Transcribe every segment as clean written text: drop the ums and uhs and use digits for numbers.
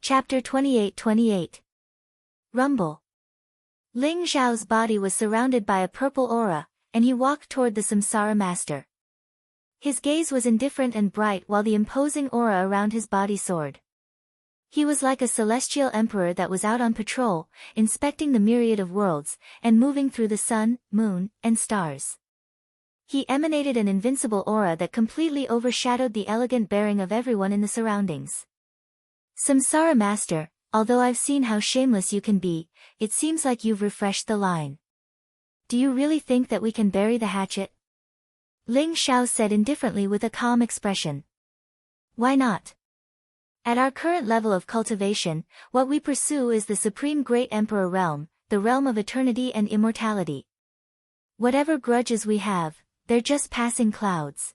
Chapter 28. Rumble. Ling Xiao's body was surrounded by a purple aura, and he walked toward the Samsara master. His gaze was indifferent and bright while the imposing aura around his body soared. He was like a celestial emperor that was out on patrol, inspecting the myriad of worlds, and moving through the sun, moon, and stars. He emanated an invincible aura that completely overshadowed the elegant bearing of everyone in the surroundings. Samsara Master, although I've seen how shameless you can be, it seems like you've refreshed the line. Do you really think that we can bury the hatchet? Ling Xiao said indifferently with a calm expression. Why not? At our current level of cultivation, what we pursue is the Supreme Great Emperor realm, the realm of eternity and immortality. Whatever grudges we have, they're just passing clouds.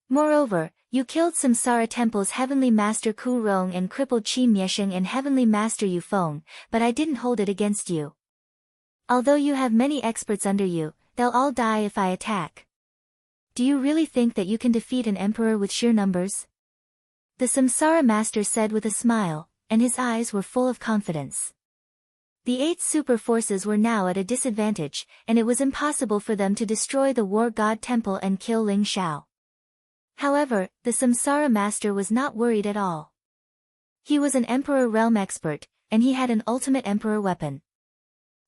Moreover, you killed Samsara Temple's Heavenly Master Ku Rong and crippled Qi Miesheng and Heavenly Master Yu Feng, but I didn't hold it against you. Although you have many experts under you, they'll all die if I attack. Do you really think that you can defeat an emperor with sheer numbers? The Samsara Master said with a smile, and his eyes were full of confidence. The 8 super forces were now at a disadvantage, and it was impossible for them to destroy the War God Temple and kill Ling Xiao. However, the Samsara Master was not worried at all. He was an Emperor Realm expert, and he had an ultimate Emperor weapon.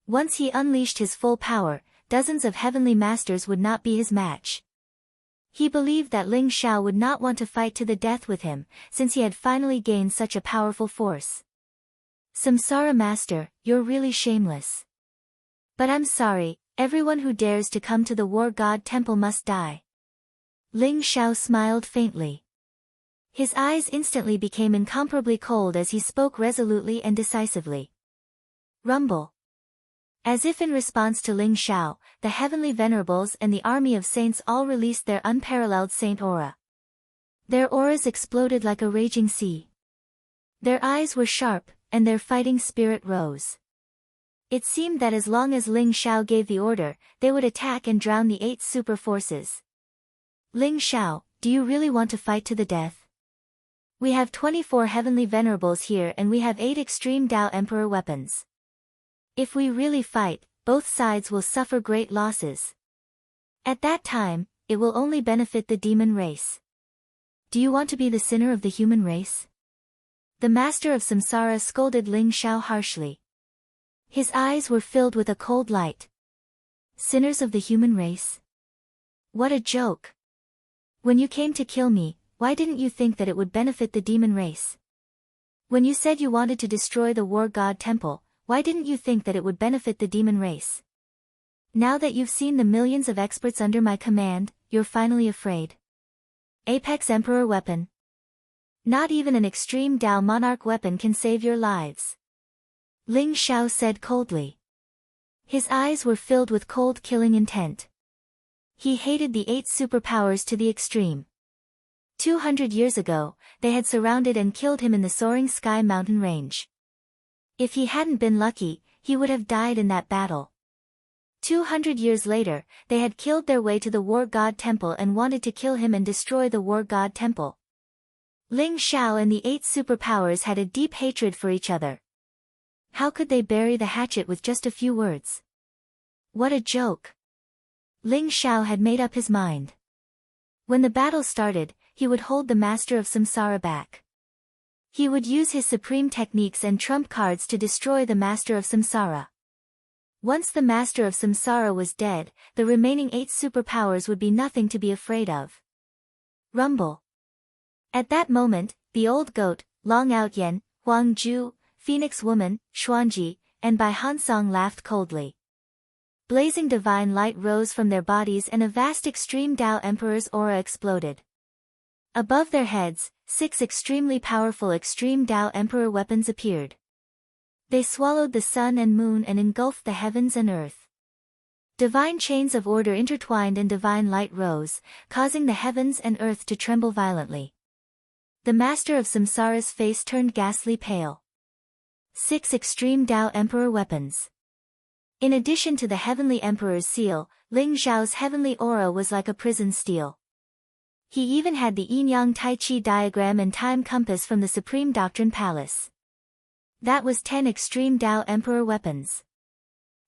Once he unleashed his full power, dozens of Heavenly Masters would not be his match. He believed that Ling Xiao would not want to fight to the death with him, since he had finally gained such a powerful force. Samsara Master, you're really shameless. But I'm sorry, everyone who dares to come to the War God Temple must die. Ling Xiao smiled faintly. His eyes instantly became incomparably cold as he spoke resolutely and decisively. Rumble. As if in response to Ling Xiao, the Heavenly Venerables and the army of saints all released their unparalleled saint aura. Their auras exploded like a raging sea. Their eyes were sharp, and their fighting spirit rose. It seemed that as long as Ling Xiao gave the order, they would attack and drown the 8 super forces. Ling Xiao, do you really want to fight to the death? We have 24 Heavenly Venerables here and we have 8 Extreme Tao Emperor weapons. If we really fight, both sides will suffer great losses. At that time, it will only benefit the demon race. Do you want to be the sinner of the human race? The Master of Samsara scolded Ling Xiao harshly. His eyes were filled with a cold light. Sinners of the human race? What a joke! When you came to kill me, why didn't you think that it would benefit the demon race? When you said you wanted to destroy the War God Temple, why didn't you think that it would benefit the demon race? Now that you've seen the millions of experts under my command, you're finally afraid. Apex Emperor weapon. Not even an Extreme Tao Monarch weapon can save your lives. Ling Xiao said coldly. His eyes were filled with cold killing intent. He hated the 8 superpowers to the extreme. 200 years ago, they had surrounded and killed him in the soaring sky mountain range. If he hadn't been lucky, he would have died in that battle. 200 years later, they had killed their way to the War God Temple and wanted to kill him and destroy the War God Temple. Ling Xiao and the 8 superpowers had a deep hatred for each other. How could they bury the hatchet with just a few words? What a joke! Ling Xiao had made up his mind. When the battle started, he would hold the Master of Samsara back. He would use his supreme techniques and trump cards to destroy the Master of Samsara. Once the Master of Samsara was dead, the remaining 8 superpowers would be nothing to be afraid of. Rumble. At that moment, the old goat, Long Outyen, Huang Zhu, Phoenix Woman, Xuanji, and Bai Hansong laughed coldly. Blazing divine light rose from their bodies and a vast Extreme Tao Emperor's aura exploded. Above their heads, 6 extremely powerful Extreme Tao Emperor weapons appeared. They swallowed the sun and moon and engulfed the heavens and earth. Divine chains of order intertwined and divine light rose, causing the heavens and earth to tremble violently. The Master of Samsara's face turned ghastly pale. 6 Extreme Tao Emperor weapons. In addition to the Heavenly Emperor's seal, Ling Xiao's heavenly aura was like a prison steel. He even had the yin-yang tai chi diagram and time compass from the Supreme Doctrine Palace. That was 10 extreme Tao Emperor weapons.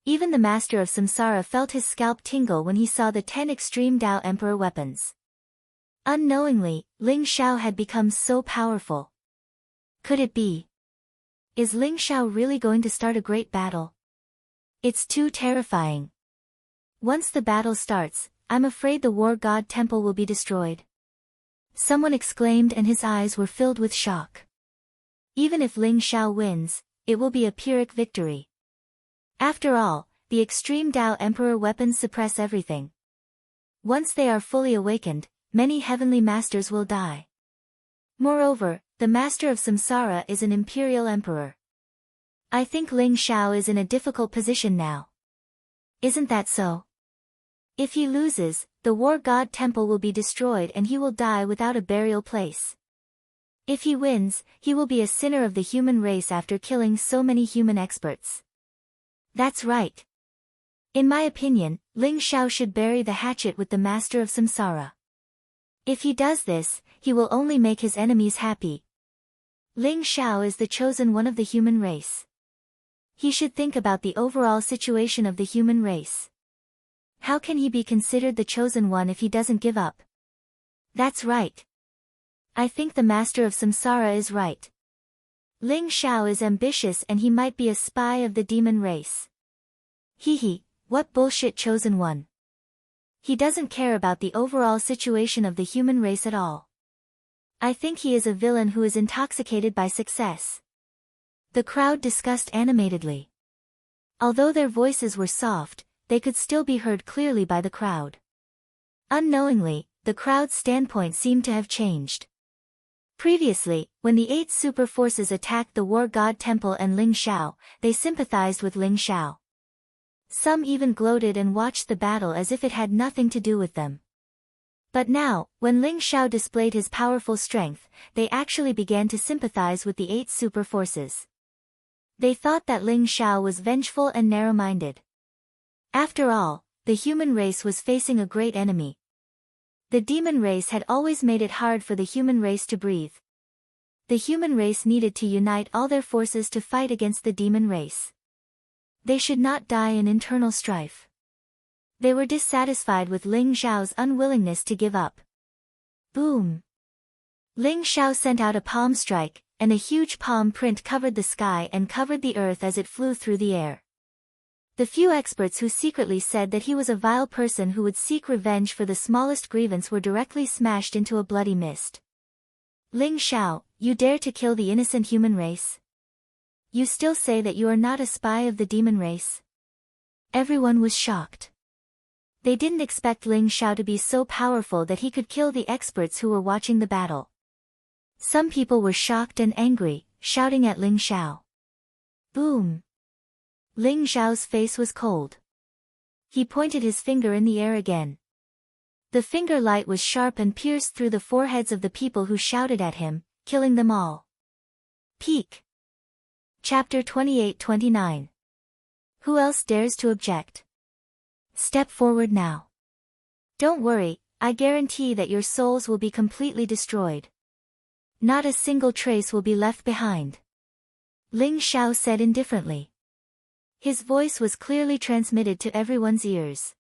Even the master of Samsara felt his scalp tingle when he saw the 10 extreme Tao Emperor weapons. Unknowingly, Ling Xiao had become so powerful. Could it be? Is Ling Xiao really going to start a great battle? It's too terrifying. Once the battle starts, I'm afraid the war god temple will be destroyed. Someone exclaimed, and his eyes were filled with shock. Even if Ling Xiao wins, it will be a Pyrrhic victory. After all, the extreme Tao Emperor weapons suppress everything. Once they are fully awakened, many heavenly masters will die. Moreover, the master of Samsara is an imperial emperor. I think Ling Xiao is in a difficult position now. Isn't that so? If he loses, the war god temple will be destroyed and he will die without a burial place. If he wins, he will be a sinner of the human race after killing so many human experts. That's right. In my opinion, Ling Xiao should bury the hatchet with the master of Samsara. If he does this, he will only make his enemies happy. Ling Xiao is the chosen one of the human race. He should think about the overall situation of the human race. How can he be considered the chosen one if he doesn't give up? That's right. I think the master of Samsara is right. Ling Xiao is ambitious and he might be a spy of the demon race. Hee, what bullshit chosen one. He doesn't care about the overall situation of the human race at all. I think he is a villain who is intoxicated by success. The crowd discussed animatedly. Although their voices were soft, they could still be heard clearly by the crowd. Unknowingly, the crowd's standpoint seemed to have changed. Previously, when the 8 super forces attacked the war god temple and Ling Xiao, they sympathized with Ling Xiao. Some even gloated and watched the battle as if it had nothing to do with them. But now, when Ling Xiao displayed his powerful strength, they actually began to sympathize with the 8 super forces. They thought that Ling Xiao was vengeful and narrow-minded. After all, the human race was facing a great enemy. The demon race had always made it hard for the human race to breathe. The human race needed to unite all their forces to fight against the demon race. They should not die in internal strife. They were dissatisfied with Ling Xiao's unwillingness to give up. Boom! Ling Xiao sent out a palm strike, and a huge palm print covered the sky and covered the earth as it flew through the air. The few experts who secretly said that he was a vile person who would seek revenge for the smallest grievance were directly smashed into a bloody mist. Ling Xiao, you dare to kill the innocent human race? You still say that you are not a spy of the demon race? Everyone was shocked. They didn't expect Ling Xiao to be so powerful that he could kill the experts who were watching the battle. Some people were shocked and angry, shouting at Ling Xiao. Boom! Ling Xiao's face was cold. He pointed his finger in the air again. The finger light was sharp and pierced through the foreheads of the people who shouted at him, killing them all. Peak. Chapter 28-29. Who else dares to object? Step forward now. Don't worry, I guarantee that your souls will be completely destroyed. Not a single trace will be left behind. Ling Xiao said indifferently. His voice was clearly transmitted to everyone's ears.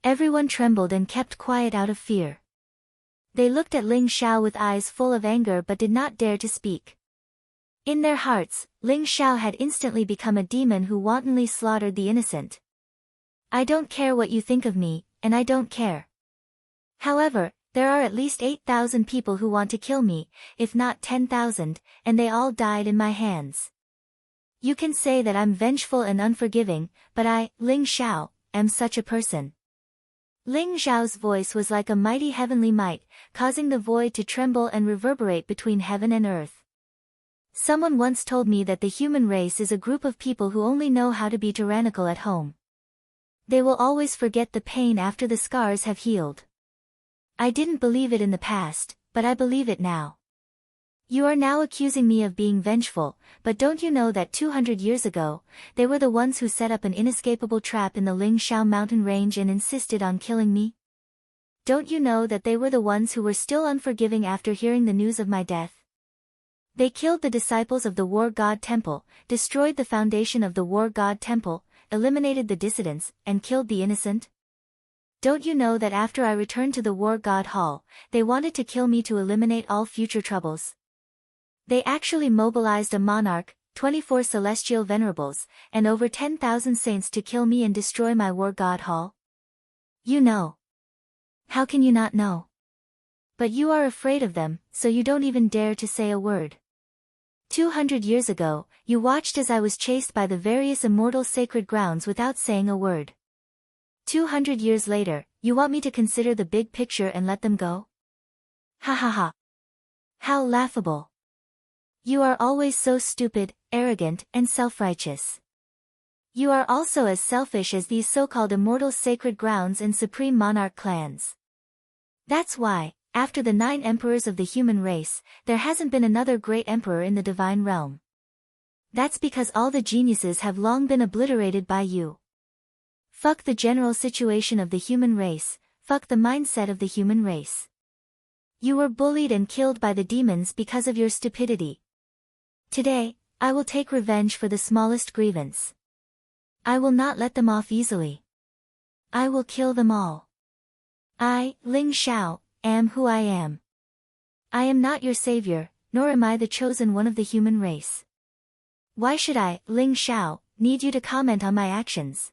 Everyone trembled and kept quiet out of fear. They looked at Ling Xiao with eyes full of anger but did not dare to speak. In their hearts, Ling Xiao had instantly become a demon who wantonly slaughtered the innocent. I don't care what you think of me, and I don't care. However, there are at least 8,000 people who want to kill me, if not 10,000, and they all died in my hands. You can say that I'm vengeful and unforgiving, but I, Ling Xiao, am such a person. Ling Xiao's voice was like a mighty heavenly might, causing the void to tremble and reverberate between heaven and earth. Someone once told me that the human race is a group of people who only know how to be tyrannical at home. They will always forget the pain after the scars have healed. I didn't believe it in the past, but I believe it now. You are now accusing me of being vengeful, but don't you know that 200 years ago, they were the ones who set up an inescapable trap in the Ling Xiao mountain range and insisted on killing me? Don't you know that they were the ones who were still unforgiving after hearing the news of my death? They killed the disciples of the war god temple, destroyed the foundation of the war god temple, eliminated the dissidents, and killed the innocent? Don't you know that after I returned to the war god hall, they wanted to kill me to eliminate all future troubles? They actually mobilized a monarch, 24 celestial venerables, and over 10,000 saints to kill me and destroy my war god hall. You know. How can you not know? But you are afraid of them, so you don't even dare to say a word. 200 years ago, you watched as I was chased by the various immortal sacred grounds without saying a word. 200 years later, you want me to consider the big picture and let them go? Ha ha ha. How laughable. You are always so stupid, arrogant, and self-righteous. You are also as selfish as these so-called immortal sacred grounds and supreme monarch clans. That's why, after the 9 emperors of the human race, there hasn't been another great emperor in the divine realm. That's because all the geniuses have long been obliterated by you. Fuck the general situation of the human race, fuck the mindset of the human race. You were bullied and killed by the demons because of your stupidity. Today, I will take revenge for the smallest grievance. I will not let them off easily. I will kill them all. I, Ling Xiao, am who I am. I am not your savior, nor am I the chosen one of the human race. Why should I, Ling Xiao, need you to comment on my actions?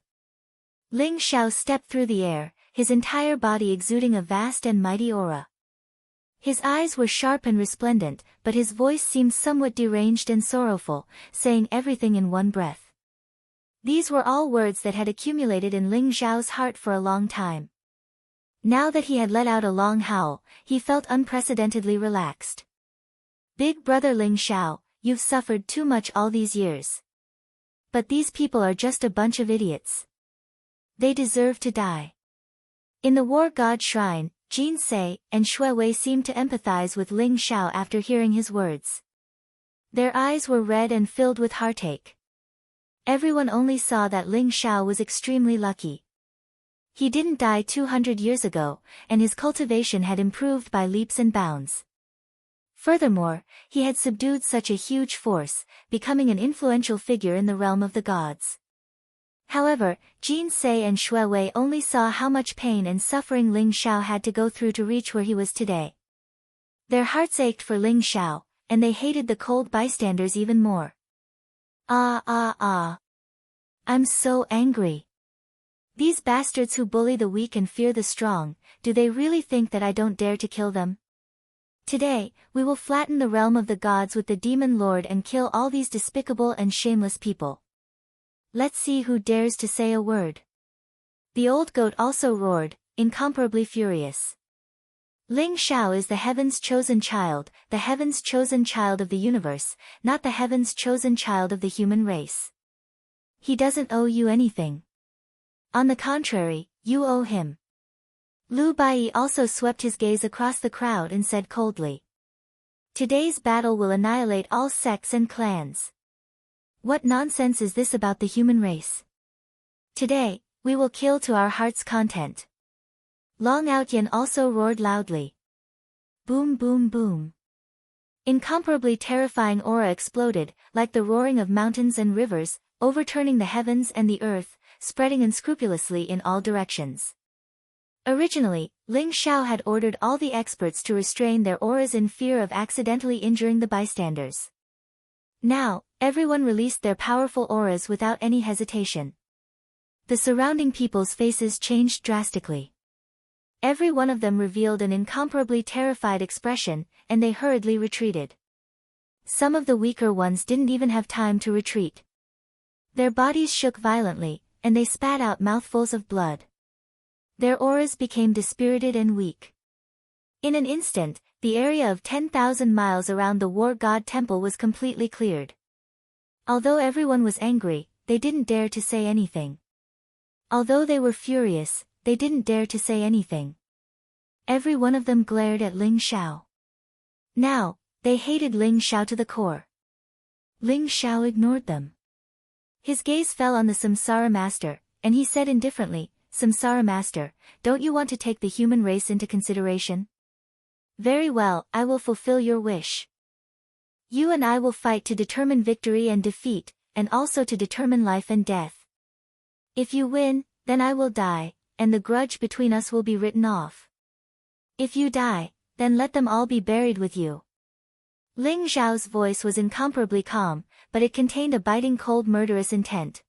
Ling Xiao stepped through the air, his entire body exuding a vast and mighty aura. His eyes were sharp and resplendent, but his voice seemed somewhat deranged and sorrowful, saying everything in one breath. These were all words that had accumulated in Ling Xiao's heart for a long time. Now that he had let out a long howl, he felt unprecedentedly relaxed. Big brother Ling Xiao, you've suffered too much all these years. But these people are just a bunch of idiots. They deserve to die. In the war god shrine, Jin Se and Shui Wei seemed to empathize with Ling Xiao after hearing his words. Their eyes were red and filled with heartache. Everyone only saw that Ling Xiao was extremely lucky. He didn't die 200 years ago, and his cultivation had improved by leaps and bounds. Furthermore, he had subdued such a huge force, becoming an influential figure in the realm of the gods. However, Jin Se and Shui Wei only saw how much pain and suffering Ling Xiao had to go through to reach where he was today. Their hearts ached for Ling Xiao, and they hated the cold bystanders even more. Ah. I'm so angry. These bastards who bully the weak and fear the strong, do they really think that I don't dare to kill them? Today, we will flatten the realm of the gods with the demon lord and kill all these despicable and shameless people. Let's see who dares to say a word. The old goat also roared, incomparably furious. Ling Xiao is the heaven's chosen child, the heaven's chosen child of the universe, not the heaven's chosen child of the human race. He doesn't owe you anything. On the contrary, you owe him. Lu Bai also swept his gaze across the crowd and said coldly. Today's battle will annihilate all sects and clans. What nonsense is this about the human race? Today, we will kill to our heart's content. Long Outyan also roared loudly. Boom boom boom. Incomparably terrifying aura exploded, like the roaring of mountains and rivers, overturning the heavens and the earth, spreading unscrupulously in all directions. Originally, Ling Xiao had ordered all the experts to restrain their auras in fear of accidentally injuring the bystanders. Now, everyone released their powerful auras without any hesitation. The surrounding people's faces changed drastically. Every one of them revealed an incomparably terrified expression, and they hurriedly retreated. Some of the weaker ones didn't even have time to retreat. Their bodies shook violently, and they spat out mouthfuls of blood. Their auras became dispirited and weak. In an instant, the area of 10,000 miles around the war god temple was completely cleared. Although everyone was angry, they didn't dare to say anything. Although they were furious, they didn't dare to say anything. Every one of them glared at Ling Xiao. Now, they hated Ling Xiao to the core. Ling Xiao ignored them. His gaze fell on the Samsara Master, and he said indifferently, Samsara Master, don't you want to take the human race into consideration? Very well, I will fulfill your wish. You and I will fight to determine victory and defeat, and also to determine life and death. If you win, then I will die, and the grudge between us will be written off. If you die, then let them all be buried with you. Ling Xiao's voice was incomparably calm, but it contained a biting cold murderous intent.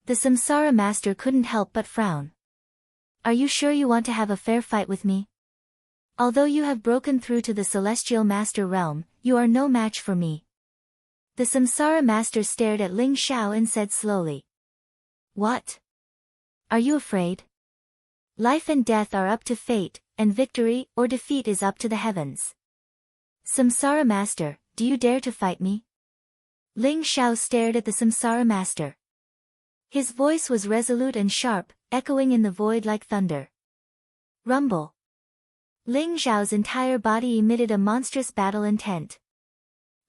The Samsara master couldn't help but frown. Are you sure you want to have a fair fight with me? Although you have broken through to the celestial master realm, you are no match for me. The Samsara master stared at Ling Xiao and said slowly. What? Are you afraid? Life and death are up to fate, and victory or defeat is up to the heavens. Samsara master, do you dare to fight me? Ling Xiao stared at the Samsara master. His voice was resolute and sharp, echoing in the void like thunder. Rumble. Ling Xiao's entire body emitted a monstrous battle intent.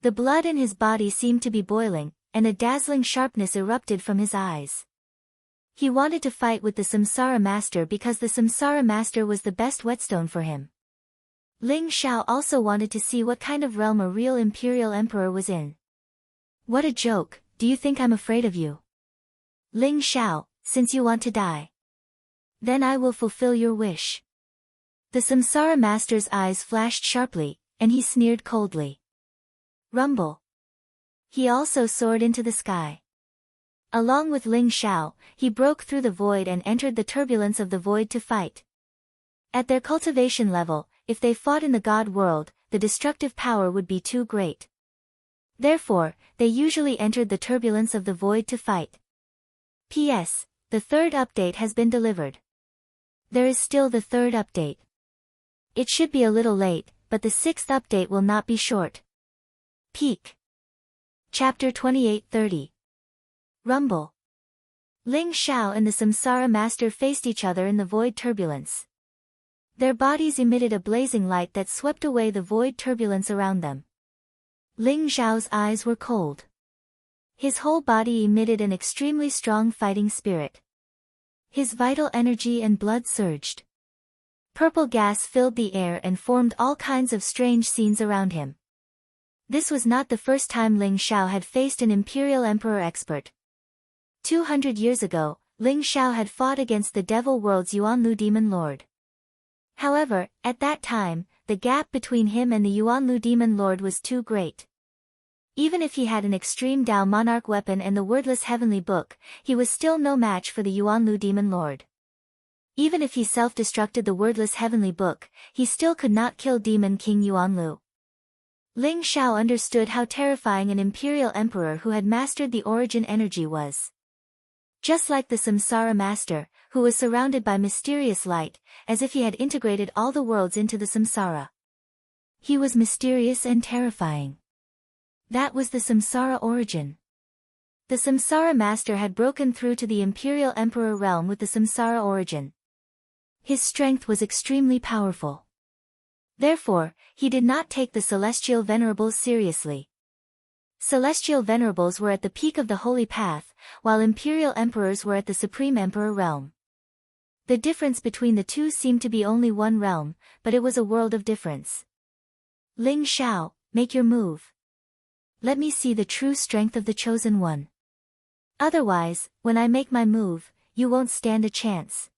The blood in his body seemed to be boiling, and a dazzling sharpness erupted from his eyes. He wanted to fight with the Samsara master because the Samsara master was the best whetstone for him. Ling Xiao also wanted to see what kind of realm a real imperial emperor was in. What a joke, do you think I'm afraid of you? Ling Xiao, since you want to die. Then I will fulfill your wish. The Samsara master's eyes flashed sharply, and he sneered coldly. Rumble. He also soared into the sky. Along with Ling Xiao, he broke through the void and entered the turbulence of the void to fight. At their cultivation level, if they fought in the God world, the destructive power would be too great. Therefore, they usually entered the turbulence of the void to fight. P.S. The third update has been delivered. There is still the third update. It should be a little late, but the sixth update will not be short. Peak. Chapter 28:30. Rumble. Ling Xiao and the Samsara master faced each other in the void turbulence. Their bodies emitted a blazing light that swept away the void turbulence around them. Ling Xiao's eyes were cold. His whole body emitted an extremely strong fighting spirit. His vital energy and blood surged. Purple gas filled the air and formed all kinds of strange scenes around him. This was not the first time Ling Xiao had faced an imperial emperor expert. 200 years ago, Ling Xiao had fought against the devil world's Yuanlu demon lord. However, at that time, the gap between him and the Yuanlu demon lord was too great. Even if he had an extreme Dao monarch weapon and the wordless heavenly book, he was still no match for the Yuanlu demon lord. Even if he self-destructed the wordless heavenly book, he still could not kill demon king Yuanlu. Ling Xiao understood how terrifying an imperial emperor who had mastered the origin energy was. Just like the Samsara master, who was surrounded by mysterious light, as if he had integrated all the worlds into the samsara. He was mysterious and terrifying. That was the samsara origin. The Samsara master had broken through to the imperial emperor realm with the samsara origin. His strength was extremely powerful. Therefore, he did not take the celestial venerables seriously. Celestial venerables were at the peak of the holy path, while imperial emperors were at the supreme emperor realm. The difference between the two seemed to be only one realm, but it was a world of difference. Ling Xiao, make your move. Let me see the true strength of the chosen one. Otherwise, when I make my move, you won't stand a chance.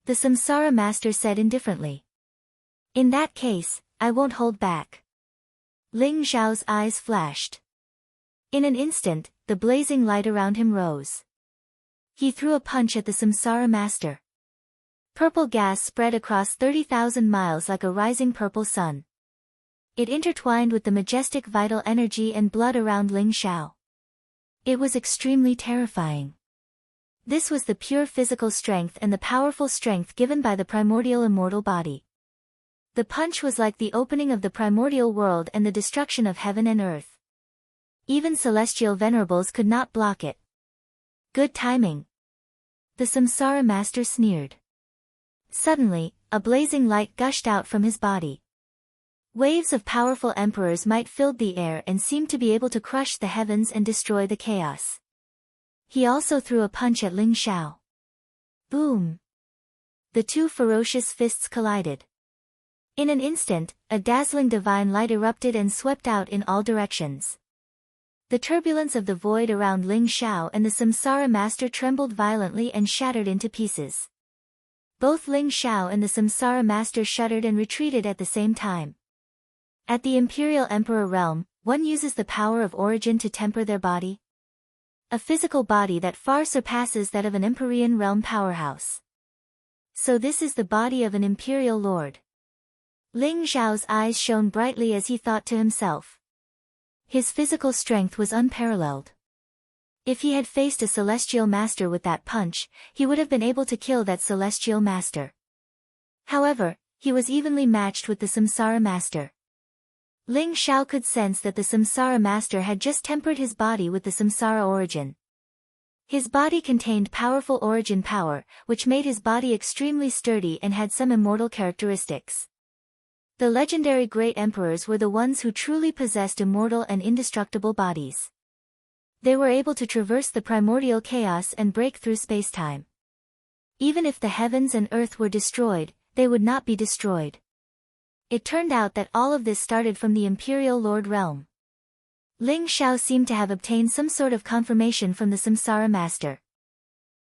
The Samsara master said indifferently. In that case, I won't hold back. Ling Xiao's eyes flashed. In an instant, the blazing light around him rose. He threw a punch at the Samsara master. Purple gas spread across 30,000 miles like a rising purple sun. It intertwined with the majestic vital energy and blood around Ling Xiao. It was extremely terrifying. This was the pure physical strength and the powerful strength given by the primordial immortal body. The punch was like the opening of the primordial world and the destruction of heaven and earth. Even celestial venerables could not block it. Good timing. The Samsara master sneered. Suddenly, a blazing light gushed out from his body. Waves of powerful emperors might filled the air and seemed to be able to crush the heavens and destroy the chaos. He also threw a punch at Ling Xiao. Boom! The two ferocious fists collided. In an instant, a dazzling divine light erupted and swept out in all directions. The turbulence of the void around Ling Xiao and the Samsara Master trembled violently and shattered into pieces. Both Ling Xiao and the Samsara Master shuddered and retreated at the same time. At the Imperial Emperor realm, one uses the power of origin to temper their body. A physical body that far surpasses that of an Empyrean realm powerhouse. So this is the body of an Imperial Lord. Ling Xiao's eyes shone brightly as he thought to himself. His physical strength was unparalleled. If he had faced a Celestial Master with that punch, he would have been able to kill that Celestial Master. However, he was evenly matched with the Samsara Master. Ling Xiao could sense that the Samsara Master had just tempered his body with the Samsara origin. His body contained powerful origin power, which made his body extremely sturdy and had some immortal characteristics. The legendary great emperors were the ones who truly possessed immortal and indestructible bodies. They were able to traverse the primordial chaos and break through spacetime. Even if the heavens and earth were destroyed, they would not be destroyed. It turned out that all of this started from the Imperial Lord realm. Ling Xiao seemed to have obtained some sort of confirmation from the Samsara Master.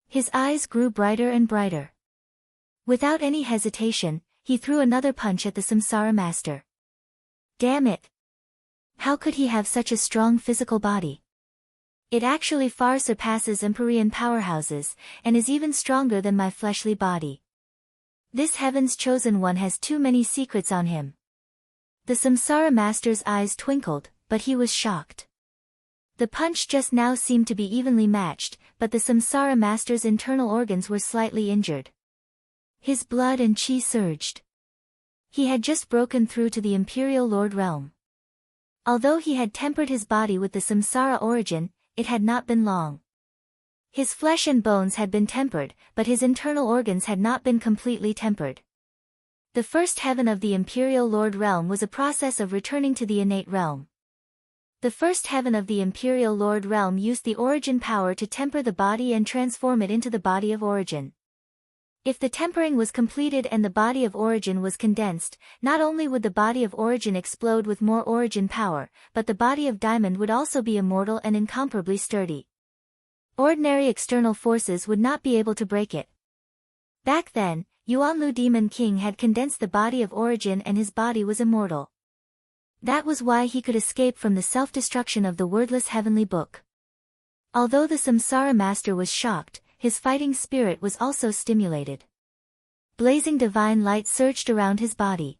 His eyes grew brighter and brighter. Without any hesitation, he threw another punch at the Samsara Master. Damn it! How could he have such a strong physical body? It actually far surpasses Empyrean powerhouses, and is even stronger than my fleshly body. This Heaven's Chosen One has too many secrets on him. The Samsara Master's eyes twinkled, but he was shocked. The punch just now seemed to be evenly matched, but the Samsara Master's internal organs were slightly injured. His blood and chi surged. He had just broken through to the Imperial Lord realm. Although he had tempered his body with the Samsara origin, it had not been long. His flesh and bones had been tempered, but his internal organs had not been completely tempered. The first heaven of the Imperial Lord realm was a process of returning to the innate realm. The first heaven of the Imperial Lord realm used the origin power to temper the body and transform it into the body of origin. If the tempering was completed and the body of origin was condensed, not only would the body of origin explode with more origin power, but the body of diamond would also be immortal and incomparably sturdy. Ordinary external forces would not be able to break it. Back then, Yuanlu Demon King had condensed the body of origin and his body was immortal. That was why he could escape from the self-destruction of the wordless heavenly book. Although the Samsara Master was shocked, his fighting spirit was also stimulated. Blazing divine light surged around his body.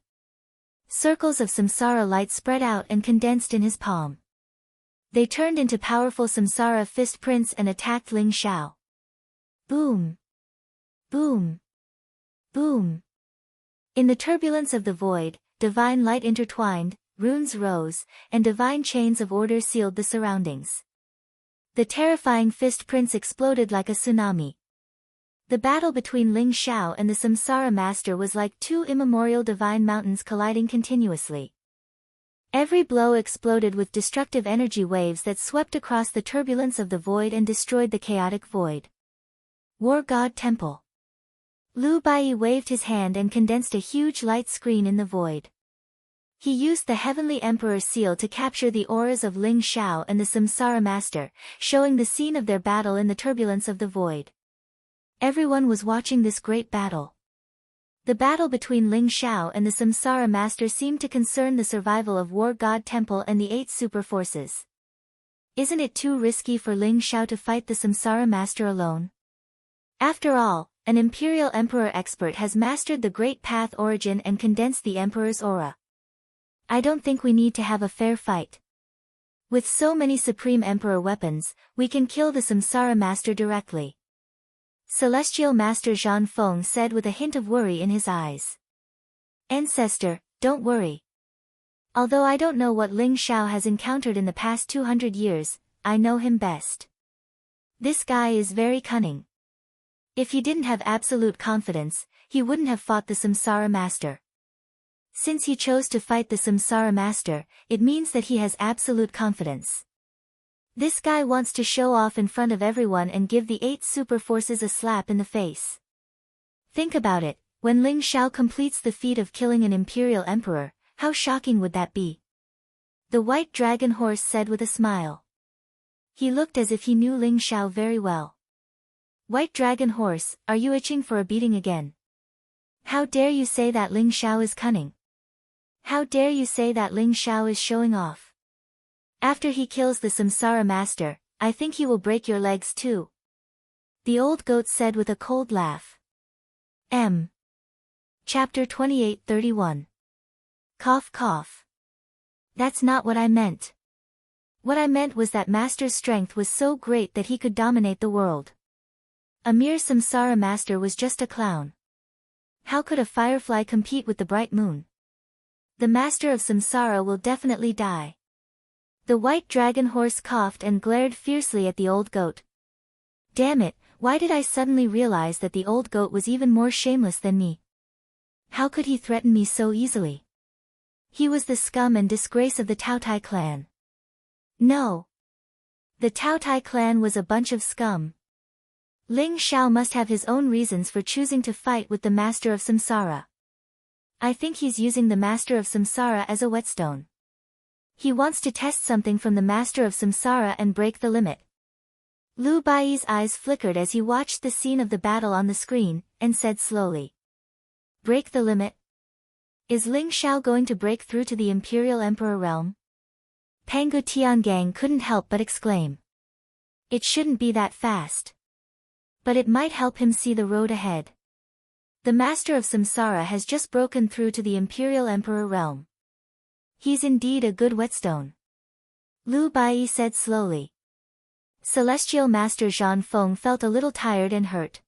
Circles of Samsara light spread out and condensed in his palm. They turned into powerful Samsara fist prints and attacked Ling Xiao. Boom! Boom! Boom! In the turbulence of the void, divine light intertwined, runes rose, and divine chains of order sealed the surroundings. The terrifying fist prints exploded like a tsunami. The battle between Ling Xiao and the Samsara Master was like two immemorial divine mountains colliding continuously. Every blow exploded with destructive energy waves that swept across the turbulence of the void and destroyed the chaotic void. War God Temple. Lu Bai waved his hand and condensed a huge light screen in the void. He used the Heavenly Emperor seal to capture the auras of Ling Xiao and the Samsara Master, showing the scene of their battle in the turbulence of the void. Everyone was watching this great battle. The battle between Ling Xiao and the Samsara Master seemed to concern the survival of War God Temple and the 8 super forces. Isn't it too risky for Ling Xiao to fight the Samsara Master alone? After all, an Imperial Emperor expert has mastered the Great Path origin and condensed the Emperor's aura. I don't think we need to have a fair fight. With so many Supreme Emperor weapons, we can kill the Samsara Master directly. Celestial Master Zhan Feng said with a hint of worry in his eyes. Ancestor, don't worry. Although I don't know what Ling Xiao has encountered in the past 200 years, I know him best. This guy is very cunning. If he didn't have absolute confidence, he wouldn't have fought the Samsara Master. Since he chose to fight the Samsara Master, it means that he has absolute confidence. This guy wants to show off in front of everyone and give the 8 super forces a slap in the face. Think about it, When Ling Xiao completes the feat of killing an imperial emperor, how shocking would that be? The white dragon horse said with a smile. He looked as if he knew Ling Xiao very well. White dragon horse, are you itching for a beating again? How dare you say that Ling Xiao is cunning? How dare you say that Ling Xiao is showing off? After he kills the Samsara master, I think he will break your legs too. The old goat said with a cold laugh. Chapter 28:31. Cough cough. That's not what I meant. What I meant was that Master's strength was so great that he could dominate the world. A mere Samsara master was just a clown. How could a firefly compete with the bright moon? The master of Samsara will definitely die. The white dragon horse coughed and glared fiercely at the old goat. Damn it, why did I suddenly realize that the old goat was even more shameless than me? How could he threaten me so easily? He was the scum and disgrace of the Taotai clan. No. The Taotai clan was a bunch of scum. Ling Xiao must have his own reasons for choosing to fight with the master of Samsara. I think he's using the master of Samsara as a whetstone. He wants to test something from the master of Samsara and break the limit. Lu Baiyi's eyes flickered as he watched the scene of the battle on the screen, and said slowly. Break the limit? Is Ling Xiao going to break through to the Imperial Emperor realm? Pangu Tiangang couldn't help but exclaim. It shouldn't be that fast. But it might help him see the road ahead. The master of Samsara has just broken through to the Imperial Emperor realm. He's indeed a good whetstone. Lu Baiyi said slowly. Celestial Master Zhan Feng felt a little tired and hurt.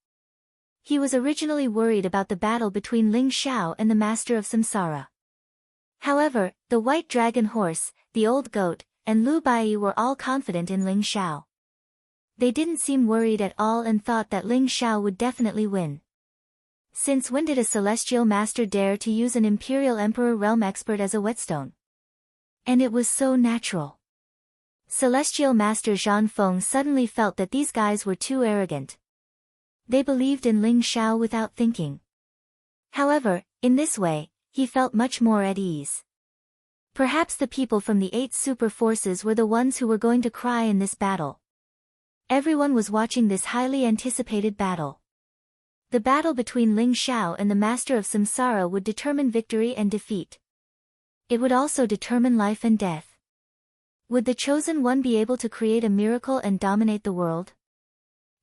He was originally worried about the battle between Ling Xiao and the master of Samsara. However, the white dragon horse, the old goat, and Lu Baiyi were all confident in Ling Xiao. They didn't seem worried at all and thought that Ling Xiao would definitely win. Since when did a celestial master dare to use an Imperial Emperor realm expert as a whetstone? And it was so natural. Celestial Master Zhan Feng suddenly felt that these guys were too arrogant. They believed in Ling Xiao without thinking. However, in this way, he felt much more at ease. Perhaps the people from the 8 super forces were the ones who were going to cry in this battle. Everyone was watching this highly anticipated battle. The battle between Ling Xiao and the master of Samsara would determine victory and defeat. It would also determine life and death. Would the chosen one be able to create a miracle and dominate the world?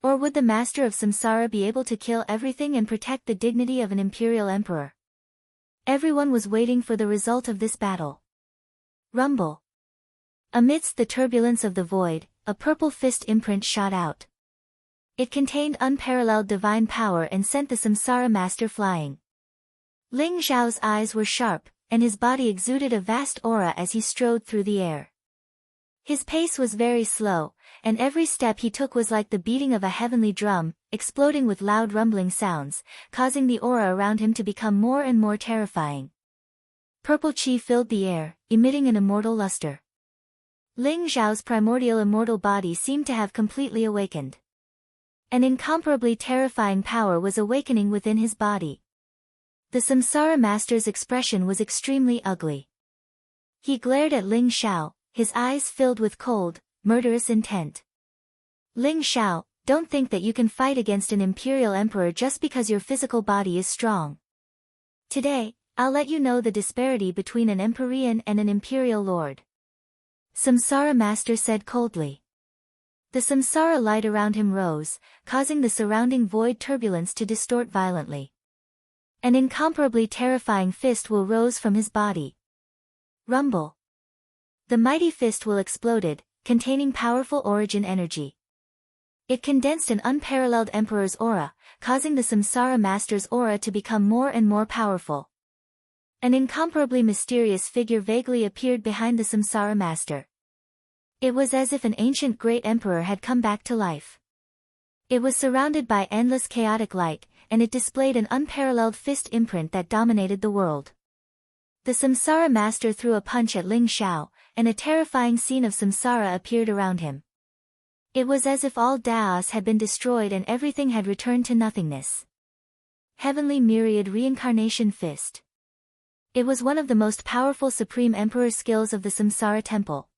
Or would the master of Samsara be able to kill everything and protect the dignity of an imperial emperor? Everyone was waiting for the result of this battle. Rumble. Amidst the turbulence of the void, a purple fist imprint shot out. It contained unparalleled divine power and sent the Samsara master flying. Ling Xiao's eyes were sharp, and his body exuded a vast aura as he strode through the air. His pace was very slow, and every step he took was like the beating of a heavenly drum, exploding with loud rumbling sounds, causing the aura around him to become more and more terrifying. Purple chi filled the air, emitting an immortal luster. Ling Xiao's primordial immortal body seemed to have completely awakened. An incomparably terrifying power was awakening within his body. The Samsara master's expression was extremely ugly. He glared at Ling Xiao, his eyes filled with cold, murderous intent. Ling Xiao, don't think that you can fight against an imperial emperor just because your physical body is strong. Today, I'll let you know the disparity between an empyrean and an imperial lord. Samsara master said coldly. The Samsara light around him rose, causing the surrounding void turbulence to distort violently. An incomparably terrifying fist will rose from his body. Rumble. The mighty fist will exploded, containing powerful origin energy. It condensed an unparalleled emperor's aura, causing the Samsara master's aura to become more and more powerful. An incomparably mysterious figure vaguely appeared behind the Samsara master. It was as if an ancient great emperor had come back to life. It was surrounded by endless chaotic light, and it displayed an unparalleled fist imprint that dominated the world. The Samsara master threw a punch at Ling Xiao, and a terrifying scene of Samsara appeared around him. It was as if all Daos had been destroyed and everything had returned to nothingness. Heavenly Myriad Reincarnation Fist. It was one of the most powerful Supreme Emperor skills of the Samsara Temple.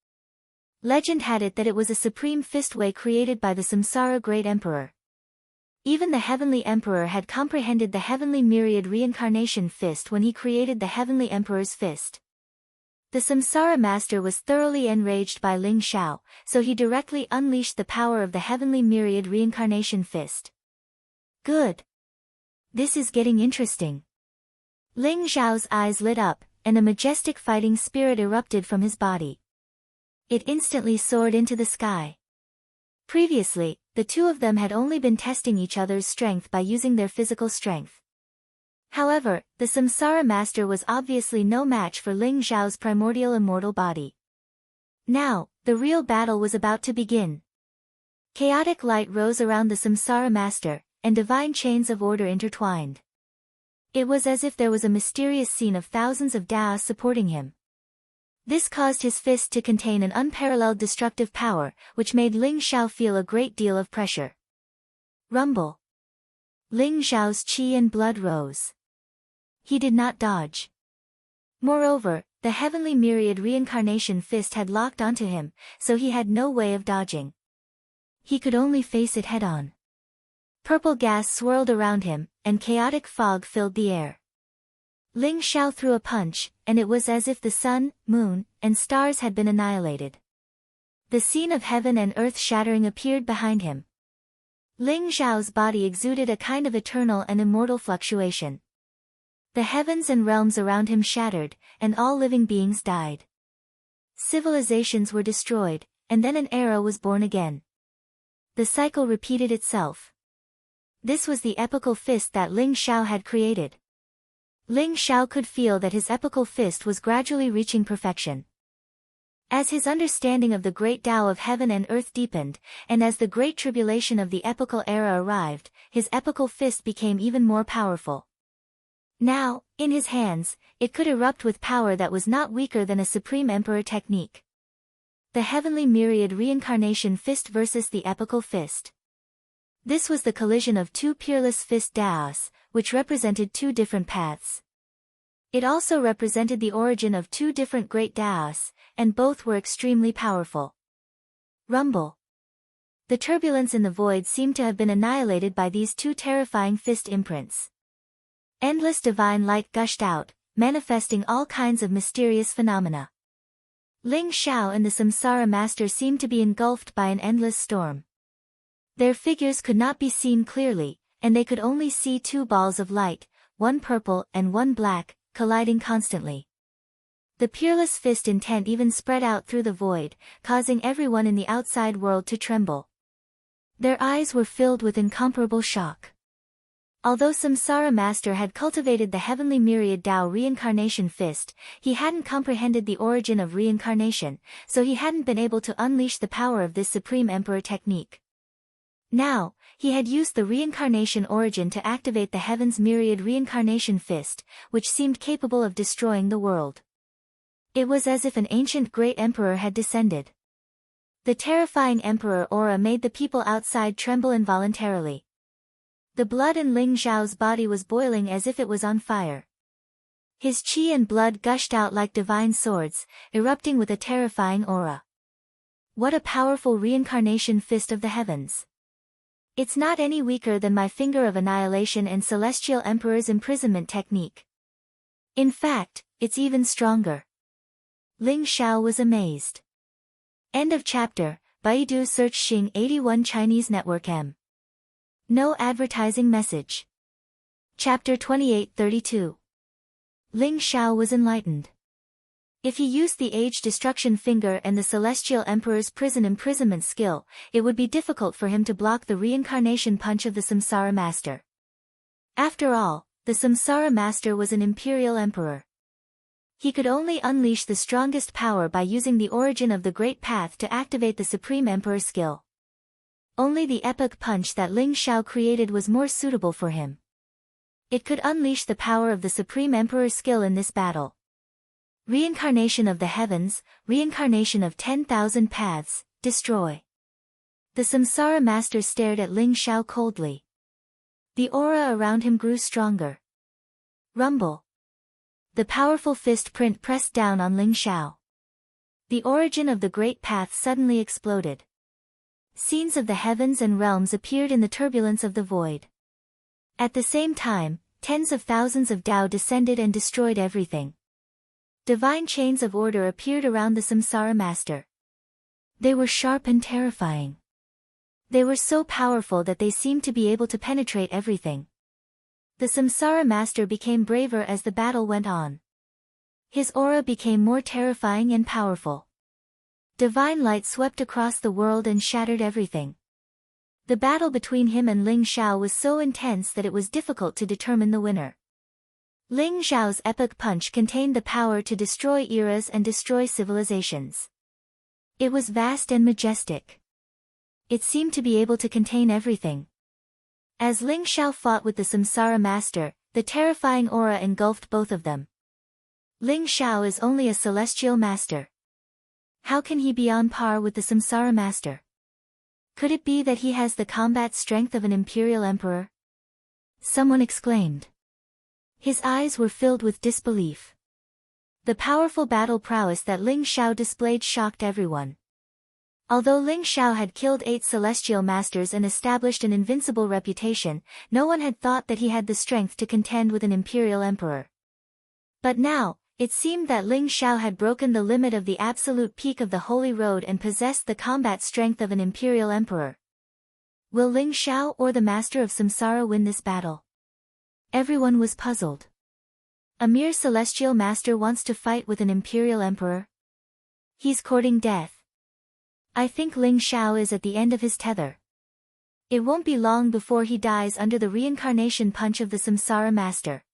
Legend had it that it was a supreme fistway created by the Samsara Great Emperor. Even the Heavenly Emperor had comprehended the Heavenly Myriad Reincarnation Fist when he created the Heavenly Emperor's Fist. The Samsara Master was thoroughly enraged by Ling Xiao, so he directly unleashed the power of the Heavenly Myriad Reincarnation Fist. Good. This is getting interesting. Ling Xiao's eyes lit up, and a majestic fighting spirit erupted from his body. It instantly soared into the sky. Previously, the two of them had only been testing each other's strength by using their physical strength. However, the Samsara Master was obviously no match for Ling Xiao's primordial immortal body. Now, the real battle was about to begin. Chaotic light rose around the Samsara Master, and divine chains of order intertwined. It was as if there was a mysterious scene of thousands of Daos supporting him. This caused his fist to contain an unparalleled destructive power, which made Ling Xiao feel a great deal of pressure. Rumble. Ling Xiao's qi and blood rose. He did not dodge. Moreover, the Heavenly Myriad Reincarnation Fist had locked onto him, so he had no way of dodging. He could only face it head-on. Purple gas swirled around him, and chaotic fog filled the air. Ling Xiao threw a punch, and it was as if the sun, moon, and stars had been annihilated. The scene of heaven and earth shattering appeared behind him. Ling Xiao's body exuded a kind of eternal and immortal fluctuation. The heavens and realms around him shattered, and all living beings died. Civilizations were destroyed, and then an era was born again. The cycle repeated itself. This was the epical fist that Ling Xiao had created. Ling Xiao could feel that his epical fist was gradually reaching perfection. As his understanding of the great Tao of heaven and earth deepened, and as the great tribulation of the epical era arrived, his epical fist became even more powerful. Now, in his hands, it could erupt with power that was not weaker than a Supreme Emperor technique. The Heavenly Myriad Reincarnation Fist versus the Epical Fist. This was the collision of two peerless fist Daos, which represented two different paths. It also represented the origin of two different great Daos, and both were extremely powerful. Rumble. The turbulence in the void seemed to have been annihilated by these two terrifying fist imprints. Endless divine light gushed out, manifesting all kinds of mysterious phenomena. Ling Xiao and the Samsara Master seemed to be engulfed by an endless storm. Their figures could not be seen clearly, and they could only see two balls of light, one purple and one black, colliding constantly. The peerless fist intent even spread out through the void, causing everyone in the outside world to tremble. Their eyes were filled with incomparable shock. Although Samsara Master had cultivated the Heavenly Myriad Tao Reincarnation Fist, he hadn't comprehended the origin of reincarnation, so he hadn't been able to unleash the power of this Supreme Emperor technique. Now, he had used the reincarnation origin to activate the Heaven's Myriad Reincarnation Fist, which seemed capable of destroying the world. It was as if an ancient great emperor had descended. The terrifying emperor aura made the people outside tremble involuntarily. The blood in Ling Xiao's body was boiling as if it was on fire. His qi and blood gushed out like divine swords, erupting with a terrifying aura. What a powerful reincarnation fist of the heavens! It's not any weaker than my Finger of Annihilation and Celestial Emperor's imprisonment technique. In fact, it's even stronger. Ling Xiao was amazed. End of chapter. Baidu search Xing 81 Chinese Network M. No advertising message. Chapter 2832. Ling Xiao was enlightened. If he used the Age Destruction Finger and the Celestial Emperor's imprisonment skill, it would be difficult for him to block the reincarnation punch of the Samsara Master. After all, the Samsara Master was an imperial emperor. He could only unleash the strongest power by using the origin of the Great Path to activate the Supreme Emperor skill. Only the epic punch that Ling Xiao created was more suitable for him. It could unleash the power of the Supreme Emperor skill in this battle. Reincarnation of the heavens, reincarnation of 10,000 paths, destroy. The Samsara Master stared at Ling Xiao coldly. The aura around him grew stronger. Rumble. The powerful fist print pressed down on Ling Xiao. The origin of the great path suddenly exploded. Scenes of the heavens and realms appeared in the turbulence of the void. At the same time, tens of thousands of Tao descended and destroyed everything. Divine chains of order appeared around the Samsara Master. They were sharp and terrifying. They were so powerful that they seemed to be able to penetrate everything. The Samsara Master became braver as the battle went on. His aura became more terrifying and powerful. Divine light swept across the world and shattered everything. The battle between him and Ling Xiao was so intense that it was difficult to determine the winner. Ling Xiao's epic punch contained the power to destroy eras and destroy civilizations. It was vast and majestic. It seemed to be able to contain everything. As Ling Xiao fought with the Samsara Master, the terrifying aura engulfed both of them. Ling Xiao is only a celestial master. How can he be on par with the Samsara Master? Could it be that he has the combat strength of an imperial emperor? Someone exclaimed. His eyes were filled with disbelief. The powerful battle prowess that Ling Xiao displayed shocked everyone. Although Ling Xiao had killed 8 celestial masters and established an invincible reputation, no one had thought that he had the strength to contend with an imperial emperor. But now, it seemed that Ling Xiao had broken the limit of the absolute peak of the Holy Road and possessed the combat strength of an imperial emperor. Will Ling Xiao or the Master of Samsara win this battle? Everyone was puzzled. A mere celestial master wants to fight with an imperial emperor? He's courting death. I think Ling Xiao is at the end of his tether. It won't be long before he dies under the reincarnation punch of the Samsara Master.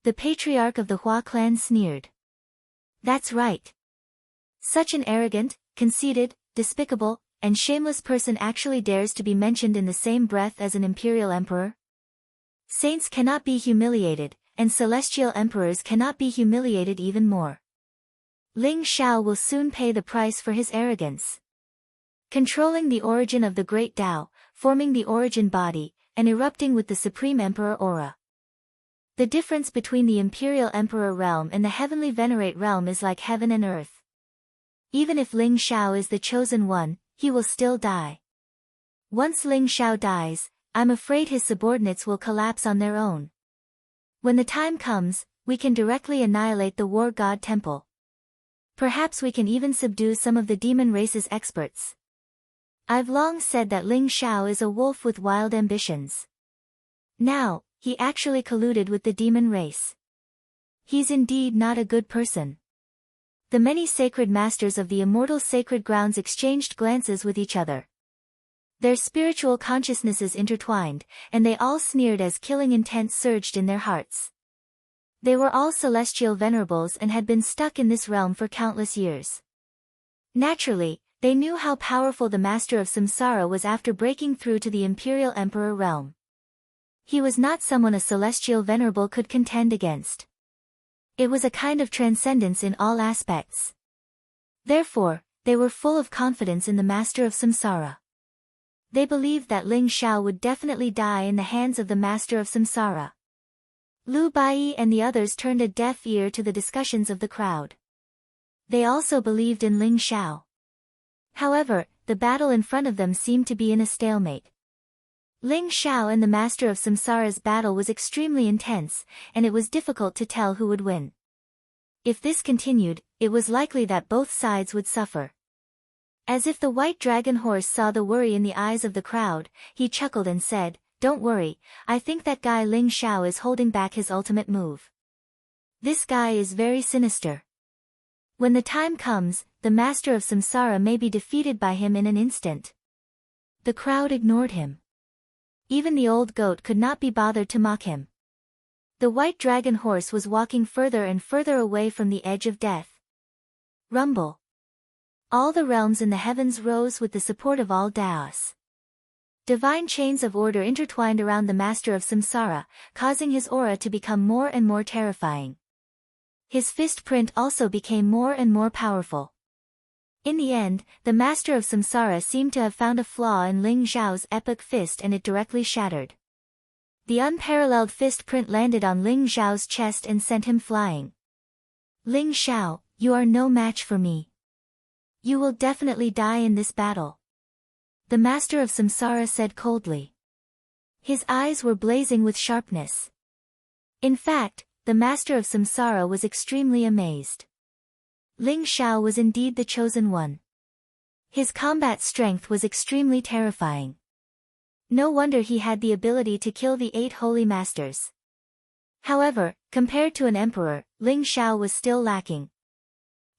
The patriarch of the Hua clan sneered. That's right. Such an arrogant, conceited, despicable, and shameless person actually dares to be mentioned in the same breath as an imperial emperor? Saints cannot be humiliated, and celestial emperors cannot be humiliated even more. Ling Xiao will soon pay the price for his arrogance. Controlling the origin of the great Tao, forming the origin body, and erupting with the Supreme Emperor aura. The difference between the Imperial Emperor realm and the Heavenly Venerate realm is like heaven and earth. Even if Ling Xiao is the chosen one, he will still die. Once Ling Xiao dies, I'm afraid his subordinates will collapse on their own. When the time comes, we can directly annihilate the War God Temple. Perhaps we can even subdue some of the demon race's experts. I've long said that Ling Xiao is a wolf with wild ambitions. Now, he actually colluded with the demon race. He's indeed not a good person. The many sacred masters of the immortal sacred grounds exchanged glances with each other. Their spiritual consciousnesses intertwined, and they all sneered as killing intent surged in their hearts. They were all celestial venerables and had been stuck in this realm for countless years. Naturally, they knew how powerful the Master of Samsara was after breaking through to the Imperial Emperor realm. He was not someone a celestial venerable could contend against. It was a kind of transcendence in all aspects. Therefore, they were full of confidence in the Master of Samsara. They believed that Ling Xiao would definitely die in the hands of the Master of Samsara. Lu Bai and the others turned a deaf ear to the discussions of the crowd. They also believed in Ling Xiao. However, the battle in front of them seemed to be in a stalemate. Ling Xiao and the Master of Samsara's battle was extremely intense, and it was difficult to tell who would win. If this continued, it was likely that both sides would suffer. As if the white dragon horse saw the worry in the eyes of the crowd, he chuckled and said, "Don't worry, I think that guy Ling Xiao is holding back his ultimate move. This guy is very sinister. When the time comes, the Master of Samsara may be defeated by him in an instant." The crowd ignored him. Even the old goat could not be bothered to mock him. The white dragon horse was walking further and further away from the edge of death. Rumble. All the realms in the heavens rose with the support of all Daos. Divine chains of order intertwined around the Master of Samsara, causing his aura to become more and more terrifying. His fist print also became more and more powerful. In the end, the Master of Samsara seemed to have found a flaw in Ling Xiao's epic fist and it directly shattered. The unparalleled fist print landed on Ling Xiao's chest and sent him flying. Ling Xiao, you are no match for me. You will definitely die in this battle. The master of Samsara said coldly. His eyes were blazing with sharpness. In fact, the master of Samsara was extremely amazed. Ling Xiao was indeed the chosen one. His combat strength was extremely terrifying. No wonder he had the ability to kill the 8 holy masters. However, compared to an emperor, Ling Xiao was still lacking.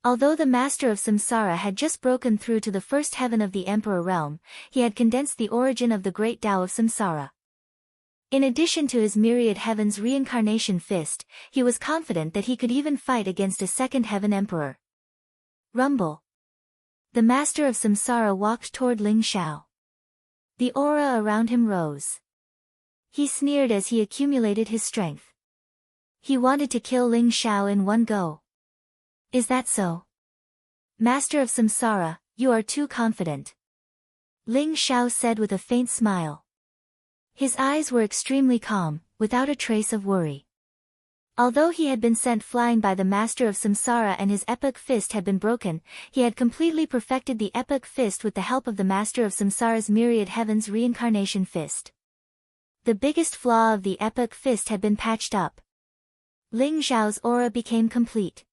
Although the master of Samsara had just broken through to the first heaven of the emperor realm, he had condensed the origin of the great Tao of Samsara. In addition to his myriad heavens reincarnation fist, he was confident that he could even fight against a second heaven emperor. Rumble. The master of Samsara walked toward Ling Xiao. The aura around him rose. He sneered as he accumulated his strength. He wanted to kill Ling Xiao in one go. Is that so? Master of Samsara, you are too confident. Ling Xiao said with a faint smile. His eyes were extremely calm, without a trace of worry. Although he had been sent flying by the master of Samsara and his epic fist had been broken, he had completely perfected the epic fist with the help of the master of Samsara's myriad heavens reincarnation fist. The biggest flaw of the epic fist had been patched up. Ling Xiao's aura became complete.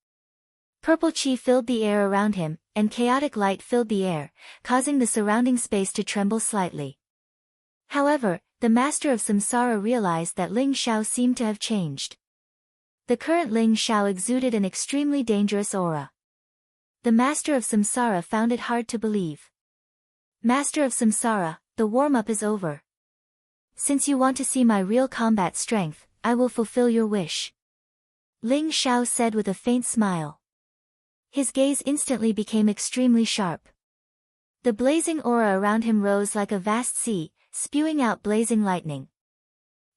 Purple chi filled the air around him, and chaotic light filled the air, causing the surrounding space to tremble slightly. However, the master of Samsara realized that Ling Xiao seemed to have changed. The current Ling Xiao exuded an extremely dangerous aura. The master of Samsara found it hard to believe. Master of Samsara, the warm-up is over. Since you want to see my real combat strength, I will fulfill your wish. Ling Xiao said with a faint smile. His gaze instantly became extremely sharp. The blazing aura around him rose like a vast sea, spewing out blazing lightning.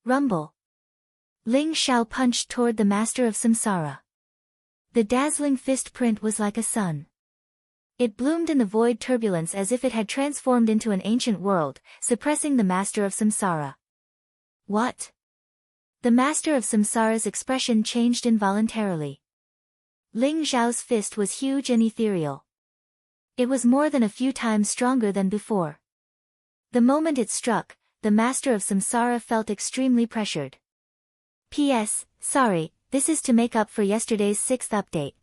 Rumble. Ling Xiao punched toward the master of Samsara. The dazzling fist print was like a sun. It bloomed in the void turbulence as if it had transformed into an ancient world, suppressing the master of Samsara. What? The master of Samsara's expression changed involuntarily. Ling Xiao's fist was huge and ethereal. It was more than a few times stronger than before. The moment it struck, the master of Samsara felt extremely pressured. P.S. Sorry, this is to make up for yesterday's 6th update.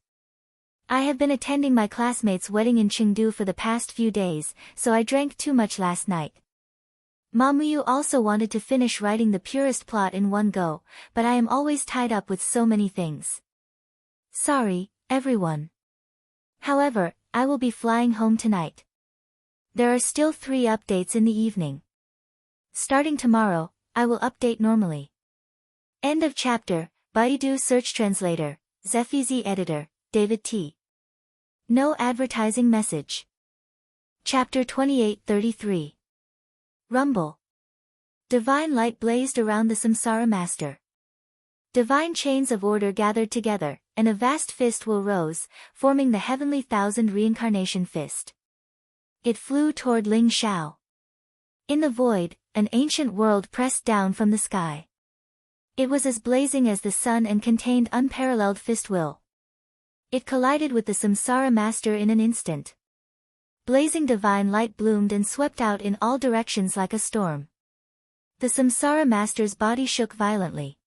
I have been attending my classmate's wedding in Chengdu for the past few days, so I drank too much last night. Mamuyu also wanted to finish writing the purest plot in one go, but I am always tied up with so many things. Sorry, everyone. However, I will be flying home tonight. There are still 3 updates in the evening. Starting tomorrow, I will update normally. End of chapter. Baidu Search Translator, Zephizi Editor, David T. No advertising message. Chapter 28-33. Rumble. Divine light blazed around the Samsara Master. Divine chains of order gathered together, and a vast fist will rose, forming the heavenly thousand reincarnation fist. It flew toward Ling Xiao. In the void, an ancient world pressed down from the sky. It was as blazing as the sun and contained unparalleled fist will. It collided with the Samsara Master in an instant. Blazing divine light bloomed and swept out in all directions like a storm. The Samsara Master's body shook violently.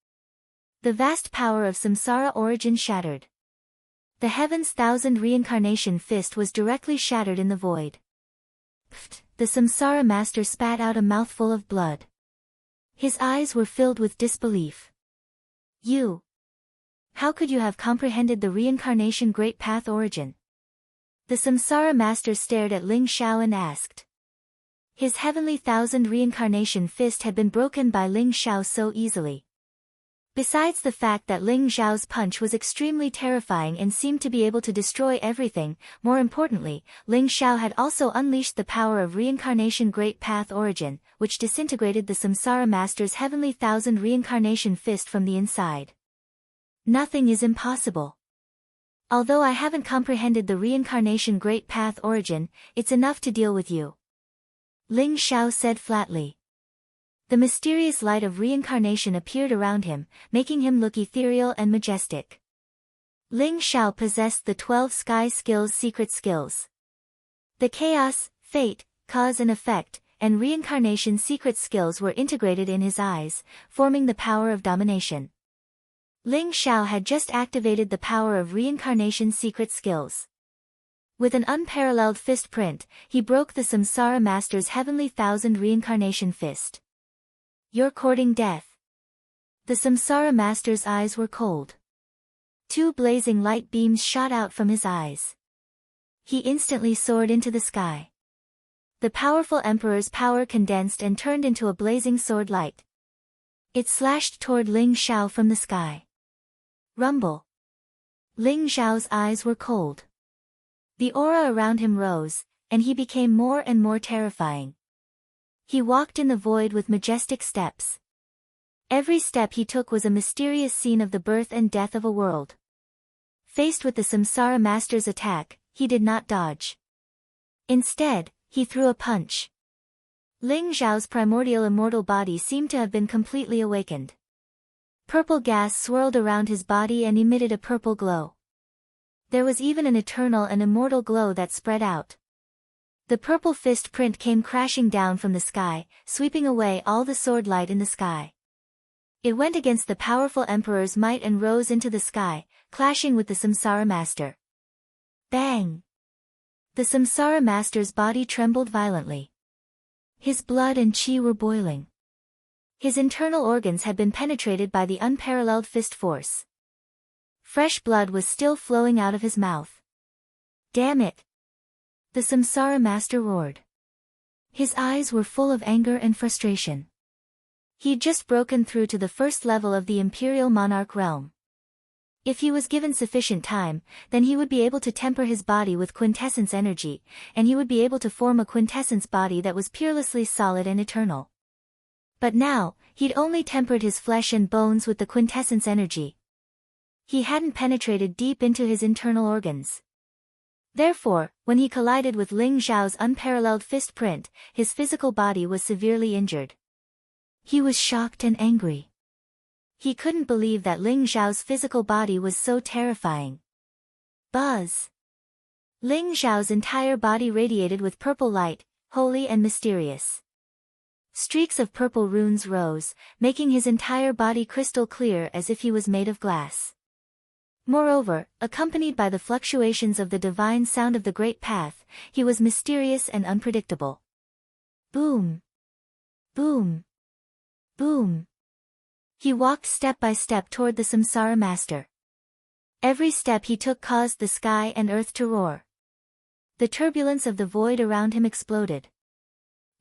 The vast power of Samsara origin shattered. The heaven's thousand reincarnation fist was directly shattered in the void. Pfft, the Samsara Master spat out a mouthful of blood. His eyes were filled with disbelief. You! How could you have comprehended the reincarnation great path origin? The Samsara Master stared at Ling Xiao and asked. His heavenly thousand reincarnation fist had been broken by Ling Xiao so easily. Besides the fact that Ling Xiao's punch was extremely terrifying and seemed to be able to destroy everything, more importantly, Ling Xiao had also unleashed the power of reincarnation great path origin, which disintegrated the Samsara Master's heavenly thousand reincarnation fist from the inside. Nothing is impossible. Although I haven't comprehended the reincarnation great path origin, it's enough to deal with you. Ling Xiao said flatly. The mysterious light of reincarnation appeared around him, making him look ethereal and majestic. Ling Xiao possessed the 12 sky skills' secret skills. The chaos, fate, cause and effect, and reincarnation secret skills were integrated in his eyes, forming the power of domination. Ling Xiao had just activated the power of reincarnation secret skills. With an unparalleled fist print, he broke the Samsara Master's heavenly 1000 reincarnation fist. "You're courting death." The Samsara Master's eyes were cold. 2 blazing light beams shot out from his eyes. He instantly soared into the sky. The powerful Emperor's power condensed and turned into a blazing sword light. It slashed toward Ling Xiao from the sky. Rumble. Ling Xiao's eyes were cold. The aura around him rose, and he became more and more terrifying. He walked in the void with majestic steps. Every step he took was a mysterious scene of the birth and death of a world. Faced with the Samsara Master's attack, he did not dodge. Instead, he threw a punch. Ling Xiao's primordial immortal body seemed to have been completely awakened. Purple gas swirled around his body and emitted a purple glow. There was even an eternal and immortal glow that spread out. The purple fist print came crashing down from the sky, sweeping away all the sword light in the sky. It went against the powerful Emperor's might and rose into the sky, clashing with the Samsara Master. Bang! The Samsara Master's body trembled violently. His blood and chi were boiling. His internal organs had been penetrated by the unparalleled fist force. Fresh blood was still flowing out of his mouth. "Damn it!" the Samsara Master roared. His eyes were full of anger and frustration. He'd just broken through to the first level of the Imperial Monarch realm. If he was given sufficient time, then he would be able to temper his body with quintessence energy, and he would be able to form a quintessence body that was peerlessly solid and eternal. But now, he'd only tempered his flesh and bones with the quintessence energy. He hadn't penetrated deep into his internal organs. Therefore, when he collided with Ling Xiao's unparalleled fist print, his physical body was severely injured. He was shocked and angry. He couldn't believe that Ling Xiao's physical body was so terrifying. Buzz! Ling Xiao's entire body radiated with purple light, holy and mysterious. Streaks of purple runes rose, making his entire body crystal clear as if he was made of glass. Moreover, accompanied by the fluctuations of the divine sound of the Great Path, he was mysterious and unpredictable. Boom! Boom! Boom! He walked step by step toward the Samsara Master. Every step he took caused the sky and earth to roar. The turbulence of the void around him exploded.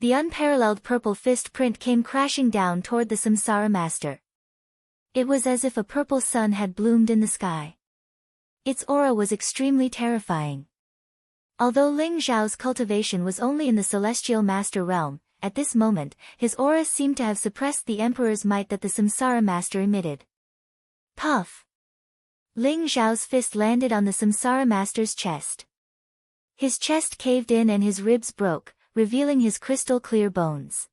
The unparalleled purple fist print came crashing down toward the Samsara Master. It was as if a purple sun had bloomed in the sky. Its aura was extremely terrifying. Although Ling Xiao's cultivation was only in the Celestial Master realm, at this moment, his aura seemed to have suppressed the Emperor's might that the Samsara Master emitted. Puff! Ling Xiao's fist landed on the Samsara Master's chest. His chest caved in and his ribs broke, revealing his crystal-clear bones.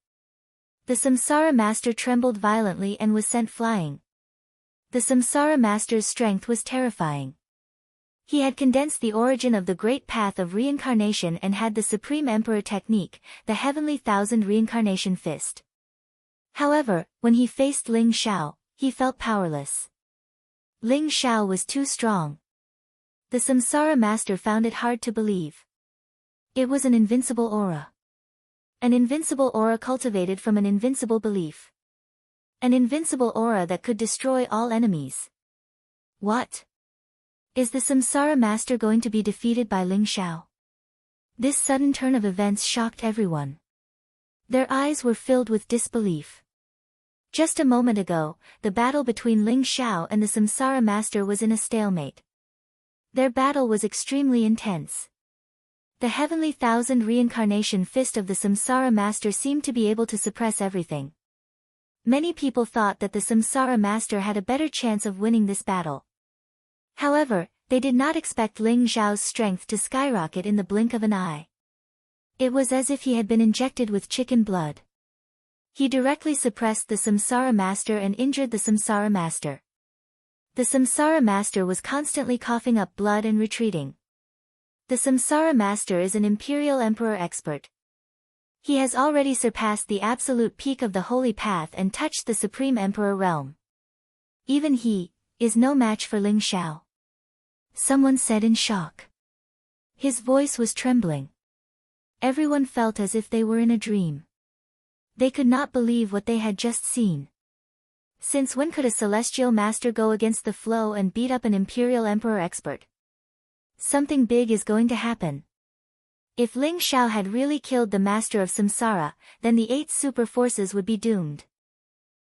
The Samsara Master trembled violently and was sent flying. The Samsara Master's strength was terrifying. He had condensed the origin of the Great Path of Reincarnation and had the Supreme Emperor technique, the Heavenly 1000 Reincarnation Fist. However, when he faced Ling Xiao, he felt powerless. Ling Xiao was too strong. The Samsara Master found it hard to believe. It was an invincible aura. An invincible aura cultivated from an invincible belief. An invincible aura that could destroy all enemies. What? Is the Samsara Master going to be defeated by Ling Xiao? This sudden turn of events shocked everyone. Their eyes were filled with disbelief. Just a moment ago, the battle between Ling Xiao and the Samsara Master was in a stalemate. Their battle was extremely intense. The Heavenly 1000 Reincarnation Fist of the Samsara Master seemed to be able to suppress everything. Many people thought that the Samsara Master had a better chance of winning this battle. However, they did not expect Ling Xiao's strength to skyrocket in the blink of an eye. It was as if he had been injected with chicken blood. He directly suppressed the Samsara Master and injured the Samsara Master. The Samsara Master was constantly coughing up blood and retreating. The Samsara Master is an Imperial Emperor expert. He has already surpassed the absolute peak of the Holy Path and touched the Supreme Emperor realm. Even he is no match for Ling Xiao. Someone said in shock. His voice was trembling. Everyone felt as if they were in a dream. They could not believe what they had just seen. Since when could a celestial master go against the flow and beat up an Imperial Emperor expert? Something big is going to happen. If Ling Xiao had really killed the master of Samsara, then the 8 super forces would be doomed.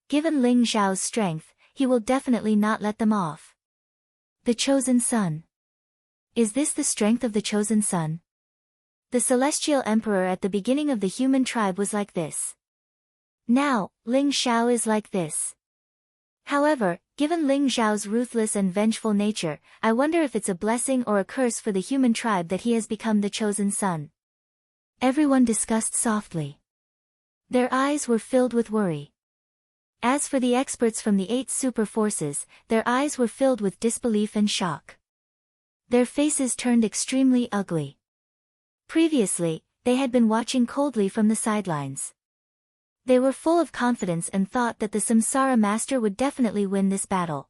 Given Ling Xiao's strength, he will definitely not let them off. The Chosen Son. Is this the strength of the Chosen Son? The Celestial Emperor at the beginning of the human tribe was like this. Now, Ling Xiao is like this. However, given Ling Xiao's ruthless and vengeful nature, I wonder if it's a blessing or a curse for the human tribe that he has become the Chosen Son. Everyone discussed softly. Their eyes were filled with worry. As for the experts from the 8 super forces, their eyes were filled with disbelief and shock. Their faces turned extremely ugly. Previously, they had been watching coldly from the sidelines. They were full of confidence and thought that the Samsara Master would definitely win this battle.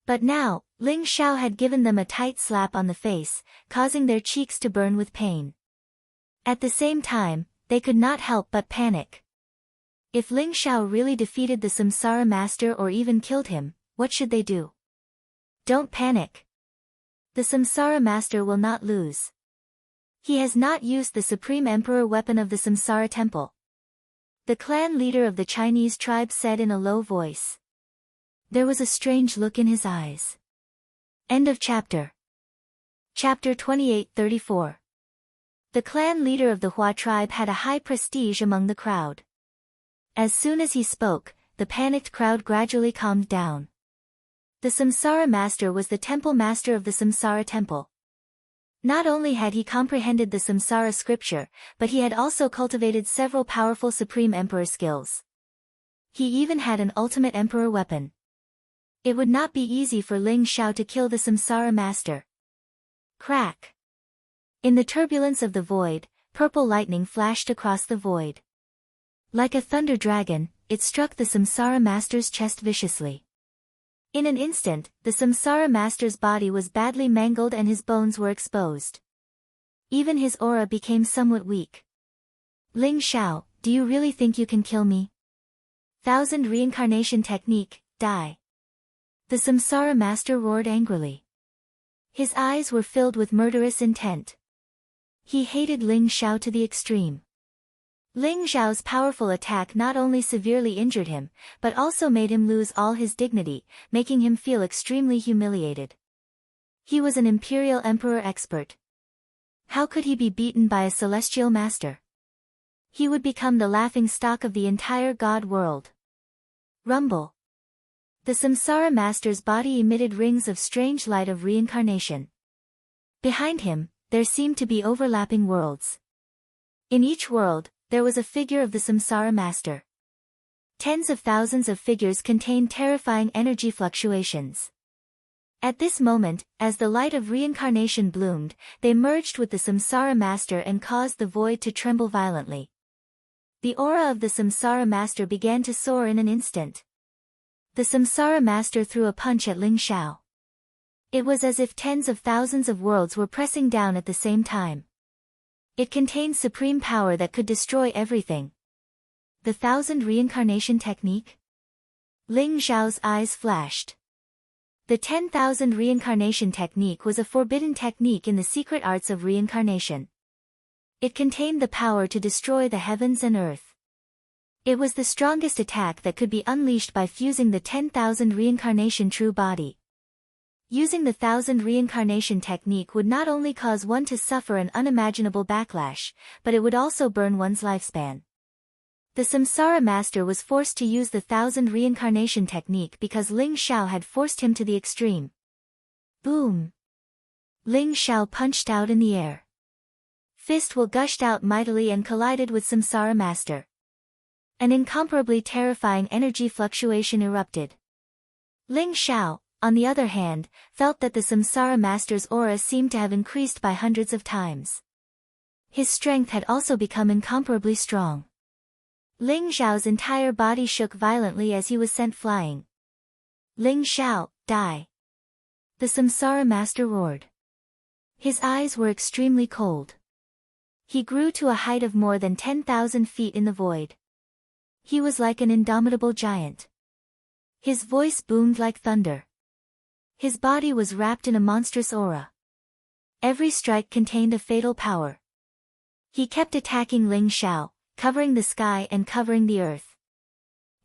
But now, Ling Xiao had given them a tight slap on the face, causing their cheeks to burn with pain. At the same time, they could not help but panic. If Ling Xiao really defeated the Samsara Master or even killed him, what should they do? Don't panic. The Samsara Master will not lose. He has not used the Supreme Emperor weapon of the Samsara Temple. The clan leader of the Chinese tribe said in a low voice. There was a strange look in his eyes. End of chapter. Chapter 28-34. The clan leader of the Hua tribe had a high prestige among the crowd. As soon as he spoke, the panicked crowd gradually calmed down. The Samsara Master was the temple master of the Samsara Temple. Not only had he comprehended the Samsara scripture, but he had also cultivated several powerful Supreme Emperor skills. He even had an ultimate Emperor weapon. It would not be easy for Ling Xiao to kill the Samsara Master. Crack! In the turbulence of the void, purple lightning flashed across the void. Like a thunder dragon, it struck the Samsara Master's chest viciously. In an instant, the Samsara Master's body was badly mangled and his bones were exposed. Even his aura became somewhat weak. Ling Xiao, do you really think you can kill me? 1000 Reincarnation Technique, die. The Samsara Master roared angrily. His eyes were filled with murderous intent. He hated Ling Xiao to the extreme. Ling Xiao's powerful attack not only severely injured him, but also made him lose all his dignity, making him feel extremely humiliated. He was an Imperial Emperor expert. How could he be beaten by a Celestial Master? He would become the laughing stock of the entire God world. Rumble. The Samsara Master's body emitted rings of strange light of reincarnation. Behind him, there seemed to be overlapping worlds. In each world, there was a figure of the Samsara Master. Tens of thousands of figures contained terrifying energy fluctuations. At this moment, as the light of reincarnation bloomed, they merged with the Samsara Master and caused the void to tremble violently. The aura of the Samsara Master began to soar in an instant. The Samsara Master threw a punch at Ling Xiao. It was as if tens of thousands of worlds were pressing down at the same time. It contained supreme power that could destroy everything. The 1000 Reincarnation Technique? Ling Xiao's eyes flashed. The 10,000 Reincarnation Technique was a forbidden technique in the secret arts of reincarnation. It contained the power to destroy the heavens and earth. It was the strongest attack that could be unleashed by fusing the 10,000 Reincarnation True Body. Using the 1000 Reincarnation Technique would not only cause one to suffer an unimaginable backlash, but it would also burn one's lifespan. The Samsara Master was forced to use the 1000 Reincarnation Technique because Ling Xiao had forced him to the extreme. Boom! Ling Xiao punched out in the air. Fist will gushed out mightily and collided with Samsara Master. An incomparably terrifying energy fluctuation erupted. Ling Xiao, on the other hand, felt that the Samsara Master's aura seemed to have increased by hundreds of times. His strength had also become incomparably strong. Ling Xiao's entire body shook violently as he was sent flying. Ling Xiao, die! The Samsara Master roared. His eyes were extremely cold. He grew to a height of more than 10,000 feet in the void. He was like an indomitable giant. His voice boomed like thunder. His body was wrapped in a monstrous aura. Every strike contained a fatal power. He kept attacking Ling Xiao, covering the sky and covering the earth.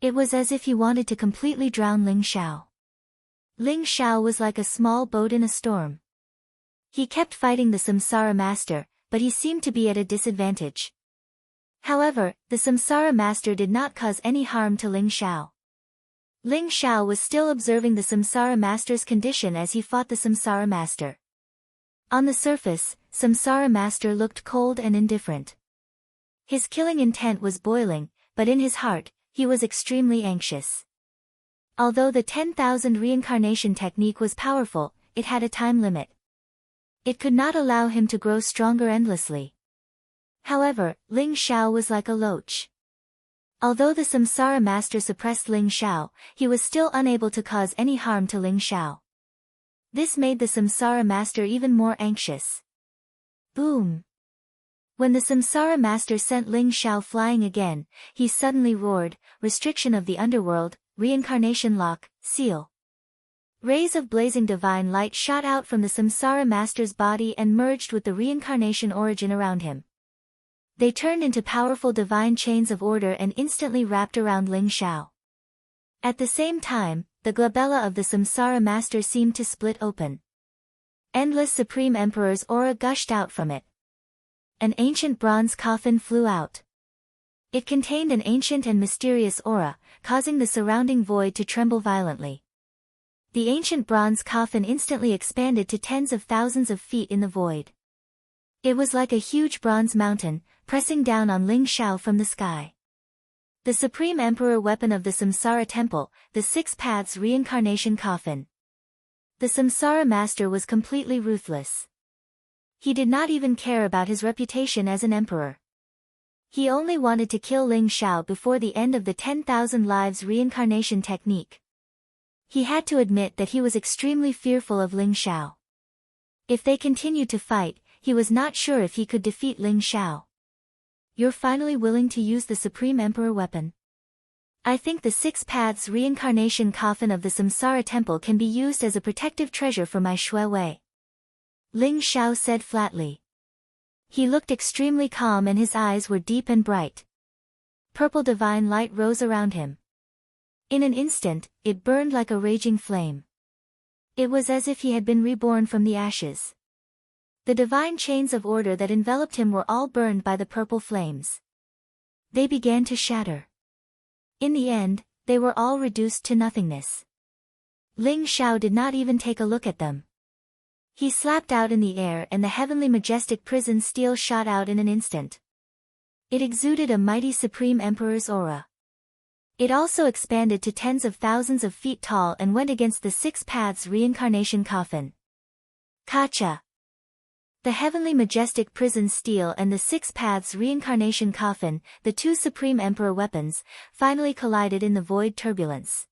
It was as if he wanted to completely drown Ling Xiao. Ling Xiao was like a small boat in a storm. He kept fighting the Samsara Master, but he seemed to be at a disadvantage. However, the Samsara Master did not cause any harm to Ling Xiao. Ling Xiao was still observing the Samsara Master's condition as he fought the Samsara Master. On the surface, Samsara Master looked cold and indifferent. His killing intent was boiling, but in his heart, he was extremely anxious. Although the 10,000 reincarnation technique was powerful, it had a time limit. It could not allow him to grow stronger endlessly. However, Ling Xiao was like a loach. Although the Samsara Master suppressed Ling Xiao, he was still unable to cause any harm to Ling Xiao. This made the Samsara Master even more anxious. Boom! When the Samsara Master sent Ling Xiao flying again, he suddenly roared, "Restriction of the underworld, reincarnation lock, seal." Rays of blazing divine light shot out from the Samsara Master's body and merged with the reincarnation origin around him. They turned into powerful divine chains of order and instantly wrapped around Ling Xiao. At the same time, the glabella of the Samsara Master seemed to split open. Endless Supreme Emperor's aura gushed out from it. An ancient bronze coffin flew out. It contained an ancient and mysterious aura, causing the surrounding void to tremble violently. The ancient bronze coffin instantly expanded to tens of thousands of feet in the void. It was like a huge bronze mountain, pressing down on Ling Xiao from the sky. The Supreme Emperor weapon of the Samsara Temple, the Six Paths Reincarnation Coffin. The Samsara Master was completely ruthless. He did not even care about his reputation as an emperor. He only wanted to kill Ling Xiao before the end of the 10,000 lives reincarnation technique. He had to admit that he was extremely fearful of Ling Xiao. If they continued to fight, he was not sure if he could defeat Ling Xiao. "You're finally willing to use the Supreme Emperor weapon? I think the Six Paths Reincarnation Coffin of the Samsara Temple can be used as a protective treasure for my Shui Wei," Ling Xiao said flatly. He looked extremely calm and his eyes were deep and bright. Purple divine light rose around him. In an instant, it burned like a raging flame. It was as if he had been reborn from the ashes. The divine chains of order that enveloped him were all burned by the purple flames. They began to shatter. In the end, they were all reduced to nothingness. Ling Xiao did not even take a look at them. He slapped out in the air and the heavenly majestic prison steel shot out in an instant. It exuded a mighty Supreme Emperor's aura. It also expanded to tens of thousands of feet tall and went against the Six Paths Reincarnation Coffin. Kacha! The heavenly majestic prison steel and the Six Paths Reincarnation Coffin, the two Supreme Emperor weapons, finally collided in the void turbulence.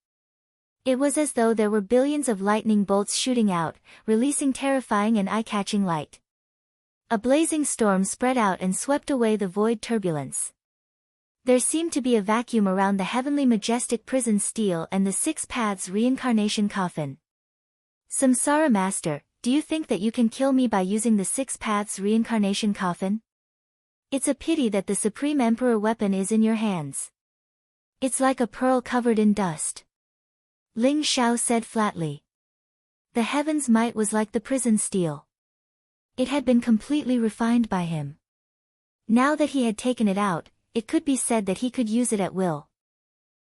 It was as though there were billions of lightning bolts shooting out, releasing terrifying and eye-catching light. A blazing storm spread out and swept away the void turbulence. There seemed to be a vacuum around the heavenly majestic prison steel and the Six Paths Reincarnation Coffin. "Samsara Master, do you think that you can kill me by using the Six Paths Reincarnation Coffin? It's a pity that the Supreme Emperor weapon is in your hands. It's like a pearl covered in dust," Ling Xiao said flatly. The heaven's might was like the prison steel. It had been completely refined by him. Now that he had taken it out, it could be said that he could use it at will.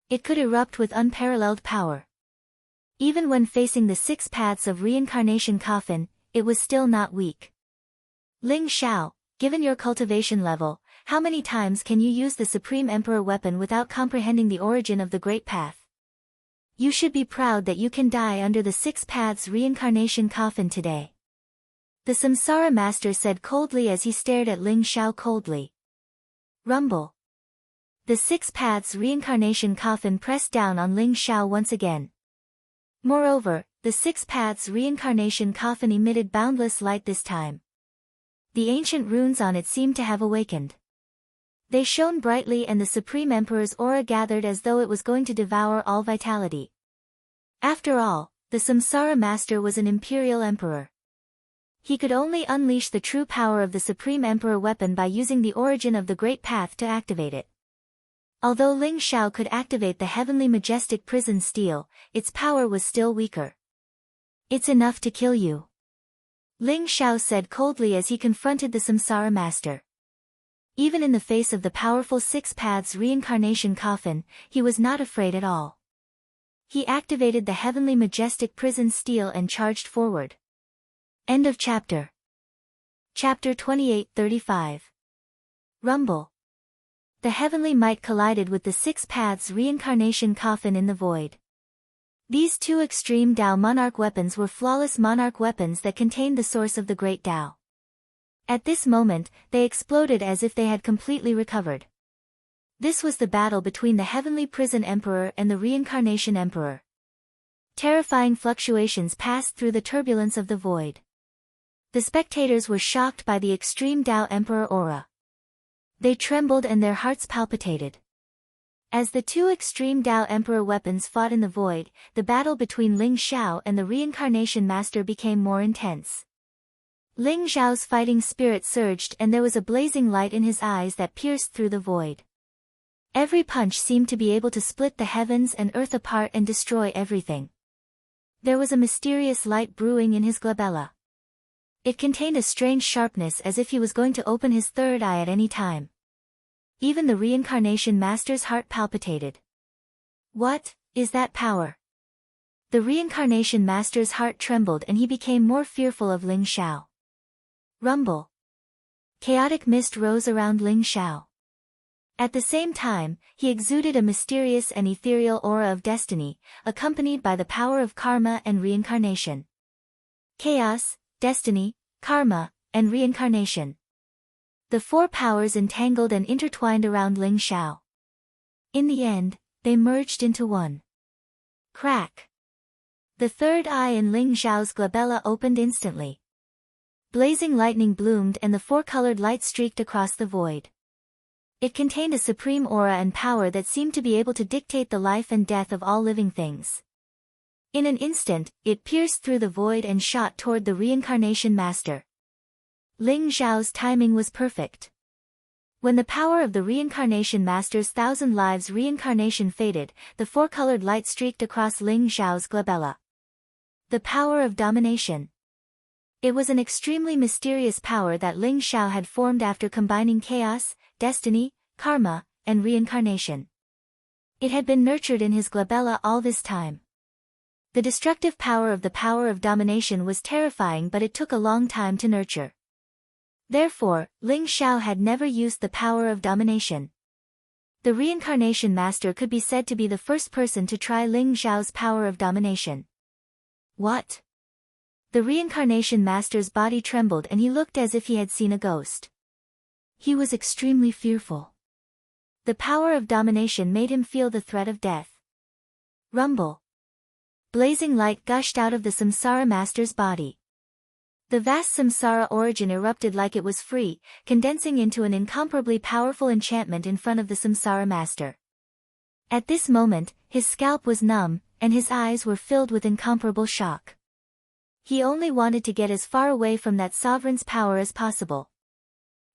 It could erupt with unparalleled power. Even when facing the Six Paths of Reincarnation Coffin, it was still not weak. "Ling Xiao, given your cultivation level, How many times can you use the Supreme Emperor weapon without comprehending the origin of the Great Path? You should be proud that you can die under the Six Paths reincarnation coffin today. The Samsara Master said coldly as he stared at Ling Xiao coldly. Rumble. The Six Paths reincarnation coffin pressed down on Ling Xiao once again. Moreover, the Six Paths reincarnation coffin emitted boundless light this time. The ancient runes on it seemed to have awakened. They shone brightly and the Supreme Emperor's aura gathered as though it was going to devour all vitality. After all, the Samsara Master was an imperial emperor. He could only unleash the true power of the Supreme Emperor weapon by using the origin of the Great Path to activate it. Although Ling Xiao could activate the heavenly majestic prison steel, its power was still weaker. It's enough to kill you, Ling Xiao said coldly as he confronted the Samsara Master. Even in the face of the powerful Six Paths reincarnation coffin, he was not afraid at all. He activated the heavenly majestic prison steel and charged forward. End of chapter. Chapter 28-35. Rumble. The heavenly might collided with the Six Paths reincarnation coffin in the void. These two extreme Dao monarch weapons were flawless monarch weapons that contained the source of the great Dao. At this moment, they exploded as if they had completely recovered. This was the battle between the Heavenly Prison Emperor and the Reincarnation Emperor. Terrifying fluctuations passed through the turbulence of the void. The spectators were shocked by the extreme Dao Emperor aura. They trembled and their hearts palpitated. As the two extreme Dao Emperor weapons fought in the void, the battle between Ling Xiao and the Reincarnation Master became more intense. Ling Xiao's fighting spirit surged and there was a blazing light in his eyes that pierced through the void. Every punch seemed to be able to split the heavens and earth apart and destroy everything. There was a mysterious light brewing in his glabella. It contained a strange sharpness as if he was going to open his third eye at any time. Even the Reincarnation Master's heart palpitated. What is that power? The Reincarnation Master's heart trembled and he became more fearful of Ling Xiao. Rumble. Chaotic mist rose around Ling Xiao. At the same time, he exuded a mysterious and ethereal aura of destiny, accompanied by the power of karma and reincarnation. Chaos, destiny, karma, and reincarnation. The four powers entangled and intertwined around Ling Xiao. In the end, they merged into one. Crack. The third eye in Ling Xiao's glabella opened instantly. Blazing lightning bloomed and the four-colored light streaked across the void. It contained a supreme aura and power that seemed to be able to dictate the life and death of all living things. In an instant, it pierced through the void and shot toward the Reincarnation Master. Ling Xiao's timing was perfect. When the power of the Reincarnation Master's 1,000 lives reincarnation faded, the four-colored light streaked across Ling Xiao's glabella. The power of domination. It was an extremely mysterious power that Ling Xiao had formed after combining chaos, destiny, karma, and reincarnation. It had been nurtured in his glabella all this time. The destructive power of domination was terrifying, but it took a long time to nurture. Therefore, Ling Xiao had never used the power of domination. The Reincarnation Master could be said to be the first person to try Ling Xiao's power of domination. What? The Reincarnation Master's body trembled and he looked as if he had seen a ghost. He was extremely fearful. The power of domination made him feel the threat of death. Rumble. Blazing light gushed out of the Samsara Master's body. The vast Samsara origin erupted like it was free, condensing into an incomparably powerful enchantment in front of the Samsara Master. At this moment, his scalp was numb, and his eyes were filled with incomparable shock. He only wanted to get as far away from that sovereign's power as possible.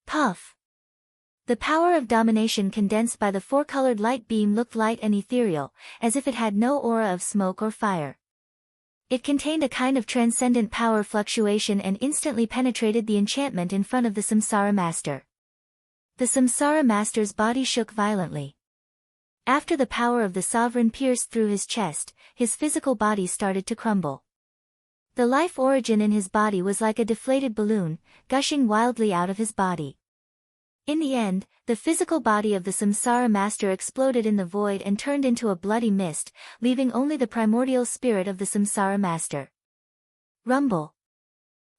Puff. The power of domination condensed by the four-colored light beam looked light and ethereal, as if it had no aura of smoke or fire. It contained a kind of transcendent power fluctuation and instantly penetrated the enchantment in front of the Samsara Master. The Samsara Master's body shook violently. After the power of the sovereign pierced through his chest, his physical body started to crumble. The life origin in his body was like a deflated balloon, gushing wildly out of his body. In the end, the physical body of the Samsara Master exploded in the void and turned into a bloody mist, leaving only the primordial spirit of the Samsara Master. Rumble.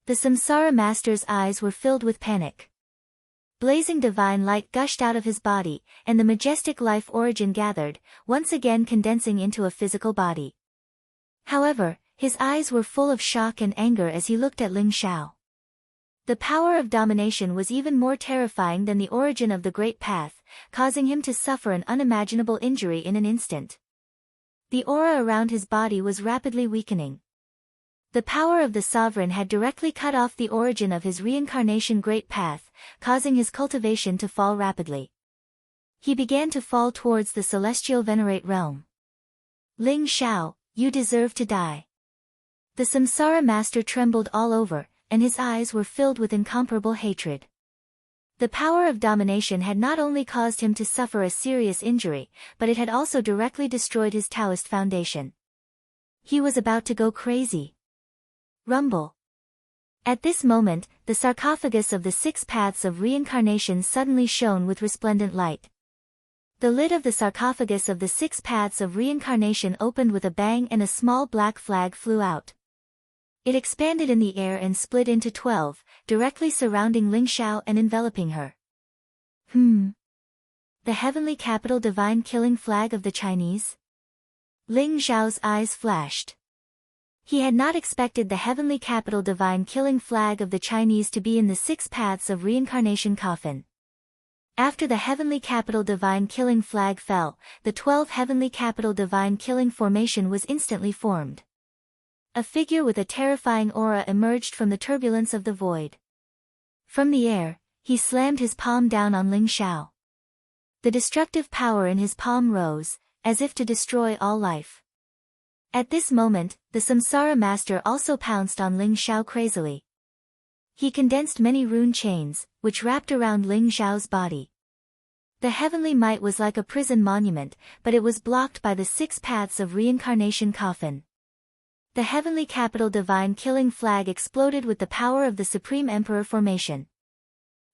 The Samsara Master's eyes were filled with panic. Blazing divine light gushed out of his body, and the majestic life origin gathered, once again condensing into a physical body. However, his eyes were full of shock and anger as he looked at Ling Xiao. The power of domination was even more terrifying than the origin of the Great Path, causing him to suffer an unimaginable injury in an instant. The aura around his body was rapidly weakening. The power of the sovereign had directly cut off the origin of his reincarnation Great Path, causing his cultivation to fall rapidly. He began to fall towards the celestial venerate realm. Ling Xiao, you deserve to die. The Samsara Master trembled all over, and his eyes were filled with incomparable hatred. The power of domination had not only caused him to suffer a serious injury, but it had also directly destroyed his Taoist foundation. He was about to go crazy. Rumble. At this moment, the sarcophagus of the 6 paths of reincarnation suddenly shone with resplendent light. The lid of the sarcophagus of the 6 paths of reincarnation opened with a bang and a small black flag flew out. It expanded in the air and split into 12, directly surrounding Ling Xiao and enveloping her. The heavenly capital divine killing flag of the Chinese? Ling Xiao's eyes flashed. He had not expected the heavenly capital divine killing flag of the Chinese to be in the 6 paths of reincarnation coffin. After the heavenly capital divine killing flag fell, the 12 heavenly capital divine killing formation was instantly formed. A figure with a terrifying aura emerged from the turbulence of the void. From the air, he slammed his palm down on Ling Xiao. The destructive power in his palm rose, as if to destroy all life. At this moment, the Samsara Master also pounced on Ling Xiao crazily. He condensed many rune chains, which wrapped around Ling Xiao's body. The heavenly might was like a prison monument, but it was blocked by the 6 paths of reincarnation coffin. The heavenly capital divine killing flag exploded with the power of the Supreme Emperor formation.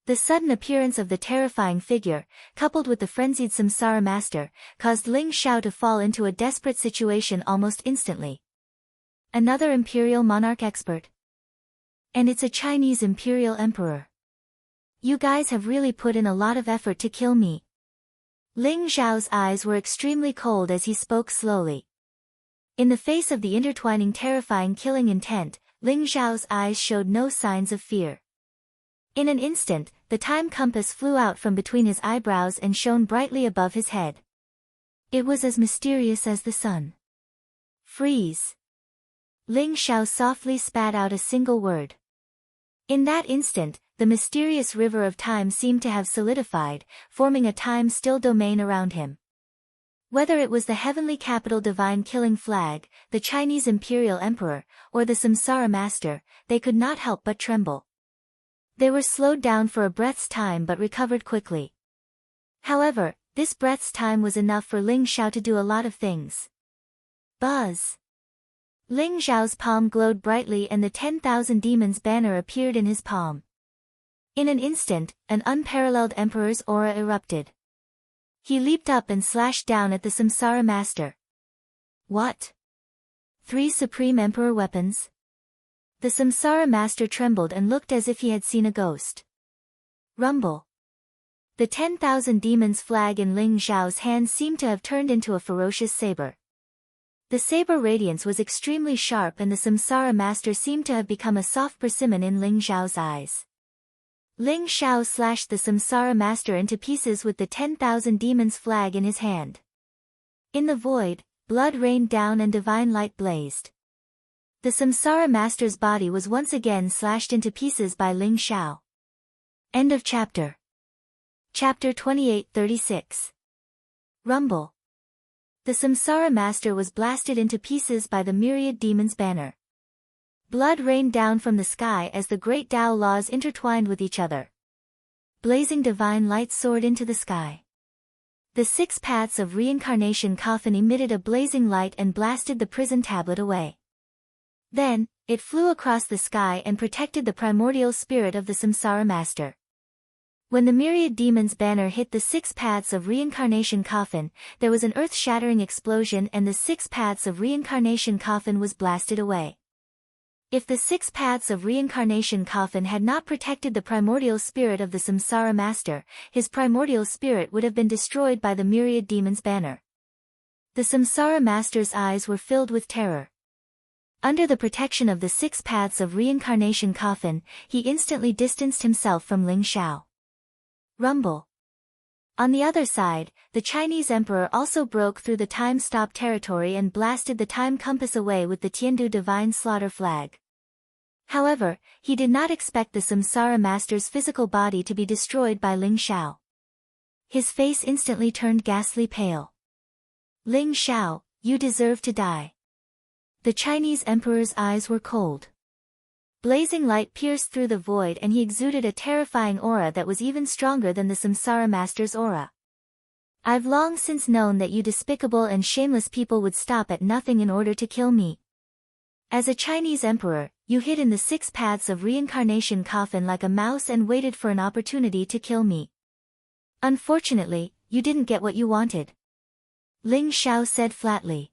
The sudden appearance of the terrifying figure, coupled with the frenzied Samsara Master, caused Ling Xiao to fall into a desperate situation almost instantly. Another imperial monarch expert. And it's a Chinese imperial emperor. You guys have really put in a lot of effort to kill me. Ling Xiao's eyes were extremely cold as he spoke slowly. In the face of the intertwining terrifying killing intent, Ling Xiao's eyes showed no signs of fear. In an instant, the time compass flew out from between his eyebrows and shone brightly above his head. It was as mysterious as the sun. Freeze. Ling Xiao softly spat out a single word. In that instant, the mysterious river of time seemed to have solidified, forming a time-still domain around him. Whether it was the heavenly capital divine killing flag, the Chinese imperial emperor, or the Samsara Master, they could not help but tremble. They were slowed down for a breath's time but recovered quickly. However, this breath's time was enough for Ling Xiao to do a lot of things. Buzz! Ling Xiao's palm glowed brightly and the 10,000 demons banner appeared in his palm. In an instant, an unparalleled emperor's aura erupted. He leaped up and slashed down at the Samsara Master. What? 3 Supreme Emperor weapons? The Samsara Master trembled and looked as if he had seen a ghost. Rumble. The 10,000 demons flag in Ling Xiao's hand seemed to have turned into a ferocious saber. The saber radiance was extremely sharp and the Samsara Master seemed to have become a soft persimmon in Ling Xiao's eyes. Ling Xiao slashed the Samsara Master into pieces with the 10,000 demons flag in his hand. In the void, blood rained down and divine light blazed. The Samsara Master's body was once again slashed into pieces by Ling Xiao. End of chapter. Chapter 28-36. Rumble. The Samsara Master was blasted into pieces by the myriad demons banner. Blood rained down from the sky as the great Tao laws intertwined with each other. Blazing divine light soared into the sky. The 6 paths of reincarnation coffin emitted a blazing light and blasted the prison tablet away. Then, it flew across the sky and protected the primordial spirit of the Samsara Master. When the myriad demons banner hit the 6 paths of reincarnation coffin, there was an earth-shattering explosion and the 6 paths of reincarnation coffin was blasted away. If the 6 paths of reincarnation coffin had not protected the primordial spirit of the Samsara Master, his primordial spirit would have been destroyed by the myriad demons banner. The Samsara Master's eyes were filled with terror. Under the protection of the 6 paths of reincarnation coffin, he instantly distanced himself from Ling Xiao. Rumble. On the other side, the Chinese emperor also broke through the time-stop territory and blasted the time compass away with the Tiandu divine slaughter flag. However, he did not expect the Samsara Master's physical body to be destroyed by Ling Xiao. His face instantly turned ghastly pale. Ling Xiao, you deserve to die. The Chinese emperor's eyes were cold. Blazing light pierced through the void and he exuded a terrifying aura that was even stronger than the Samsara Master's aura. I've long since known that you despicable and shameless people would stop at nothing in order to kill me. As a Chinese emperor, you hid in the 6 paths of reincarnation coffin like a mouse and waited for an opportunity to kill me. Unfortunately, you didn't get what you wanted. Ling Xiao said flatly.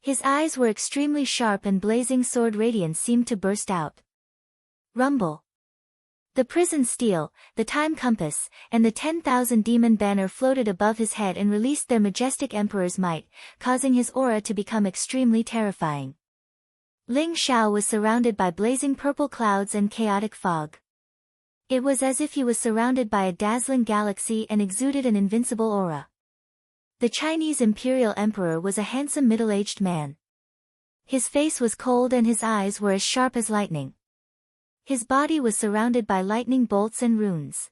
His eyes were extremely sharp and blazing sword radiance seemed to burst out. Rumble. The prison steel, the time compass, and the 10,000 demon banner floated above his head and released their majestic emperor's might, causing his aura to become extremely terrifying. Ling Xiao was surrounded by blazing purple clouds and chaotic fog. It was as if he was surrounded by a dazzling galaxy and exuded an invincible aura. The Chinese imperial emperor was a handsome middle-aged man. His face was cold and his eyes were as sharp as lightning. His body was surrounded by lightning bolts and runes.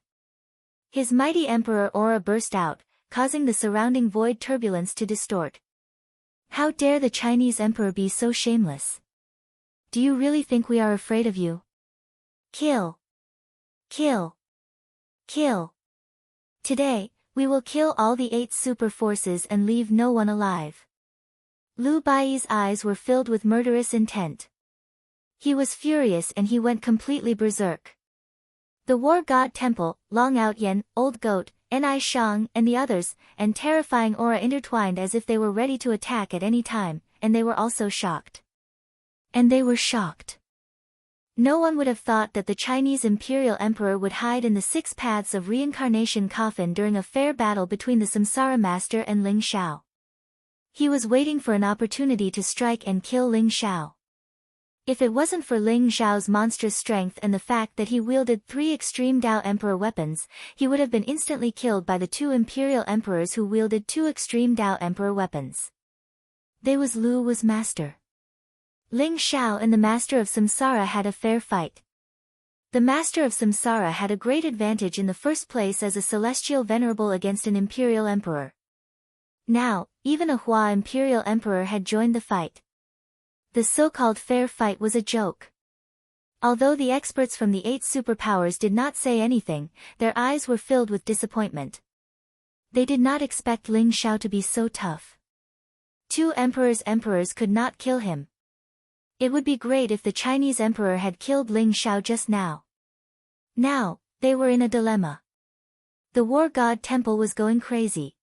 His mighty emperor aura burst out, causing the surrounding void turbulence to distort. How dare the Chinese emperor be so shameless? Do you really think we are afraid of you? Kill! Kill! Kill! Today, we will kill all the 8 super forces and leave no one alive. Liu Baiyi's eyes were filled with murderous intent. He was furious and he went completely berserk. The war god temple, Long Outyen, Old Goat, Ni Shang and the others, and terrifying aura intertwined as if they were ready to attack at any time, and they were also shocked. And they were shocked. No one would have thought that the Chinese imperial emperor would hide in the 6 paths of reincarnation coffin during a fair battle between the Samsara Master and Ling Xiao. He was waiting for an opportunity to strike and kill Ling Xiao. If it wasn't for Ling Xiao's monstrous strength and the fact that he wielded 3 extreme Dao Emperor weapons, he would have been instantly killed by the 2 imperial emperors who wielded 2 extreme Dao Emperor weapons. Liu was master. Ling Xiao and the Master of Samsara had a fair fight. The Master of Samsara had a great advantage in the first place as a celestial venerable against an imperial emperor. Now, even a Hua imperial emperor had joined the fight. The so-called fair fight was a joke. Although the experts from the 8 superpowers did not say anything, their eyes were filled with disappointment. They did not expect Ling Xiao to be so tough. 2 emperors could not kill him. It would be great if the Chinese emperor had killed Ling Xiao just now. Now, they were in a dilemma. The war god temple was going crazy.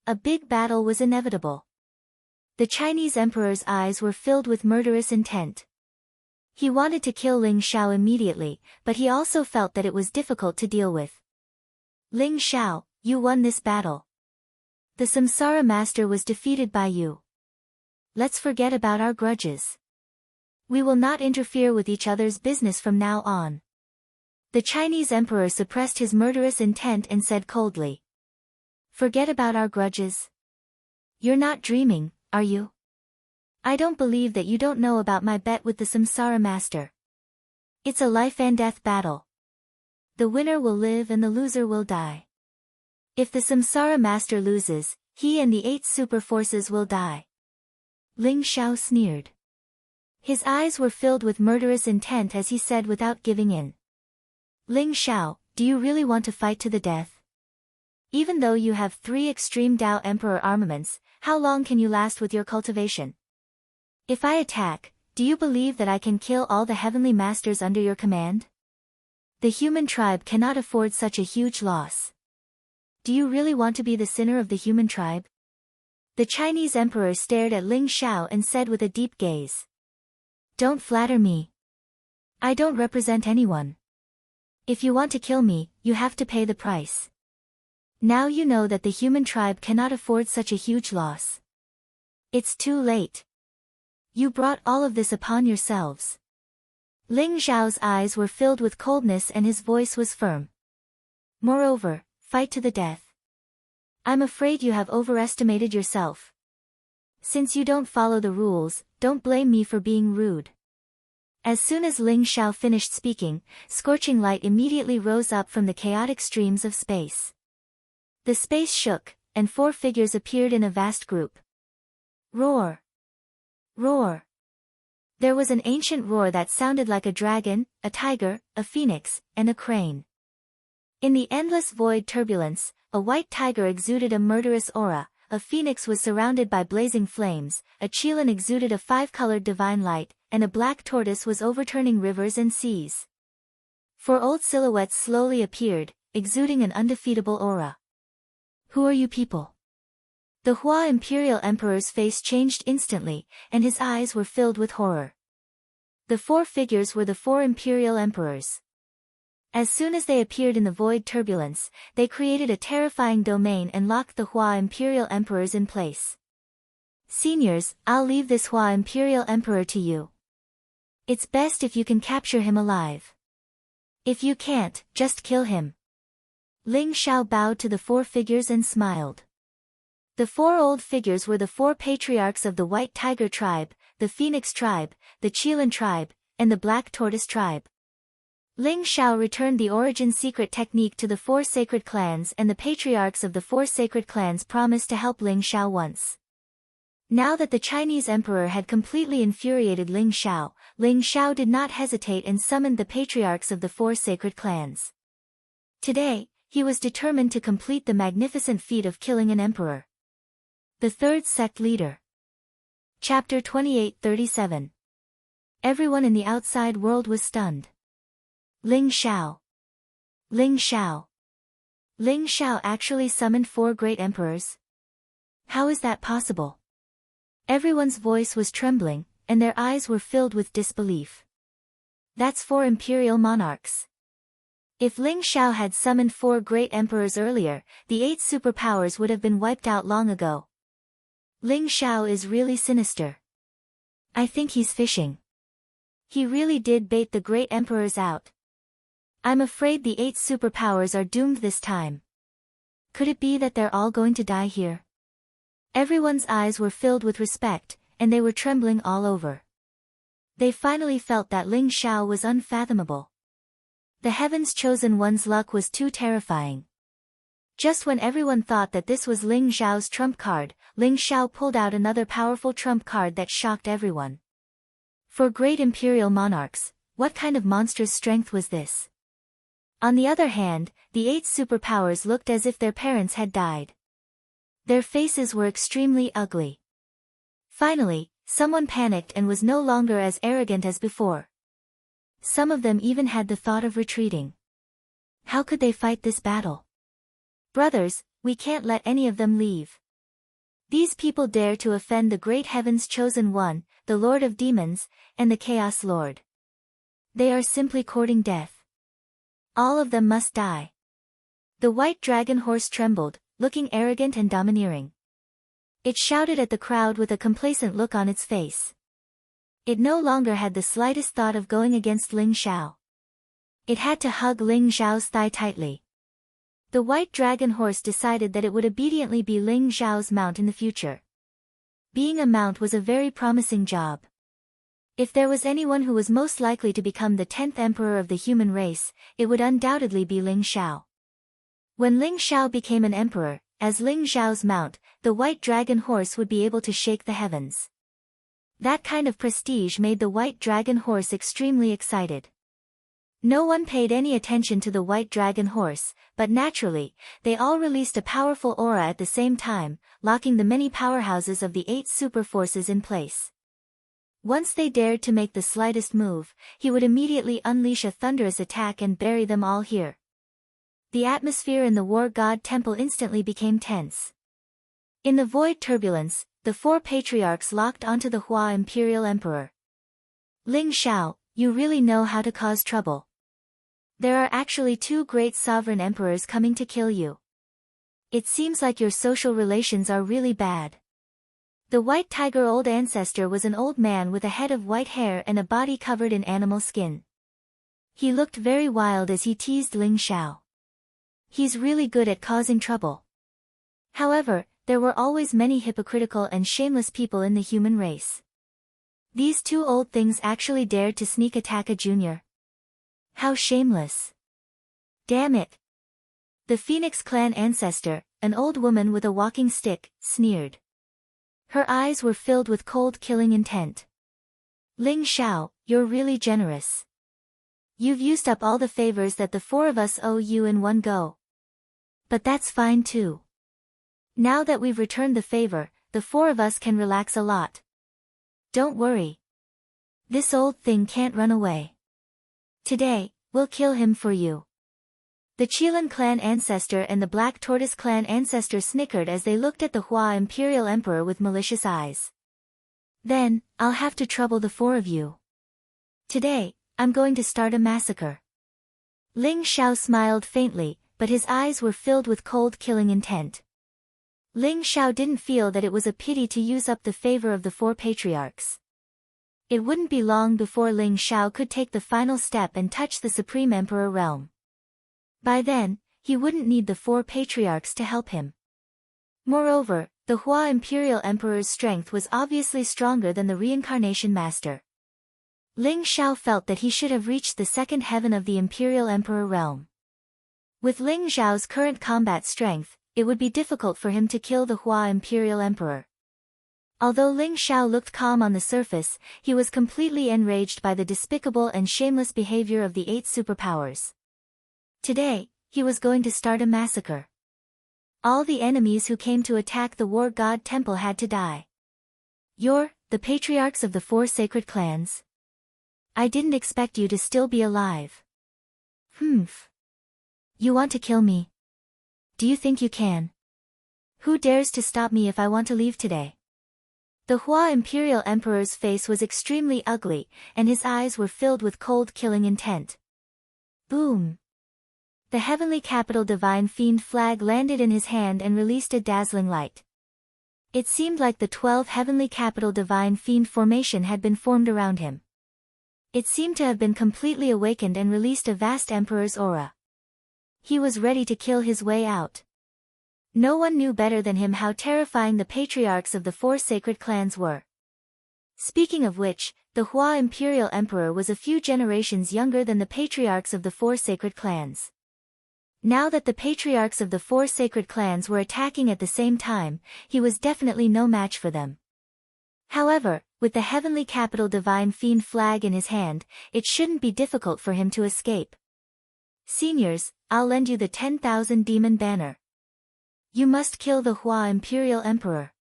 A big battle was inevitable. The Chinese emperor's eyes were filled with murderous intent. He wanted to kill Ling Xiao immediately, but he also felt that it was difficult to deal with. Ling Xiao, you won this battle. The Samsara Master was defeated by you. Let's forget about our grudges. We will not interfere with each other's business from now on. The Chinese emperor suppressed his murderous intent and said coldly. Forget about our grudges? You're not dreaming, are you? I don't believe that you don't know about my bet with the Samsara Master. It's a life and death battle. The winner will live and the loser will die. If the Samsara Master loses, he and the 8 super forces will die. Ling Xiao sneered. His eyes were filled with murderous intent as he said without giving in. Ling Xiao, do you really want to fight to the death? Even though you have 3 extreme Dao Emperor armaments, how long can you last with your cultivation? If I attack, do you believe that I can kill all the heavenly masters under your command? The human tribe cannot afford such a huge loss. Do you really want to be the sinner of the human tribe? The Chinese emperor stared at Ling Xiao and said with a deep gaze. Don't flatter me. I don't represent anyone. If you want to kill me, you have to pay the price. Now you know that the human tribe cannot afford such a huge loss. It's too late. You brought all of this upon yourselves. Ling Xiao's eyes were filled with coldness and his voice was firm. Moreover, fight to the death. I'm afraid you have overestimated yourself. Since you don't follow the rules, don't blame me for being rude. As soon as Ling Xiao finished speaking, scorching light immediately rose up from the chaotic streams of space. The space shook, and 4 figures appeared in a vast group. Roar! Roar! There was an ancient roar that sounded like a dragon, a tiger, a phoenix, and a crane. In the endless void turbulence, a white tiger exuded a murderous aura, a phoenix was surrounded by blazing flames, a qilin exuded a 5-colored divine light, and a black tortoise was overturning rivers and seas. 4 old silhouettes slowly appeared, exuding an undefeatable aura. Who are you people? The Hua Imperial Emperor's face changed instantly, and his eyes were filled with horror. The 4 figures were the 4 Imperial Emperors. As soon as they appeared in the void turbulence, they created a terrifying domain and locked the Hua Imperial Emperors in place. Seniors, I'll leave this Hua Imperial Emperor to you. It's best if you can capture him alive. If you can't, just kill him. Ling Xiao bowed to the 4 figures and smiled. The 4 old figures were the 4 patriarchs of the White Tiger tribe, the Phoenix tribe, the qilin tribe, and the Black Tortoise tribe. Ling Xiao returned the origin secret technique to the 4 sacred clans, and the patriarchs of the 4 sacred clans promised to help Ling Xiao once. Now that the Chinese emperor had completely infuriated Ling Xiao did not hesitate and summoned the patriarchs of the 4 sacred clans. Today, he was determined to complete the magnificent feat of killing an emperor. The third sect leader. Chapter 28-37. Everyone in the outside world was stunned. Ling Xiao. Ling Xiao. Ling Xiao actually summoned 4 great emperors? How is that possible? Everyone's voice was trembling, and their eyes were filled with disbelief. That's 4 imperial monarchs. If Ling Xiao had summoned 4 great emperors earlier, the 8 superpowers would have been wiped out long ago. Ling Xiao is really sinister. I think he's fishing. He really did bait the great emperors out. I'm afraid the 8 superpowers are doomed this time. Could it be that they're all going to die here? Everyone's eyes were filled with respect, and they were trembling all over. They finally felt that Ling Xiao was unfathomable. The heaven's chosen one's luck was too terrifying. Just when everyone thought that this was Ling Xiao's trump card, Ling Xiao pulled out another powerful trump card that shocked everyone. For great imperial monarchs, what kind of monstrous strength was this? On the other hand, the 8 superpowers looked as if their parents had died. Their faces were extremely ugly. Finally, someone panicked and was no longer as arrogant as before. Some of them even had the thought of retreating. How could they fight this battle? Brothers, we can't let any of them leave. These people dare to offend the great heaven's chosen one, the Lord of Demons, and the Chaos Lord. They are simply courting death. All of them must die. The white dragon horse trembled, looking arrogant and domineering. It shouted at the crowd with a complacent look on its face. It no longer had the slightest thought of going against Ling Xiao. It had to hug Ling Xiao's thigh tightly. The white dragon horse decided that it would obediently be Ling Xiao's mount in the future. Being a mount was a very promising job. If there was anyone who was most likely to become the 10th emperor of the human race, it would undoubtedly be Ling Xiao. When Ling Xiao became an emperor, as Ling Xiao's mount, the white dragon horse would be able to shake the heavens. That kind of prestige made the white dragon horse extremely excited. No one paid any attention to the white dragon horse, but naturally, they all released a powerful aura at the same time, locking the many powerhouses of the 8 super forces in place. Once they dared to make the slightest move, he would immediately unleash a thunderous attack and bury them all here. The atmosphere in the War God Temple instantly became tense. In the void turbulence, the four patriarchs locked onto the Hua Imperial Emperor. Ling Xiao, you really know how to cause trouble. There are actually two great sovereign emperors coming to kill you. It seems like your social relations are really bad. The white tiger old ancestor was an old man with a head of white hair and a body covered in animal skin. He looked very wild as he teased Ling Xiao. He's really good at causing trouble. However, there were always many hypocritical and shameless people in the human race. These two old things actually dared to sneak attack a junior. How shameless. Damn it. The Phoenix clan ancestor, an old woman with a walking stick, sneered. Her eyes were filled with cold killing intent. Ling Xiao, you're really generous. You've used up all the favors that the four of us owe you in one go. But that's fine too. Now that we've returned the favor, the four of us can relax a lot. Don't worry. This old thing can't run away. Today, we'll kill him for you. The Qilan clan ancestor and the Black Tortoise clan ancestor snickered as they looked at the Hua Imperial Emperor with malicious eyes. Then, I'll have to trouble the four of you. Today, I'm going to start a massacre. Ling Xiao smiled faintly, but his eyes were filled with cold killing intent. Ling Xiao didn't feel that it was a pity to use up the favor of the four patriarchs. It wouldn't be long before Ling Xiao could take the final step and touch the Supreme Emperor realm. By then, he wouldn't need the four patriarchs to help him. Moreover, the Hua Imperial Emperor's strength was obviously stronger than the Reincarnation Master. Ling Xiao felt that he should have reached the second heaven of the Imperial Emperor realm. With Ling Xiao's current combat strength, it would be difficult for him to kill the Hua Imperial Emperor. Although Ling Xiao looked calm on the surface, he was completely enraged by the despicable and shameless behavior of the 8 superpowers. Today, he was going to start a massacre. All the enemies who came to attack the War God Temple had to die. You're the patriarchs of the 4 sacred clans? I didn't expect you to still be alive. Humph. You want to kill me? Do you think you can? Who dares to stop me if I want to leave today? The Hua Imperial Emperor's face was extremely ugly, and his eyes were filled with cold killing intent. Boom. The Heavenly Capital Divine Fiend flag landed in his hand and released a dazzling light. It seemed like the 12 Heavenly Capital Divine Fiend formation had been formed around him. It seemed to have been completely awakened and released a vast Emperor's aura. He was ready to kill his way out. No one knew better than him how terrifying the patriarchs of the 4 sacred clans were. Speaking of which, the Hua Imperial Emperor was a few generations younger than the patriarchs of the 4 sacred clans. Now that the patriarchs of the 4 sacred clans were attacking at the same time, he was definitely no match for them. However, with the Heavenly Capital Divine Fiend flag in his hand, it shouldn't be difficult for him to escape. Seniors, I'll lend you the 10,000 demon banner. You must kill the Hua Imperial Emperor.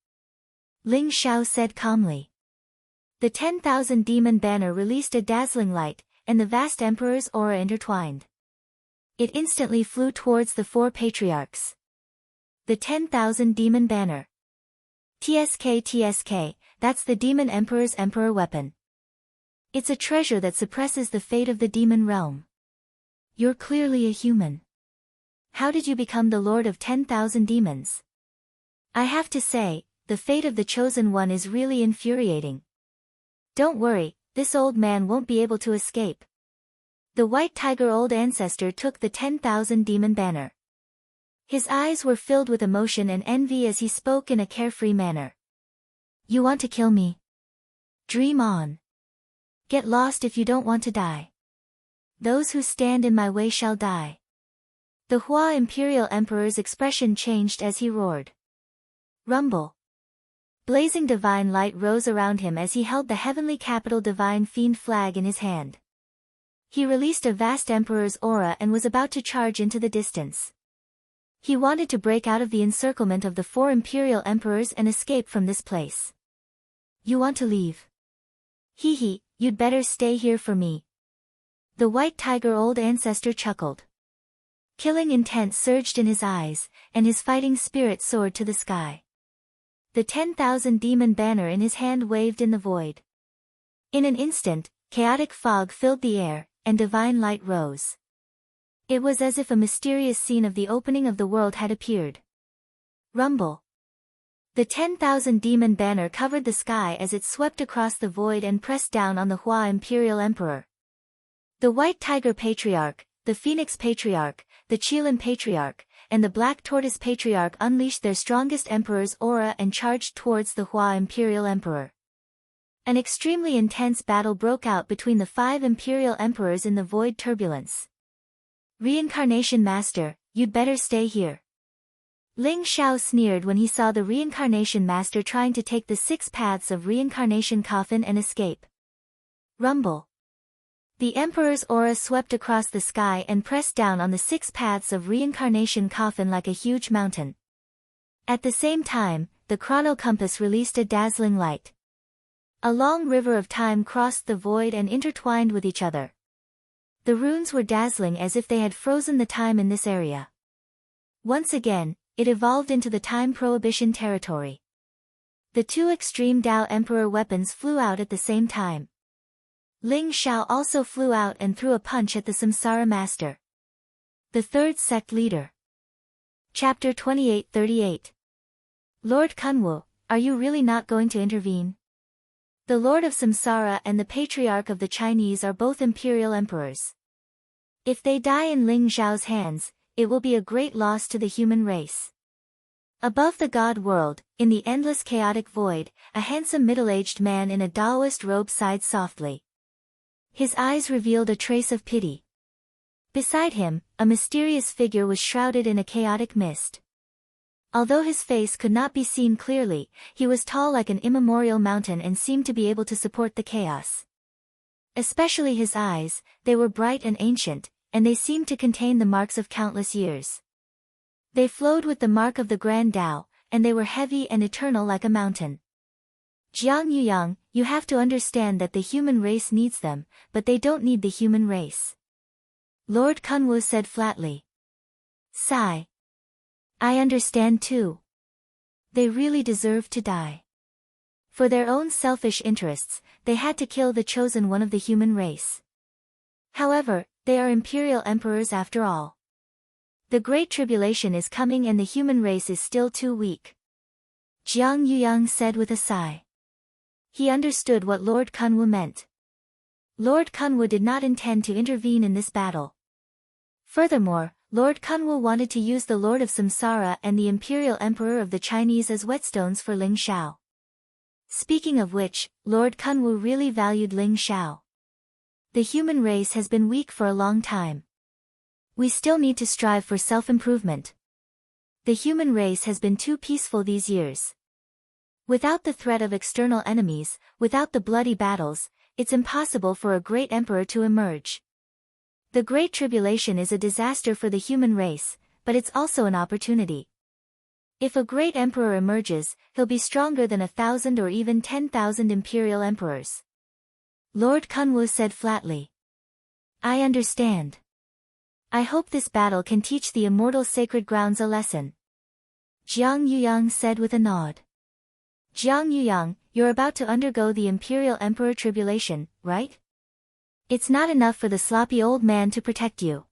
Ling Xiao said calmly. The 10,000 demon banner released a dazzling light, and the vast Emperor's aura intertwined. It instantly flew towards the 4 patriarchs. The 10,000 demon banner. TSK, that's the Demon Emperor's Emperor weapon. It's a treasure that suppresses the fate of the demon realm. You're clearly a human. How did you become the Lord of 10,000 demons? I have to say, the fate of the Chosen One is really infuriating. Don't worry, this old man won't be able to escape. The white tiger old ancestor took the 10,000 demon banner. His eyes were filled with emotion and envy as he spoke in a carefree manner. You want to kill me? Dream on. Get lost if you don't want to die. Those who stand in my way shall die. The Hua Imperial Emperor's expression changed as he roared. Rumble. Blazing divine light rose around him as he held the Heavenly Capital Divine Fiend flag in his hand. He released a vast Emperor's aura and was about to charge into the distance. He wanted to break out of the encirclement of the 4 Imperial Emperors and escape from this place. You want to leave? Hee hee, you'd better stay here for me. The white tiger old ancestor chuckled. Killing intent surged in his eyes, and his fighting spirit soared to the sky. The 10,000 demon banner in his hand waved in the void. In an instant, chaotic fog filled the air, and divine light rose. It was as if a mysterious scene of the opening of the world had appeared. Rumble. The 10,000 demon banner covered the sky as it swept across the void and pressed down on the Hua Imperial Emperor. The White Tiger Patriarch, the Phoenix Patriarch, the Qilin Patriarch, and the Black Tortoise Patriarch unleashed their strongest emperor's aura and charged towards the Hua Imperial Emperor. An extremely intense battle broke out between the 5 Imperial Emperors in the void turbulence. Reincarnation Master, you'd better stay here. Ling Xiao sneered when he saw the Reincarnation Master trying to take the 6 paths of reincarnation coffin and escape. Rumble. The Emperor's aura swept across the sky and pressed down on the 6 paths of reincarnation coffin like a huge mountain. At the same time, the chrono compass released a dazzling light. A long river of time crossed the void and intertwined with each other. The runes were dazzling as if they had frozen the time in this area. Once again, it evolved into the time prohibition territory. The 2 extreme Dao Emperor weapons flew out at the same time. Ling Xiao also flew out and threw a punch at the Samsara Master. The 3rd Sect Leader. Chapter 28-38. Lord Kunwu, are you really not going to intervene? The Lord of Samsara and the Patriarch of the Chinese are both Imperial Emperors. If they die in Ling Xiao's hands, it will be a great loss to the human race. Above the God world, in the endless chaotic void, a handsome middle-aged man in a Daoist robe sighed softly. His eyes revealed a trace of pity. Beside him, a mysterious figure was shrouded in a chaotic mist. Although his face could not be seen clearly, he was tall like an immemorial mountain and seemed to be able to support the chaos. Especially his eyes, they were bright and ancient, and they seemed to contain the marks of countless years. They flowed with the mark of the Grand Tao, and they were heavy and eternal like a mountain. Jiang Yuyang, you have to understand that the human race needs them, but they don't need the human race. Lord Kunwu said flatly. Sigh. I understand too. They really deserve to die. For their own selfish interests, they had to kill the chosen one of the human race. However, they are imperial emperors after all. The Great Tribulation is coming and the human race is still too weak. Jiang Yuyang said with a sigh. He understood what Lord Kunwu meant. Lord Kunwu did not intend to intervene in this battle. Furthermore, Lord Kunwu wanted to use the Lord of Samsara and the Imperial Emperor of the Chinese as whetstones for Ling Xiao. Speaking of which, Lord Kunwu really valued Ling Xiao. The human race has been weak for a long time. We still need to strive for self-improvement. The human race has been too peaceful these years. Without the threat of external enemies, without the bloody battles, it's impossible for a great emperor to emerge. The Great Tribulation is a disaster for the human race, but it's also an opportunity. If a great emperor emerges, he'll be stronger than 1,000 or even 10,000 imperial emperors. Lord Kunwu said flatly. I understand. I hope this battle can teach the immortal sacred grounds a lesson. Jiang Yuyang said with a nod. Jiang Yuyang, you're about to undergo the Imperial Emperor Tribulation, right? It's not enough for the sloppy old man to protect you.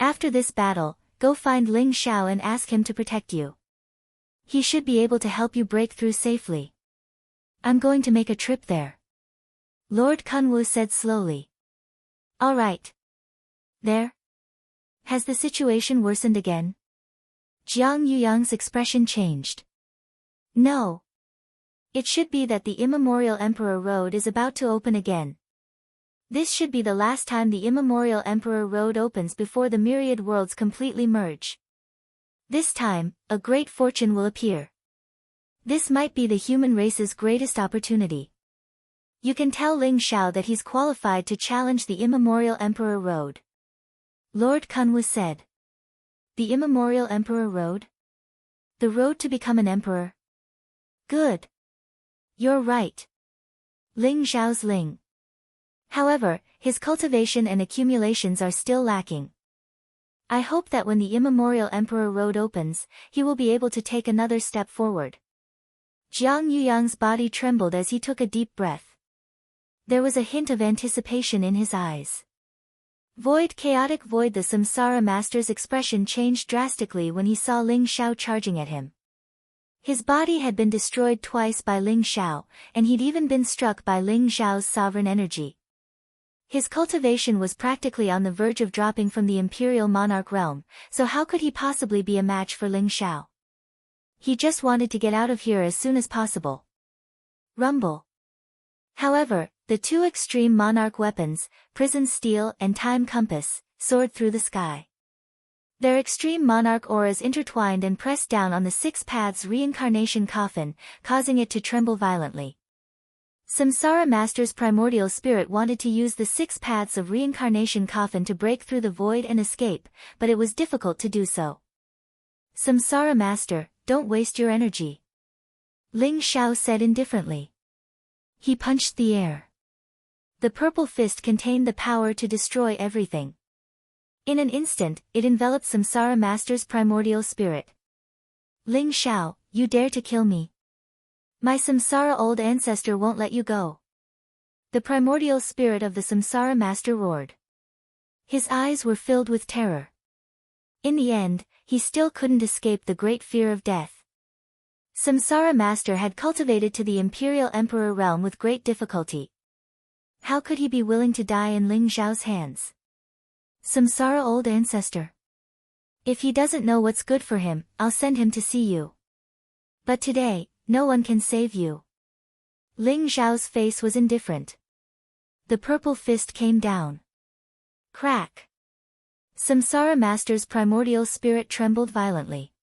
After this battle, go find Ling Xiao and ask him to protect you. He should be able to help you break through safely. I'm going to make a trip there. Lord Kunwu said slowly. All right. There? Has the situation worsened again? Jiang Yuyang's expression changed. No. It should be that the Immemorial Emperor Road is about to open again. This should be the last time the Immemorial Emperor Road opens before the myriad worlds completely merge. This time, a great fortune will appear. This might be the human race's greatest opportunity. You can tell Ling Xiao that he's qualified to challenge the Immemorial Emperor Road. Lord Kunwu said. The Immemorial Emperor Road? The road to become an emperor? Good. You're right. Ling Zhao's Ling. However, his cultivation and accumulations are still lacking. I hope that when the immemorial Emperor Road opens, he will be able to take another step forward. Jiang Yuyang's body trembled as he took a deep breath. There was a hint of anticipation in his eyes. Chaotic void. The Samsara Master's expression changed drastically when he saw Ling Xiao charging at him. His body had been destroyed twice by Ling Xiao, and he'd even been struck by Ling Zhao's sovereign energy. His cultivation was practically on the verge of dropping from the imperial monarch realm, so how could he possibly be a match for Ling Xiao? He just wanted to get out of here as soon as possible. Rumble. However, the two extreme monarch weapons, prison steel and time compass, soared through the sky. Their extreme monarch auras intertwined and pressed down on the Six Paths reincarnation coffin, causing it to tremble violently. Samsara Master's primordial spirit wanted to use the Six Paths of reincarnation coffin to break through the void and escape, but it was difficult to do so. Samsara Master, don't waste your energy. Ling Xiao said indifferently. He punched the air. The purple fist contained the power to destroy everything. In an instant, it enveloped Samsara Master's primordial spirit. Ling Xiao, you dare to kill me? My Samsara old ancestor won't let you go. The primordial spirit of the Samsara Master roared. His eyes were filled with terror. In the end, he still couldn't escape the great fear of death. Samsara Master had cultivated to the Imperial Emperor realm with great difficulty. How could he be willing to die in Ling Zhao's hands? Samsara old ancestor. If he doesn't know what's good for him, I'll send him to see you. But today, no one can save you. Ling Zhao's face was indifferent. The purple fist came down. Crack. Samsara Master's primordial spirit trembled violently.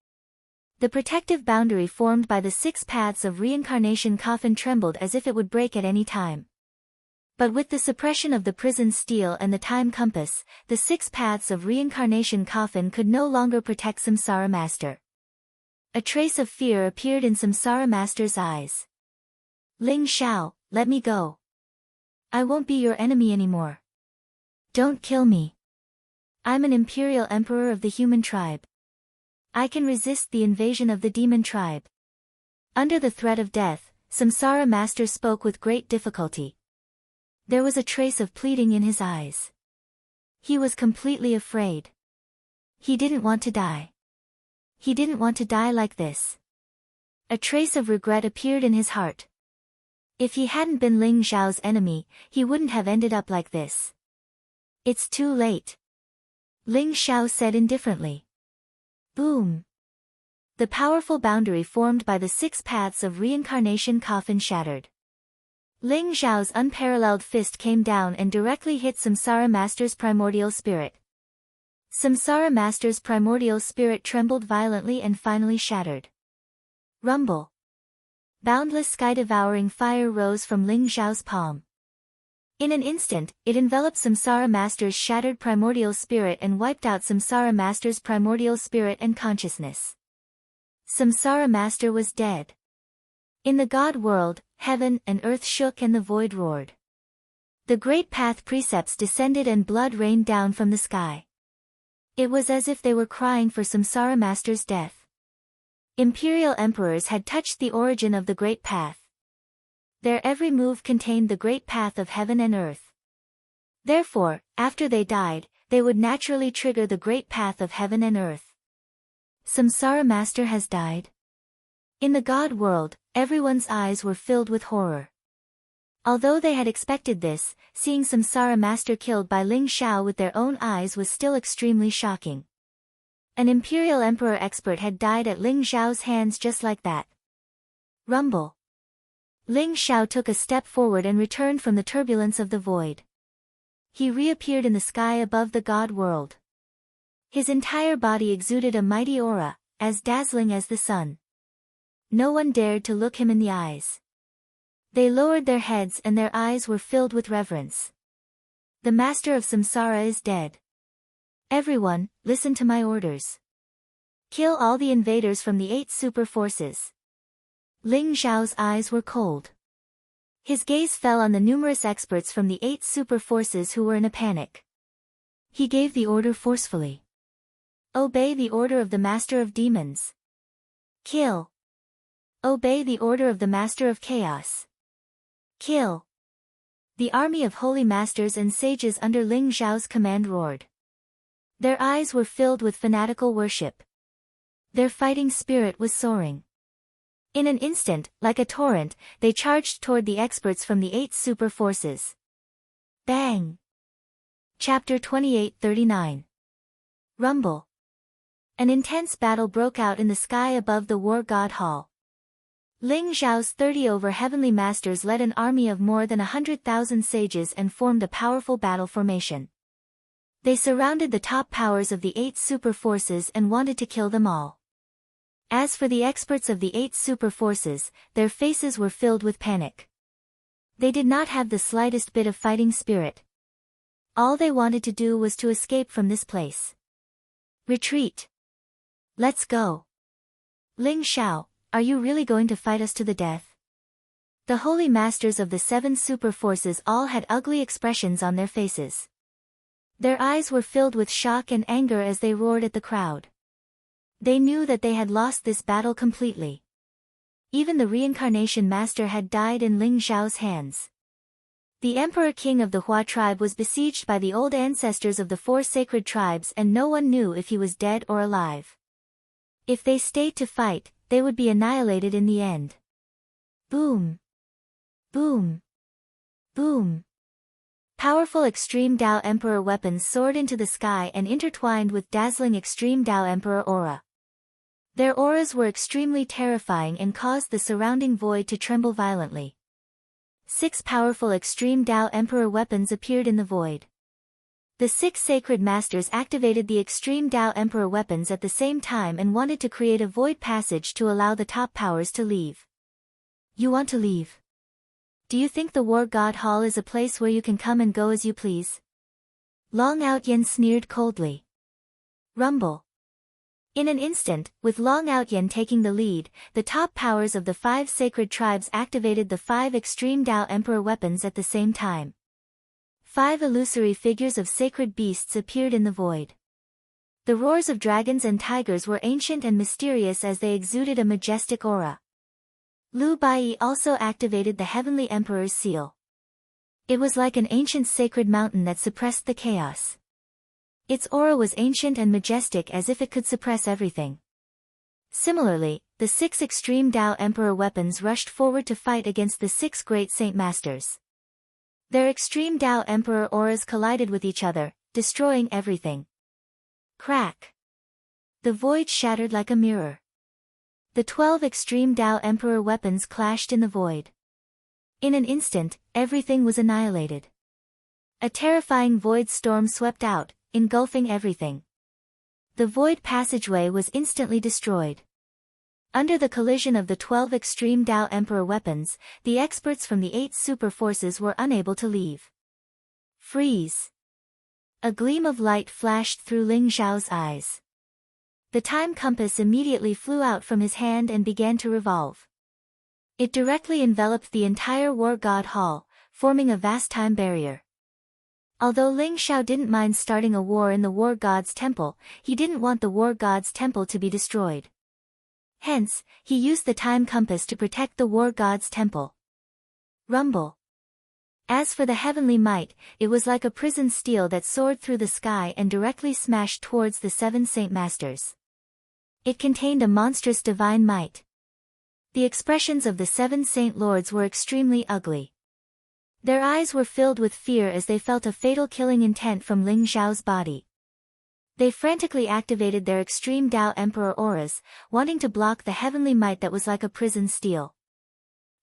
The protective boundary formed by the Six Paths of reincarnation coffin trembled as if it would break at any time. But with the suppression of the prison steel and the time compass, the Six Paths of reincarnation coffin could no longer protect Samsara Master. A trace of fear appeared in Samsara Master's eyes. Ling Xiao, let me go. I won't be your enemy anymore. Don't kill me. I'm an imperial emperor of the human tribe. I can resist the invasion of the demon tribe. Under the threat of death, Samsara Master spoke with great difficulty. There was a trace of pleading in his eyes. He was completely afraid. He didn't want to die. He didn't want to die like this. A trace of regret appeared in his heart. If he hadn't been Ling Zhao's enemy, he wouldn't have ended up like this. It's too late. Ling Xiao said indifferently. Boom. The powerful boundary formed by the Six Paths of reincarnation coffin shattered. Ling Zhao's unparalleled fist came down and directly hit Samsara Master's primordial spirit. Samsara Master's primordial spirit trembled violently and finally shattered. Rumble. Boundless sky-devouring fire rose from Ling Zhao's palm. In an instant, it enveloped Samsara Master's shattered primordial spirit and wiped out Samsara Master's primordial spirit and consciousness. Samsara Master was dead. In the God world, heaven and earth shook and the void roared. The great path precepts descended and blood rained down from the sky. It was as if they were crying for Samsara Master's death. Imperial emperors had touched the origin of the great path. Their every move contained the great path of heaven and earth. Therefore, after they died, they would naturally trigger the great path of heaven and earth. Samsara Master has died. In the God world, everyone's eyes were filled with horror. Although they had expected this, seeing Samsara Master killed by Ling Xiao with their own eyes was still extremely shocking. An Imperial Emperor expert had died at Ling Xiao's hands just like that. Rumble. Ling Xiao took a step forward and returned from the turbulence of the void. He reappeared in the sky above the God world. His entire body exuded a mighty aura, as dazzling as the sun. No one dared to look him in the eyes. They lowered their heads and their eyes were filled with reverence. The master of Samsara is dead. Everyone, listen to my orders. Kill all the invaders from the 8 super forces. Ling Zhao's eyes were cold. His gaze fell on the numerous experts from the 8 super forces who were in a panic. He gave the order forcefully. Obey the order of the Master of Demons. Kill. Obey the order of the Master of Chaos. Kill. The army of holy masters and sages under Ling Zhao's command roared. Their eyes were filled with fanatical worship. Their fighting spirit was soaring. In an instant, like a torrent, they charged toward the experts from the 8 super forces. Bang! Chapter 28-39. Rumble. An intense battle broke out in the sky above the War God Hall. Ling Zhao's 30 over heavenly masters led an army of more than 100,000 sages and formed a powerful battle formation. They surrounded the top powers of the 8 super forces and wanted to kill them all. As for the experts of the 8 super forces, their faces were filled with panic. They did not have the slightest bit of fighting spirit. All they wanted to do was to escape from this place. Retreat. Let's go. Ling Zhao, are you really going to fight us to the death? The holy masters of the 7 super forces all had ugly expressions on their faces. Their eyes were filled with shock and anger as they roared at the crowd. They knew that they had lost this battle completely. Even the reincarnation master had died in Ling Zhao's hands. The emperor king of the Hua tribe was besieged by the old ancestors of the 4 sacred tribes and no one knew if he was dead or alive. If they stayed to fight, they would be annihilated in the end. Boom! Boom! Boom! Powerful Extreme Tao Emperor weapons soared into the sky and intertwined with dazzling Extreme Tao Emperor aura. Their auras were extremely terrifying and caused the surrounding void to tremble violently. 6 powerful Extreme Tao Emperor weapons appeared in the void. The 6 sacred masters activated the Extreme Tao Emperor weapons at the same time and wanted to create a void passage to allow the top powers to leave. You want to leave? Do you think the War God Hall is a place where you can come and go as you please? Long Outyen sneered coldly. Rumble. In an instant, with Long Outyen taking the lead, the top powers of the 5 sacred tribes activated the 5 Extreme Tao Emperor weapons at the same time. 5 illusory figures of sacred beasts appeared in the void. The roars of dragons and tigers were ancient and mysterious as they exuded a majestic aura. Lu Bai also activated the Heavenly Emperor's seal. It was like an ancient sacred mountain that suppressed the chaos. Its aura was ancient and majestic as if it could suppress everything. Similarly, the 6 Extreme Tao Emperor weapons rushed forward to fight against the 6 Great Saint Masters. Their Extreme Tao Emperor auras collided with each other, destroying everything. Crack! The void shattered like a mirror. The 12 Extreme Tao Emperor weapons clashed in the void. In an instant, everything was annihilated. A terrifying void storm swept out, engulfing everything. The void passageway was instantly destroyed. Under the collision of the 12 Extreme Tao Emperor weapons, the experts from the 8 super forces were unable to leave. Freeze! A gleam of light flashed through Ling Zhao's eyes. The time compass immediately flew out from his hand and began to revolve. It directly enveloped the entire War God Hall, forming a vast time barrier. Although Ling Zhao didn't mind starting a war in the War God's temple, he didn't want the War God's temple to be destroyed. Hence, he used the time compass to protect the War God's temple. Rumble. As for the heavenly might, it was like a prison steel that soared through the sky and directly smashed towards the 7 Saint Masters. It contained a monstrous divine might. The expressions of the 7 Saint Lords were extremely ugly. Their eyes were filled with fear as they felt a fatal killing intent from Ling Zhao's body. They frantically activated their Extreme Tao Emperor auras, wanting to block the heavenly might that was like a prison steel.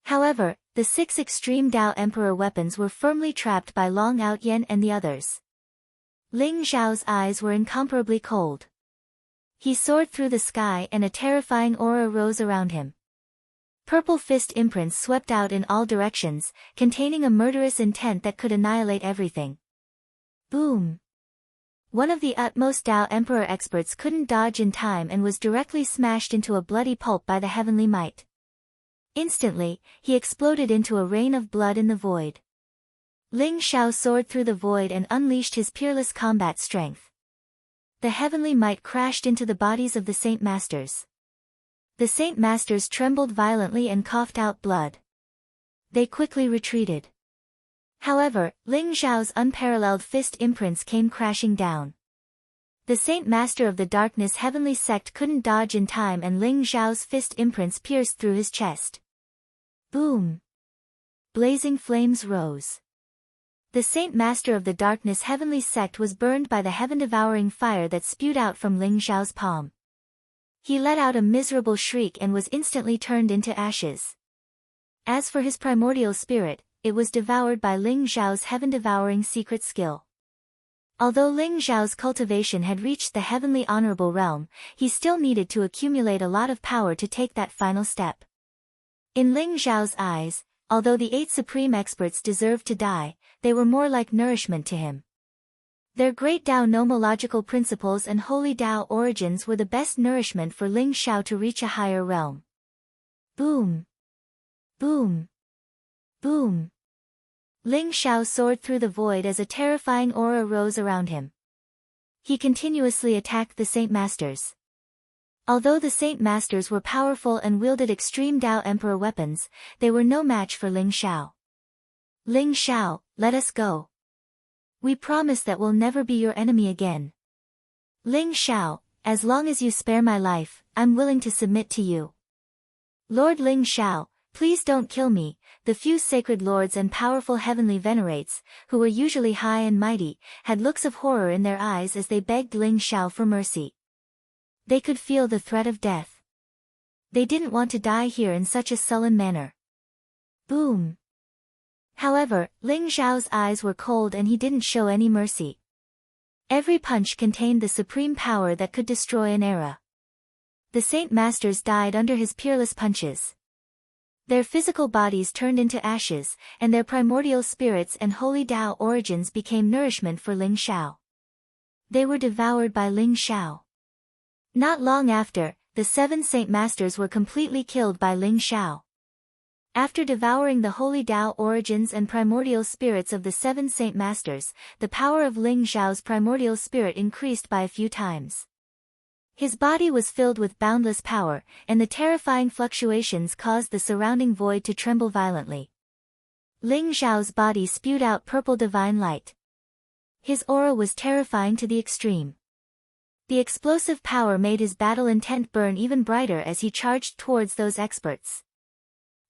However, the 6 Extreme Tao Emperor weapons were firmly trapped by Long Outyen and the others. Ling Zhao's eyes were incomparably cold. He soared through the sky and a terrifying aura rose around him. Purple fist imprints swept out in all directions, containing a murderous intent that could annihilate everything. Boom! One of the utmost Tao Emperor experts couldn't dodge in time and was directly smashed into a bloody pulp by the heavenly might. Instantly, he exploded into a rain of blood in the void. Ling Xiao soared through the void and unleashed his peerless combat strength. The heavenly might crashed into the bodies of the Saint Masters. The Saint Masters trembled violently and coughed out blood. They quickly retreated. However, Ling Xiao's unparalleled fist imprints came crashing down. The Saint Master of the Darkness Heavenly Sect couldn't dodge in time, and Ling Xiao's fist imprints pierced through his chest. Boom! Blazing flames rose. The Saint Master of the Darkness Heavenly Sect was burned by the heaven-devouring fire that spewed out from Ling Xiao's palm. He let out a miserable shriek and was instantly turned into ashes. As for his primordial spirit, it was devoured by Ling Xiao's heaven-devouring secret skill. Although Ling Xiao's cultivation had reached the heavenly honorable realm, he still needed to accumulate a lot of power to take that final step. In Ling Xiao's eyes, although the 8 supreme experts deserved to die, they were more like nourishment to him. Their great Tao nomological principles and holy Tao origins were the best nourishment for Ling Xiao to reach a higher realm. Boom! Boom! Boom! Ling Xiao soared through the void as a terrifying aura rose around him. He continuously attacked the Saint Masters. Although the Saint Masters were powerful and wielded extreme Tao Emperor weapons, they were no match for Ling Xiao. Ling Xiao, let us go. We promise that we'll never be your enemy again. Ling Xiao, as long as you spare my life, I'm willing to submit to you. Lord Ling Xiao, please don't kill me. The few sacred lords and powerful heavenly venerates, who were usually high and mighty, had looks of horror in their eyes as they begged Ling Xiao for mercy. They could feel the threat of death. They didn't want to die here in such a sullen manner. Boom! However, Ling Xiao's eyes were cold and he didn't show any mercy. Every punch contained the supreme power that could destroy an era. The Saint Masters died under his peerless punches. Their physical bodies turned into ashes, and their primordial spirits and holy Tao origins became nourishment for Ling Xiao. They were devoured by Ling Xiao. Not long after, the 7 Saint Masters were completely killed by Ling Xiao. After devouring the holy Tao origins and primordial spirits of the 7 Saint Masters, the power of Ling Xiao's primordial spirit increased by a few times. His body was filled with boundless power, and the terrifying fluctuations caused the surrounding void to tremble violently. Ling Xiao's body spewed out purple divine light. His aura was terrifying to the extreme. The explosive power made his battle intent burn even brighter as he charged towards those experts.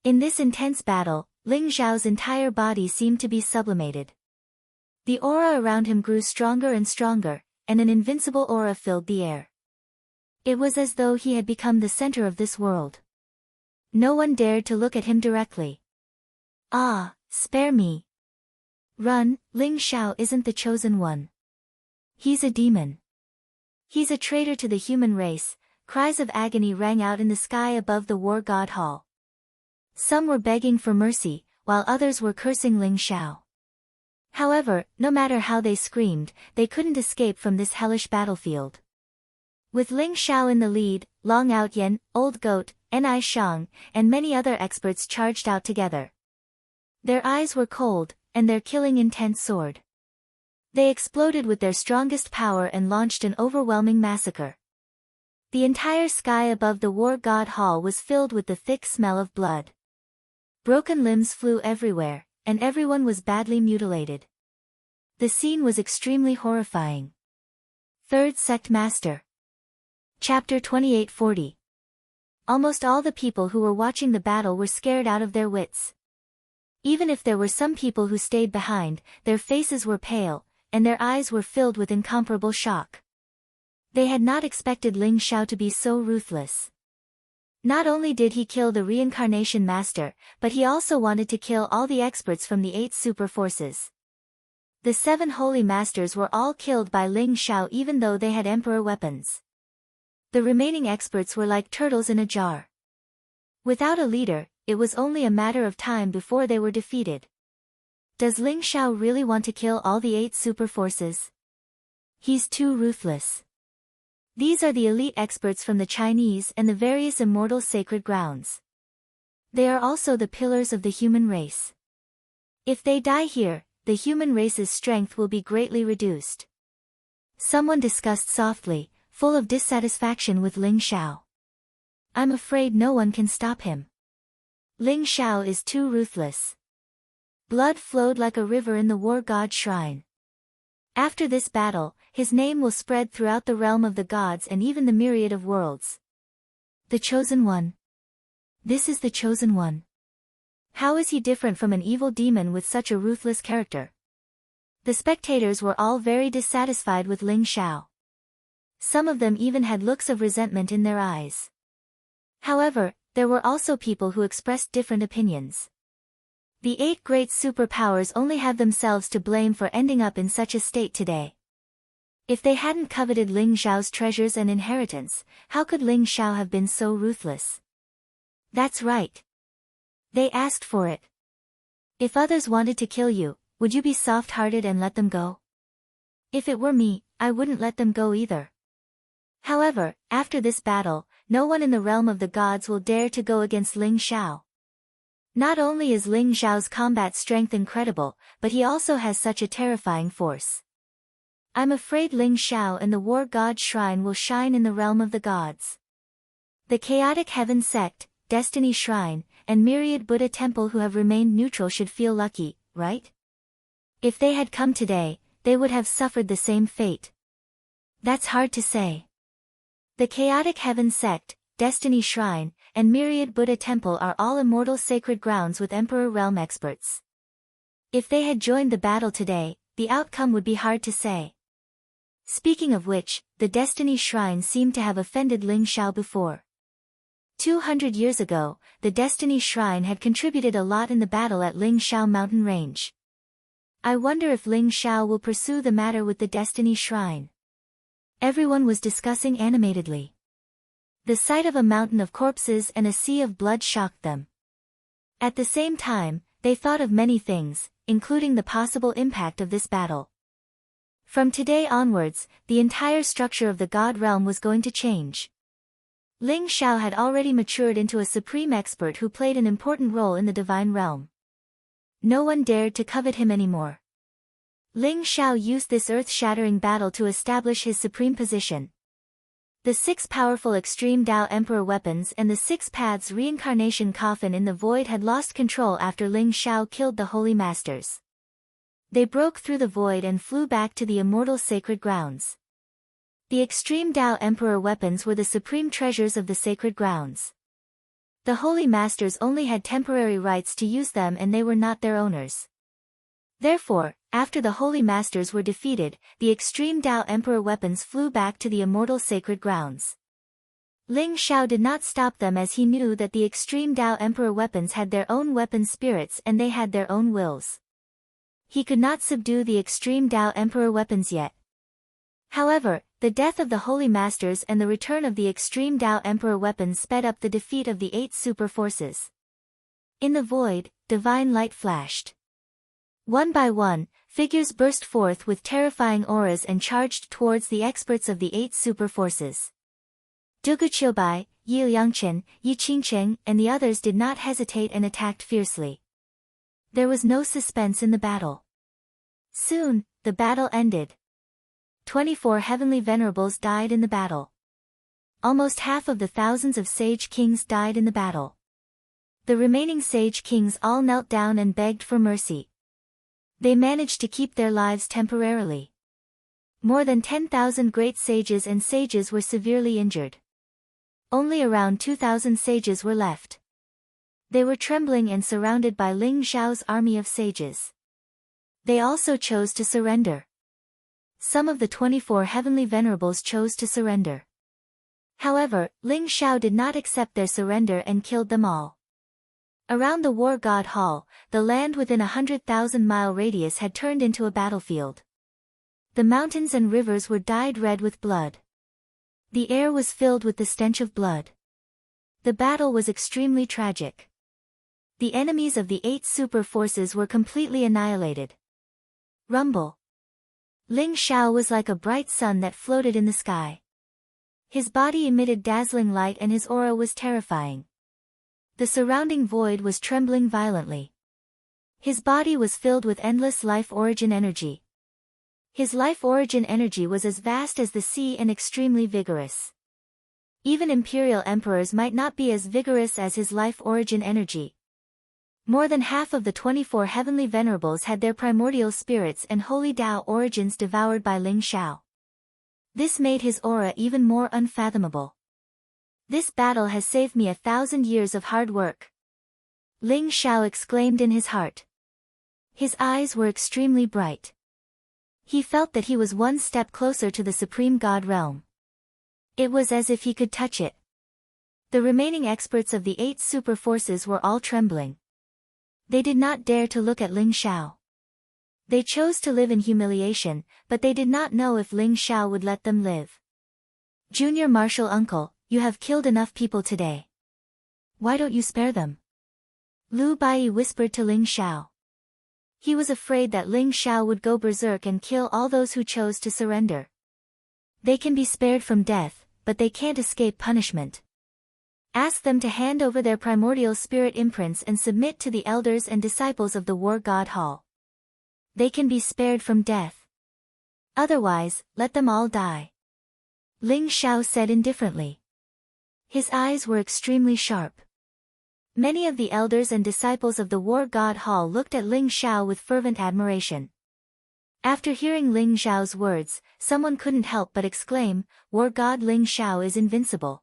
In this intense battle, Ling Xiao's entire body seemed to be sublimated. The aura around him grew stronger and stronger, and an invincible aura filled the air. It was as though he had become the center of this world. No one dared to look at him directly. Ah, spare me. Run, Ling Xiao isn't the chosen one. He's a demon. He's a traitor to the human race. Cries of agony rang out in the sky above the War God Hall. Some were begging for mercy, while others were cursing Ling Xiao. However, no matter how they screamed, they couldn't escape from this hellish battlefield. With Ling Xiao in the lead, Long Out Yen, Old Goat, Ni Shang, and many other experts charged out together. Their eyes were cold, and their killing intent soared. They exploded with their strongest power and launched an overwhelming massacre. The entire sky above the War God Hall was filled with the thick smell of blood. Broken limbs flew everywhere, and everyone was badly mutilated. The scene was extremely horrifying. Third Sect Master. Chapter 2840. Almost all the people who were watching the battle were scared out of their wits. Even if there were some people who stayed behind, their faces were pale, and their eyes were filled with incomparable shock. They had not expected Ling Xiao to be so ruthless. Not only did he kill the Reincarnation Master, but he also wanted to kill all the experts from the 8 super forces. The 7 Holy Masters were all killed by Ling Xiao even though they had Emperor weapons. The remaining experts were like turtles in a jar. Without a leader, it was only a matter of time before they were defeated. Does Ling Xiao really want to kill all the 8 super forces? He's too ruthless. These are the elite experts from the Chinese and the various immortal sacred grounds. They are also the pillars of the human race. If they die here, the human race's strength will be greatly reduced. Someone discussed softly, full of dissatisfaction with Ling Xiao. I'm afraid no one can stop him. Ling Xiao is too ruthless. Blood flowed like a river in the war god's shrine. After this battle, his name will spread throughout the realm of the gods and even the myriad of worlds. The Chosen One. This is the Chosen One. How is he different from an evil demon with such a ruthless character? The spectators were all very dissatisfied with Ling Xiao. Some of them even had looks of resentment in their eyes. However, there were also people who expressed different opinions. The 8 great superpowers only have themselves to blame for ending up in such a state today. If they hadn't coveted Ling Xiao's treasures and inheritance, how could Ling Xiao have been so ruthless? That's right. They asked for it. If others wanted to kill you, would you be soft-hearted and let them go? If it were me, I wouldn't let them go either. However, after this battle, no one in the realm of the gods will dare to go against Ling Xiao. Not only is Ling Xiao's combat strength incredible, but he also has such a terrifying force. I'm afraid Ling Xiao and the war god shrine will shine in the realm of the gods. The chaotic heaven sect, destiny shrine, and myriad Buddha temple who have remained neutral should feel lucky, right? If they had come today, they would have suffered the same fate. That's hard to say. The chaotic heaven sect, destiny shrine, and myriad Buddha temple are all immortal sacred grounds with emperor realm experts. If they had joined the battle today, the outcome would be hard to say. Speaking of which, the destiny shrine seemed to have offended Ling Xiao before. 200 years ago, the destiny shrine had contributed a lot in the battle at Ling Xiao mountain range. I wonder if Ling Xiao will pursue the matter with the destiny shrine. Everyone was discussing animatedly. The sight of a mountain of corpses and a sea of blood shocked them. At the same time, they thought of many things, including the possible impact of this battle. From today onwards, the entire structure of the god realm was going to change. Ling Xiao had already matured into a supreme expert who played an important role in the divine realm. No one dared to covet him anymore. Ling Xiao used this earth-shattering battle to establish his supreme position. The 6 powerful Extreme Tao Emperor weapons and the 6 paths reincarnation coffin in the void had lost control after Ling Xiao killed the Holy Masters. They broke through the void and flew back to the immortal sacred grounds. The Extreme Tao Emperor weapons were the supreme treasures of the sacred grounds. The Holy Masters only had temporary rights to use them and they were not their owners. Therefore, after the Holy Masters were defeated, the Extreme Tao Emperor weapons flew back to the immortal sacred grounds. Ling Xiao did not stop them as he knew that the Extreme Tao Emperor weapons had their own weapon spirits and they had their own wills. He could not subdue the Extreme Tao Emperor weapons yet. However, the death of the Holy Masters and the return of the Extreme Tao Emperor weapons sped up the defeat of the 8 super forces. In the void, divine light flashed. One by one, figures burst forth with terrifying auras and charged towards the experts of the 8 super forces. Du Guqiubai, Yi Liangchen, Yi Qingcheng, and the others did not hesitate and attacked fiercely. There was no suspense in the battle. Soon, the battle ended. 24 heavenly venerables died in the battle. Almost half of the thousands of sage kings died in the battle. The remaining sage kings all knelt down and begged for mercy. They managed to keep their lives temporarily. More than 10,000 great sages and sages were severely injured. Only around 2,000 sages were left. They were trembling and surrounded by Ling Xiao's army of sages. They also chose to surrender. Some of the 24 heavenly venerables chose to surrender. However, Ling Xiao did not accept their surrender and killed them all. Around the War God Hall, the land within a 100,000-mile radius had turned into a battlefield. The mountains and rivers were dyed red with blood. The air was filled with the stench of blood. The battle was extremely tragic. The enemies of the 8 super forces were completely annihilated. Rumble. Ling Xiao was like a bright sun that floated in the sky. His body emitted dazzling light and his aura was terrifying. The surrounding void was trembling violently. His body was filled with endless life origin energy. His life origin energy was as vast as the sea and extremely vigorous. Even imperial emperors might not be as vigorous as his life origin energy. More than half of the 24 heavenly venerables had their primordial spirits and holy Tao origins devoured by Ling Xiao. This made his aura even more unfathomable. This battle has saved me 1,000 years of hard work. Ling Xiao exclaimed in his heart. His eyes were extremely bright. He felt that he was one step closer to the Supreme God realm. It was as if he could touch it. The remaining experts of the 8 super forces were all trembling. They did not dare to look at Ling Xiao. They chose to live in humiliation, but they did not know if Ling Xiao would let them live. Junior Marshal Uncle, you have killed enough people today. Why don't you spare them? Lu Bai whispered to Ling Xiao. He was afraid that Ling Xiao would go berserk and kill all those who chose to surrender. They can be spared from death, but they can't escape punishment. Ask them to hand over their primordial spirit imprints and submit to the elders and disciples of the War God Hall. They can be spared from death. Otherwise, let them all die. Ling Xiao said indifferently. His eyes were extremely sharp. Many of the elders and disciples of the War God Hall looked at Ling Xiao with fervent admiration. After hearing Ling Xiao's words, someone couldn't help but exclaim, War God Ling Xiao is invincible.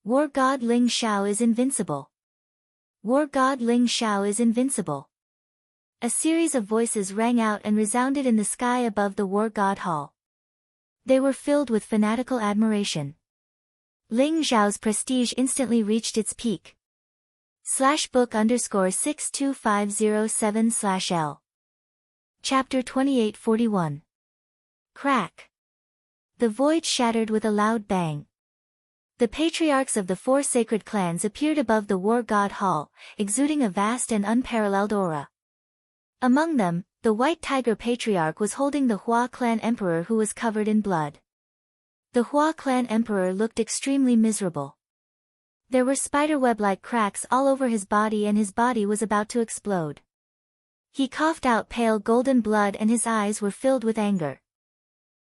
War God Ling Xiao is invincible. War God Ling Xiao is invincible. A series of voices rang out and resounded in the sky above the War God Hall. They were filled with fanatical admiration. Ling Xiao's prestige instantly reached its peak. /book_62507/L. Chapter 2841. Crack. The void shattered with a loud bang. The patriarchs of the 4 sacred clans appeared above the War God Hall, exuding a vast and unparalleled aura. Among them, the White Tiger Patriarch was holding the Hua clan emperor who was covered in blood. The Hua clan emperor looked extremely miserable. There were spiderweb-like cracks all over his body and his body was about to explode. He coughed out pale golden blood and his eyes were filled with anger.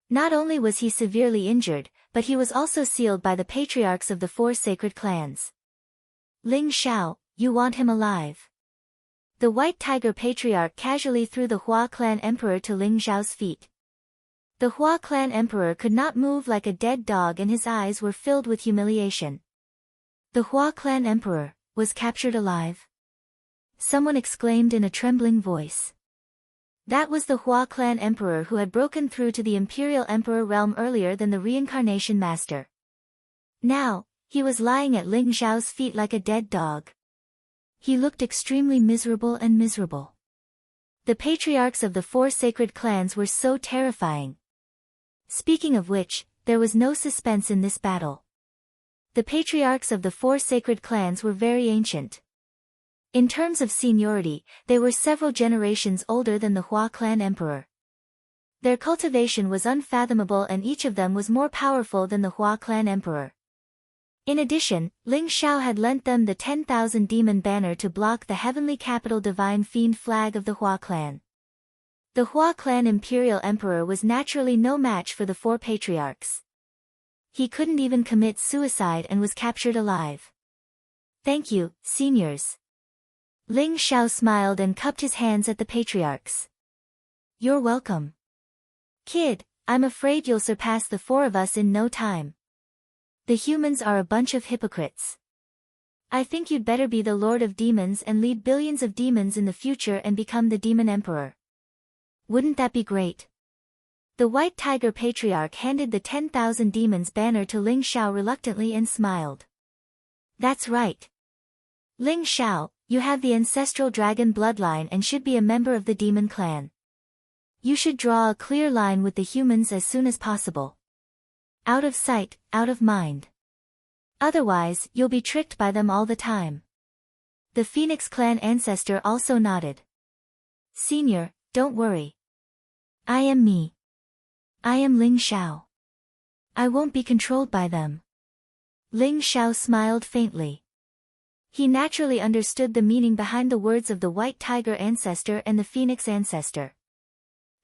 Not only was he severely injured, but he was also sealed by the patriarchs of the 4 sacred clans. Ling Xiao, you want him alive. The White Tiger Patriarch casually threw the Hua clan emperor to Ling Xiao's feet. The Hua clan emperor could not move like a dead dog and his eyes were filled with humiliation. The Hua clan emperor was captured alive. Someone exclaimed in a trembling voice. That was the Hua clan emperor who had broken through to the imperial emperor realm earlier than the reincarnation master. Now, he was lying at Ling Xiao's feet like a dead dog. He looked extremely miserable and miserable. The patriarchs of the 4 sacred clans were so terrifying. Speaking of which, there was no suspense in this battle. The patriarchs of the 4 sacred clans were very ancient. In terms of seniority, they were several generations older than the Hua clan emperor. Their cultivation was unfathomable and each of them was more powerful than the Hua clan emperor. In addition, Ling Xiao had lent them the 10,000 demon banner to block the heavenly capital divine fiend flag of the Hua clan. The Hua clan imperial emperor was naturally no match for the 4 patriarchs. He couldn't even commit suicide and was captured alive. Thank you, seniors. Ling Xiao smiled and cupped his hands at the patriarchs. You're welcome. Kid, I'm afraid you'll surpass the 4 of us in no time. The humans are a bunch of hypocrites. I think you'd better be the Lord of Demons and lead billions of demons in the future and become the Demon Emperor. Wouldn't that be great? The White Tiger Patriarch handed the 10,000 demons banner to Ling Xiao reluctantly and smiled. That's right. Ling Xiao, you have the ancestral dragon bloodline and should be a member of the demon clan. You should draw a clear line with the humans as soon as possible. Out of sight, out of mind. Otherwise, you'll be tricked by them all the time. The Phoenix clan ancestor also nodded. Senior, don't worry. I am me. I am Ling Xiao. I won't be controlled by them. Ling Xiao smiled faintly. He naturally understood the meaning behind the words of the White Tiger ancestor and the Phoenix ancestor.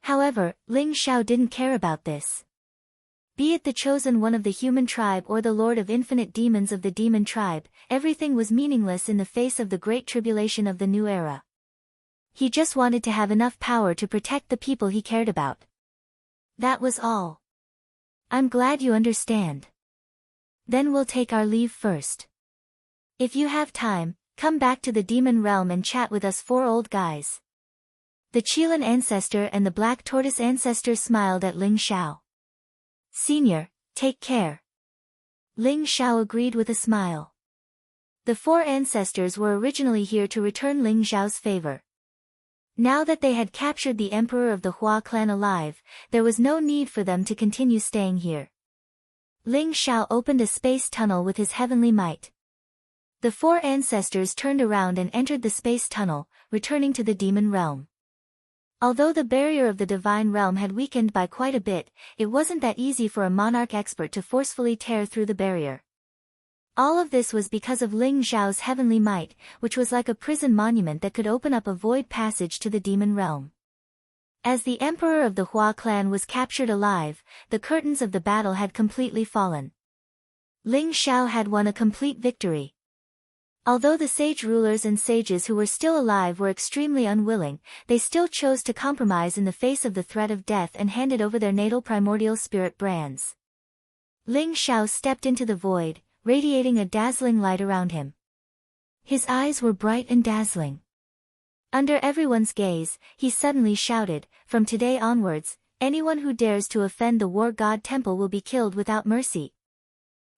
However, Ling Xiao didn't care about this. Be it the chosen one of the human tribe or the lord of infinite demons of the demon tribe, everything was meaningless in the face of the great tribulation of the new era. He just wanted to have enough power to protect the people he cared about. That was all. I'm glad you understand. Then we'll take our leave first. If you have time, come back to the demon realm and chat with us four old guys. The Qilin ancestor and the Black Tortoise ancestor smiled at Ling Xiao. Senior, take care. Ling Xiao agreed with a smile. The four ancestors were originally here to return Ling Xiao's favor. Now that they had captured the emperor of the Hua clan alive, there was no need for them to continue staying here. Ling Xiao opened a space tunnel with his heavenly might. The four ancestors turned around and entered the space tunnel, returning to the demon realm. Although the barrier of the divine realm had weakened by quite a bit, it wasn't that easy for a monarch expert to forcefully tear through the barrier. All of this was because of Ling Xiao's heavenly might, which was like a prison monument that could open up a void passage to the demon realm. As the emperor of the Hua clan was captured alive, the curtains of the battle had completely fallen. Ling Xiao had won a complete victory. Although the sage rulers and sages who were still alive were extremely unwilling, they still chose to compromise in the face of the threat of death and handed over their natal primordial spirit brands. Ling Xiao stepped into the void, radiating a dazzling light around him. His eyes were bright and dazzling. Under everyone's gaze, he suddenly shouted, "From today onwards, anyone who dares to offend the War God Temple will be killed without mercy."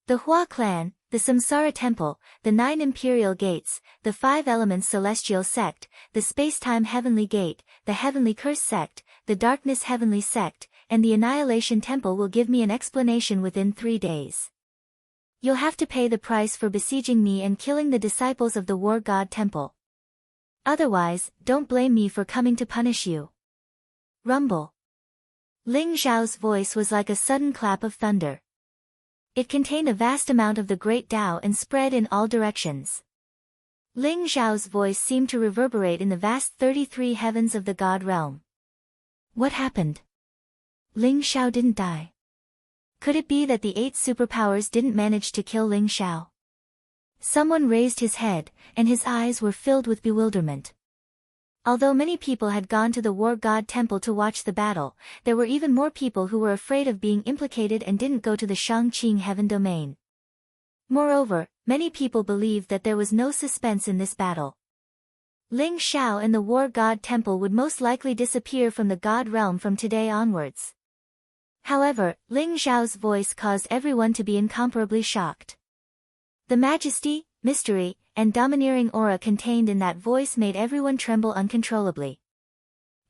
The Hua clan, the Samsara Temple, the 9 Imperial Gates, the 5 Elements Celestial Sect, the Spacetime Heavenly Gate, the Heavenly Curse Sect, the Darkness Heavenly Sect, and the Annihilation Temple will give me an explanation within 3 days. You'll have to pay the price for besieging me and killing the disciples of the War God Temple. Otherwise, don't blame me for coming to punish you. Rumble. Ling Xiao's voice was like a sudden clap of thunder. It contained a vast amount of the great Tao and spread in all directions. Ling Xiao's voice seemed to reverberate in the vast 33 heavens of the God realm. What happened? Ling Xiao didn't die. Could it be that the 8 superpowers didn't manage to kill Ling Xiao? Someone raised his head, and his eyes were filled with bewilderment. Although many people had gone to the War God Temple to watch the battle, there were even more people who were afraid of being implicated and didn't go to the Shangqing Heaven Domain. Moreover, many people believed that there was no suspense in this battle. Ling Xiao and the War God Temple would most likely disappear from the God realm from today onwards. However, Ling Xiao's voice caused everyone to be incomparably shocked. The majesty, mystery, and domineering aura contained in that voice made everyone tremble uncontrollably.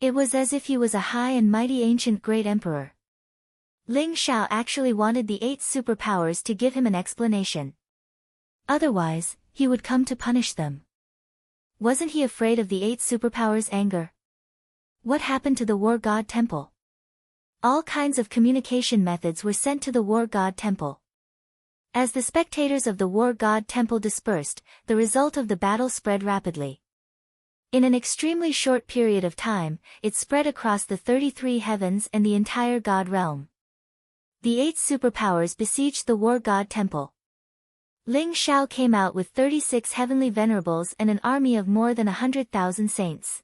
It was as if he was a high and mighty ancient great emperor. Ling Xiao actually wanted the 8 superpowers to give him an explanation. Otherwise, he would come to punish them. Wasn't he afraid of the 8 superpowers' anger? What happened to the War God Temple? All kinds of communication methods were sent to the War God Temple. As the spectators of the War God Temple dispersed, the result of the battle spread rapidly. In an extremely short period of time, it spread across the 33 heavens and the entire God realm. The 8 superpowers besieged the War God Temple. Ling Xiao came out with 36 heavenly venerables and an army of more than 100,000 saints.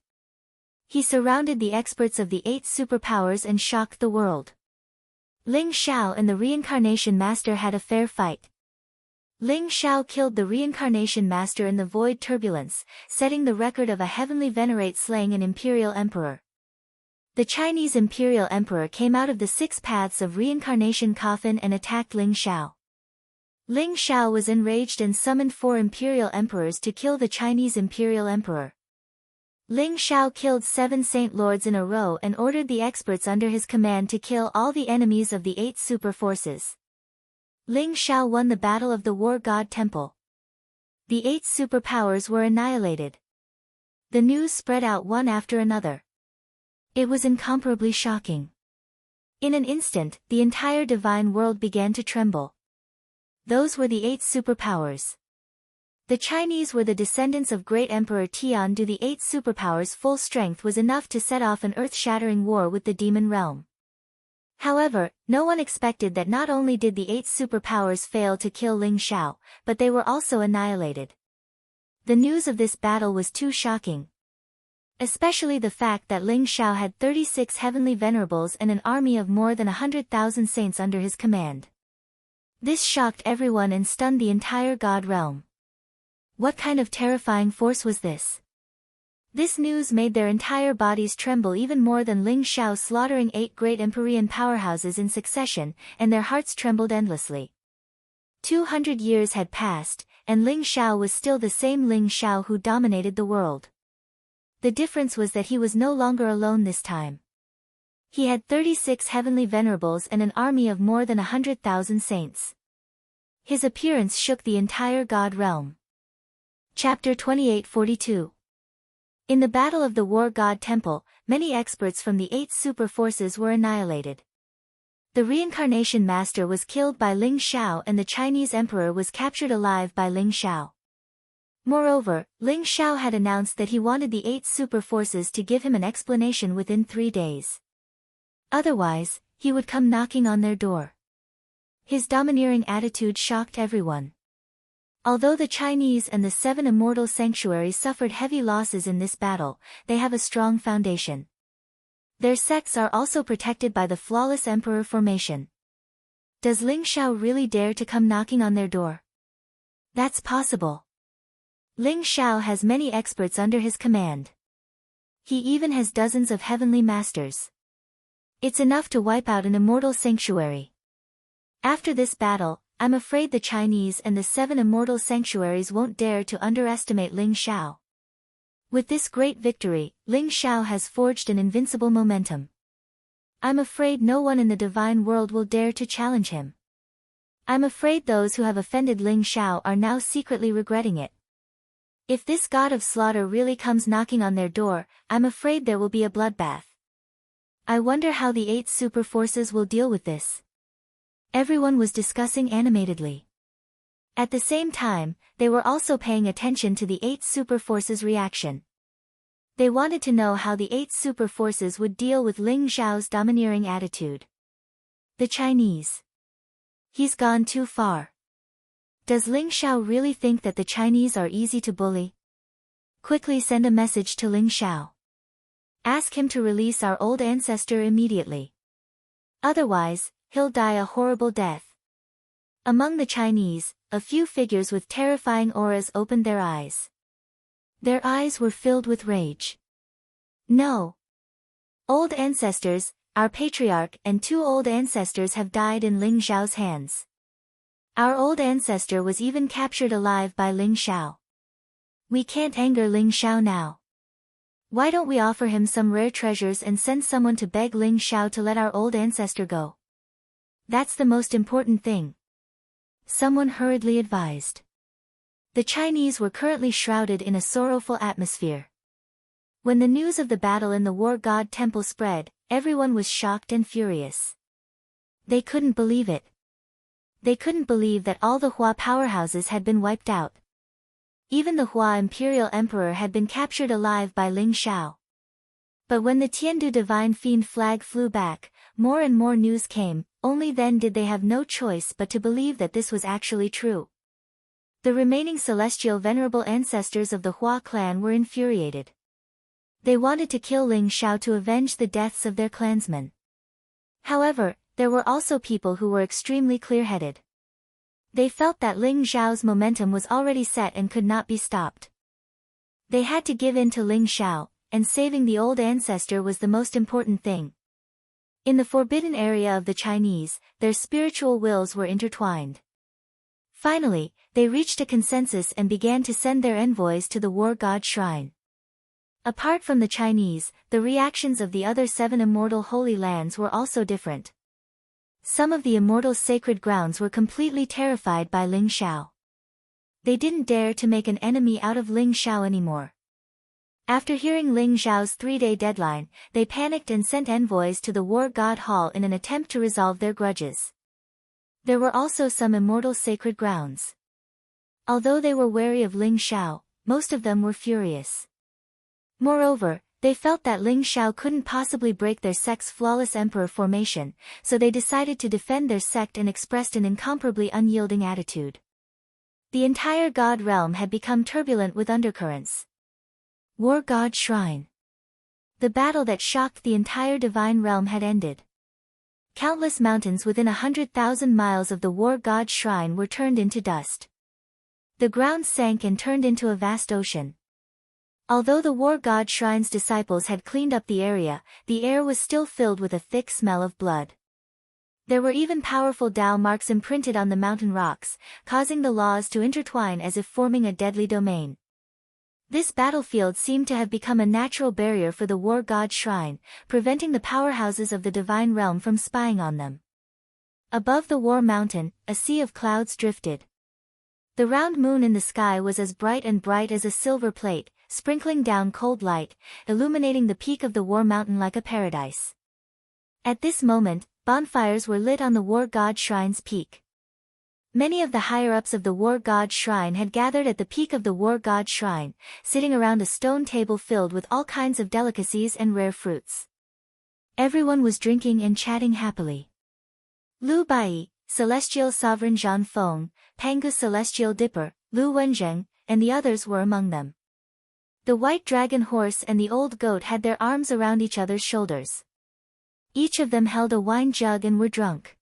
He surrounded the experts of the 8 superpowers and shocked the world. Ling Xiao and the Reincarnation Master had a fair fight. Ling Xiao killed the Reincarnation Master in the Void Turbulence, setting the record of a heavenly venerate slaying an imperial emperor. The Chinese imperial emperor came out of the 6 paths of reincarnation coffin and attacked Ling Xiao. Ling Xiao was enraged and summoned 4 imperial emperors to kill the Chinese imperial emperor. Ling Xiao killed 7 saint lords in a row and ordered the experts under his command to kill all the enemies of the 8 super forces. Ling Xiao won the battle of the War God Temple. The 8 superpowers were annihilated. The news spread out one after another. It was incomparably shocking. In an instant, the entire divine world began to tremble. Those were the 8 superpowers. The Chinese were the descendants of great Emperor Tiandu. The 8 superpowers' full strength was enough to set off an earth-shattering war with the demon realm. However, no one expected that not only did the 8 superpowers fail to kill Ling Xiao, but they were also annihilated. The news of this battle was too shocking. Especially the fact that Ling Xiao had 36 heavenly venerables and an army of more than 100,000 saints under his command. This shocked everyone and stunned the entire god realm. What kind of terrifying force was this? This news made their entire bodies tremble even more than Ling Xiao slaughtering 8 great Empyrean powerhouses in succession, and their hearts trembled endlessly. 200 years had passed, and Ling Xiao was still the same Ling Xiao who dominated the world. The difference was that he was no longer alone this time. He had 36 heavenly venerables and an army of more than 100,000 saints. His appearance shook the entire god realm. Chapter 28-42. In the Battle of the War God Temple, many experts from the 8 super forces were annihilated. The Reincarnation Master was killed by Ling Xiao and the Chinese Emperor was captured alive by Ling Xiao. Moreover, Ling Xiao had announced that he wanted the 8 super forces to give him an explanation within 3 days. Otherwise, he would come knocking on their door. His domineering attitude shocked everyone. Although the Chinese and the 7 immortal sanctuaries suffered heavy losses in this battle, they have a strong foundation. Their sects are also protected by the flawless emperor formation. Does Ling Xiao really dare to come knocking on their door? That's possible. Ling Xiao has many experts under his command. He even has dozens of heavenly masters. It's enough to wipe out an immortal sanctuary. After this battle, I'm afraid the Chinese and the 7 immortal sanctuaries won't dare to underestimate Ling Xiao. With this great victory, Ling Xiao has forged an invincible momentum. I'm afraid no one in the divine world will dare to challenge him. I'm afraid those who have offended Ling Xiao are now secretly regretting it. If this god of slaughter really comes knocking on their door, I'm afraid there will be a bloodbath. I wonder how the 8 super forces will deal with this. Everyone was discussing animatedly. At the same time, they were also paying attention to the 8 super forces' reaction. They wanted to know how the 8 super forces would deal with Ling Xiao's domineering attitude. The Chinese. He's gone too far. Does Ling Xiao really think that the Chinese are easy to bully? Quickly send a message to Ling Xiao. Ask him to release our old ancestor immediately. Otherwise, he'll die a horrible death. Among the Chinese, a few figures with terrifying auras opened their eyes. Their eyes were filled with rage. No. Old ancestors, our patriarch and 2 old ancestors have died in Ling Xiao's hands. Our old ancestor was even captured alive by Ling Xiao. We can't anger Ling Xiao now. Why don't we offer him some rare treasures and send someone to beg Ling Xiao to let our old ancestor go? That's the most important thing. Someone hurriedly advised. The Chinese were currently shrouded in a sorrowful atmosphere. When the news of the battle in the War God Temple spread, everyone was shocked and furious. They couldn't believe it. They couldn't believe that all the Hua powerhouses had been wiped out. Even the Hua Imperial Emperor had been captured alive by Ling Xiao. But when the Tiandu Divine Fiend flag flew back, more and more news came. Only then did they have no choice but to believe that this was actually true. The remaining celestial venerable ancestors of the Hua clan were infuriated. They wanted to kill Ling Xiao to avenge the deaths of their clansmen. However, there were also people who were extremely clear-headed. They felt that Ling Xiao's momentum was already set and could not be stopped. They had to give in to Ling Xiao, and saving the old ancestor was the most important thing. In the forbidden area of the Chinese, their spiritual wills were intertwined. Finally, they reached a consensus and began to send their envoys to the war god shrine. Apart from the Chinese, the reactions of the other 7 immortal holy lands were also different. Some of the immortal sacred grounds were completely terrified by Ling Xiao. They didn't dare to make an enemy out of Ling Xiao anymore. After hearing Ling Xiao's 3-day deadline, they panicked and sent envoys to the War God Hall in an attempt to resolve their grudges. There were also some immortal sacred grounds. Although they were wary of Ling Xiao, most of them were furious. Moreover, they felt that Ling Xiao couldn't possibly break their sect's flawless emperor formation, so they decided to defend their sect and expressed an incomparably unyielding attitude. The entire god realm had become turbulent with undercurrents. War God Shrine. The battle that shocked the entire divine realm had ended. Countless mountains within 100,000 miles of the War God Shrine were turned into dust. The ground sank and turned into a vast ocean. Although the War God Shrine's disciples had cleaned up the area, the air was still filled with a thick smell of blood. There were even powerful Dao marks imprinted on the mountain rocks, causing the laws to intertwine as if forming a deadly domain. This battlefield seemed to have become a natural barrier for the War God Shrine, preventing the powerhouses of the divine realm from spying on them. Above the War Mountain, a sea of clouds drifted. The round moon in the sky was as bright as a silver plate, sprinkling down cold light, illuminating the peak of the War Mountain like a paradise. At this moment, bonfires were lit on the War God Shrine's peak. Many of the higher-ups of the War God Shrine had gathered at the peak of the War God Shrine, sitting around a stone table filled with all kinds of delicacies and rare fruits. Everyone was drinking and chatting happily. Lu Bai, Celestial Sovereign Zhan Feng, Pangu Celestial Dipper, Lu Wenzheng, and the others were among them. The white dragon horse and the old goat had their arms around each other's shoulders. Each of them held a wine jug and were drunk.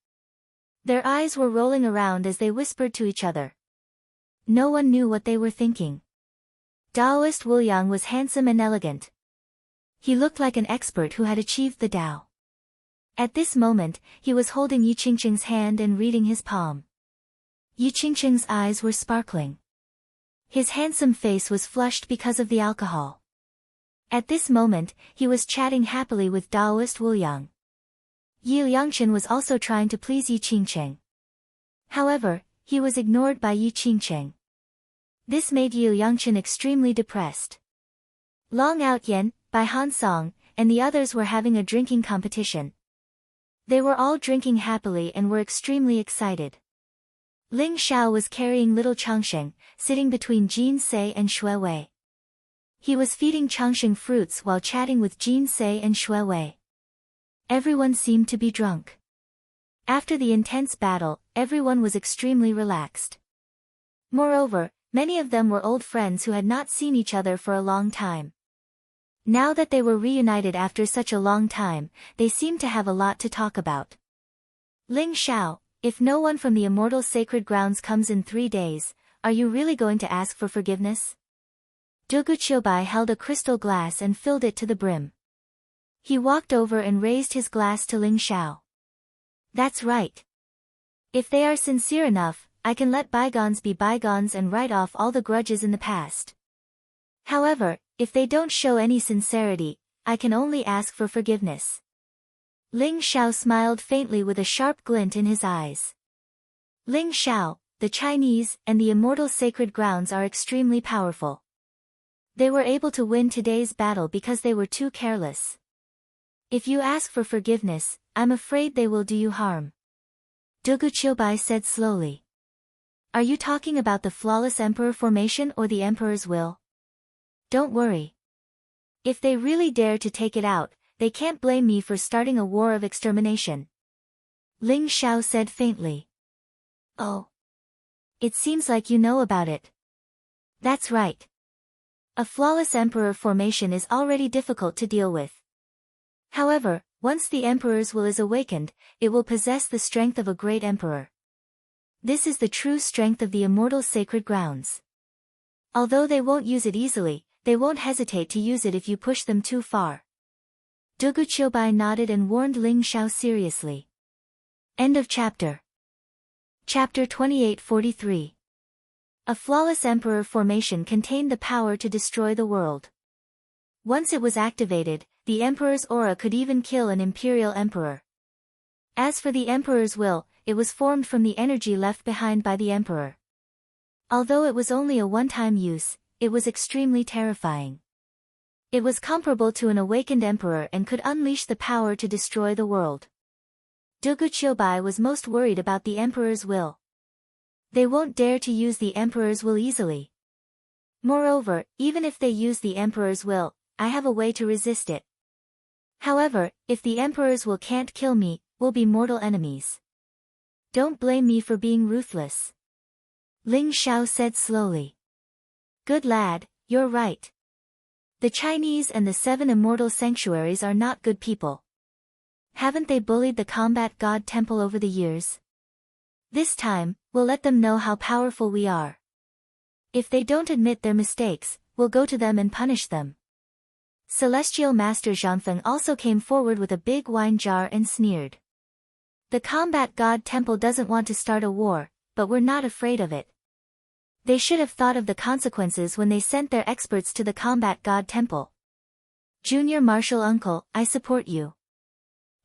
Their eyes were rolling around as they whispered to each other. No one knew what they were thinking. Taoist Wu Yang was handsome and elegant. He looked like an expert who had achieved the Tao. At this moment, he was holding Yi Qingqing's hand and reading his palm. Yi Qingqing's eyes were sparkling. His handsome face was flushed because of the alcohol. At this moment, he was chatting happily with Taoist Wu Yang. Yi Liangchen was also trying to please Yi Qingqing. However, he was ignored by Yi Qingqing. This made Yi Liangchen extremely depressed. Long Outyen, Bai Hansong, and the others were having a drinking competition. They were all drinking happily and were extremely excited. Ling Xiao was carrying little Changsheng, sitting between Jin Se and Xue Wei. He was feeding Changsheng fruits while chatting with Jin Se and Xue Wei. Everyone seemed to be drunk. After the intense battle, everyone was extremely relaxed. Moreover, many of them were old friends who had not seen each other for a long time. Now that they were reunited after such a long time, they seemed to have a lot to talk about. Ling Xiao, if no one from the immortal sacred grounds comes in 3 days, are you really going to ask for forgiveness? Dugu Qiubai held a crystal glass and filled it to the brim. He walked over and raised his glass to Ling Xiao. That's right. If they are sincere enough, I can let bygones be bygones and write off all the grudges in the past. However, if they don't show any sincerity, I can only ask for forgiveness. Ling Xiao smiled faintly with a sharp glint in his eyes. Ling Xiao, the Chinese, and the immortal sacred grounds are extremely powerful. They were able to win today's battle because they were too careless. If you ask for forgiveness, I'm afraid they will do you harm. Dugu Qiubai said slowly. Are you talking about the flawless emperor formation or the emperor's will? Don't worry. If they really dare to take it out, they can't blame me for starting a war of extermination. Ling Xiao said faintly. Oh. It seems like you know about it. That's right. A flawless emperor formation is already difficult to deal with. However, once the emperor's will is awakened, it will possess the strength of a great emperor. This is the true strength of the immortal sacred grounds. Although they won't use it easily, they won't hesitate to use it if you push them too far. Dugu Qiubai nodded and warned Ling Xiao seriously. End of chapter. Chapter 2843. A flawless emperor formation contained the power to destroy the world. Once it was activated, the emperor's aura could even kill an imperial emperor. As for the emperor's will, it was formed from the energy left behind by the emperor. Although it was only a one-time use, it was extremely terrifying. It was comparable to an awakened emperor and could unleash the power to destroy the world. Dugu Qiubai was most worried about the emperor's will. They won't dare to use the Emperor's will easily. Moreover, even if they use the Emperor's will, I have a way to resist it. However, if the Emperor's will can't kill me, we'll be mortal enemies. Don't blame me for being ruthless. Ling Xiao said slowly. Good lad, you're right. The Chinese and the 7 immortal sanctuaries are not good people. Haven't they bullied the combat god temple over the years? This time, we'll let them know how powerful we are. If they don't admit their mistakes, we'll go to them and punish them. Celestial Master Zhangfeng also came forward with a big wine jar and sneered. The combat god temple doesn't want to start a war, but we're not afraid of it. They should have thought of the consequences when they sent their experts to the combat god temple. Junior Marshal Uncle, I support you.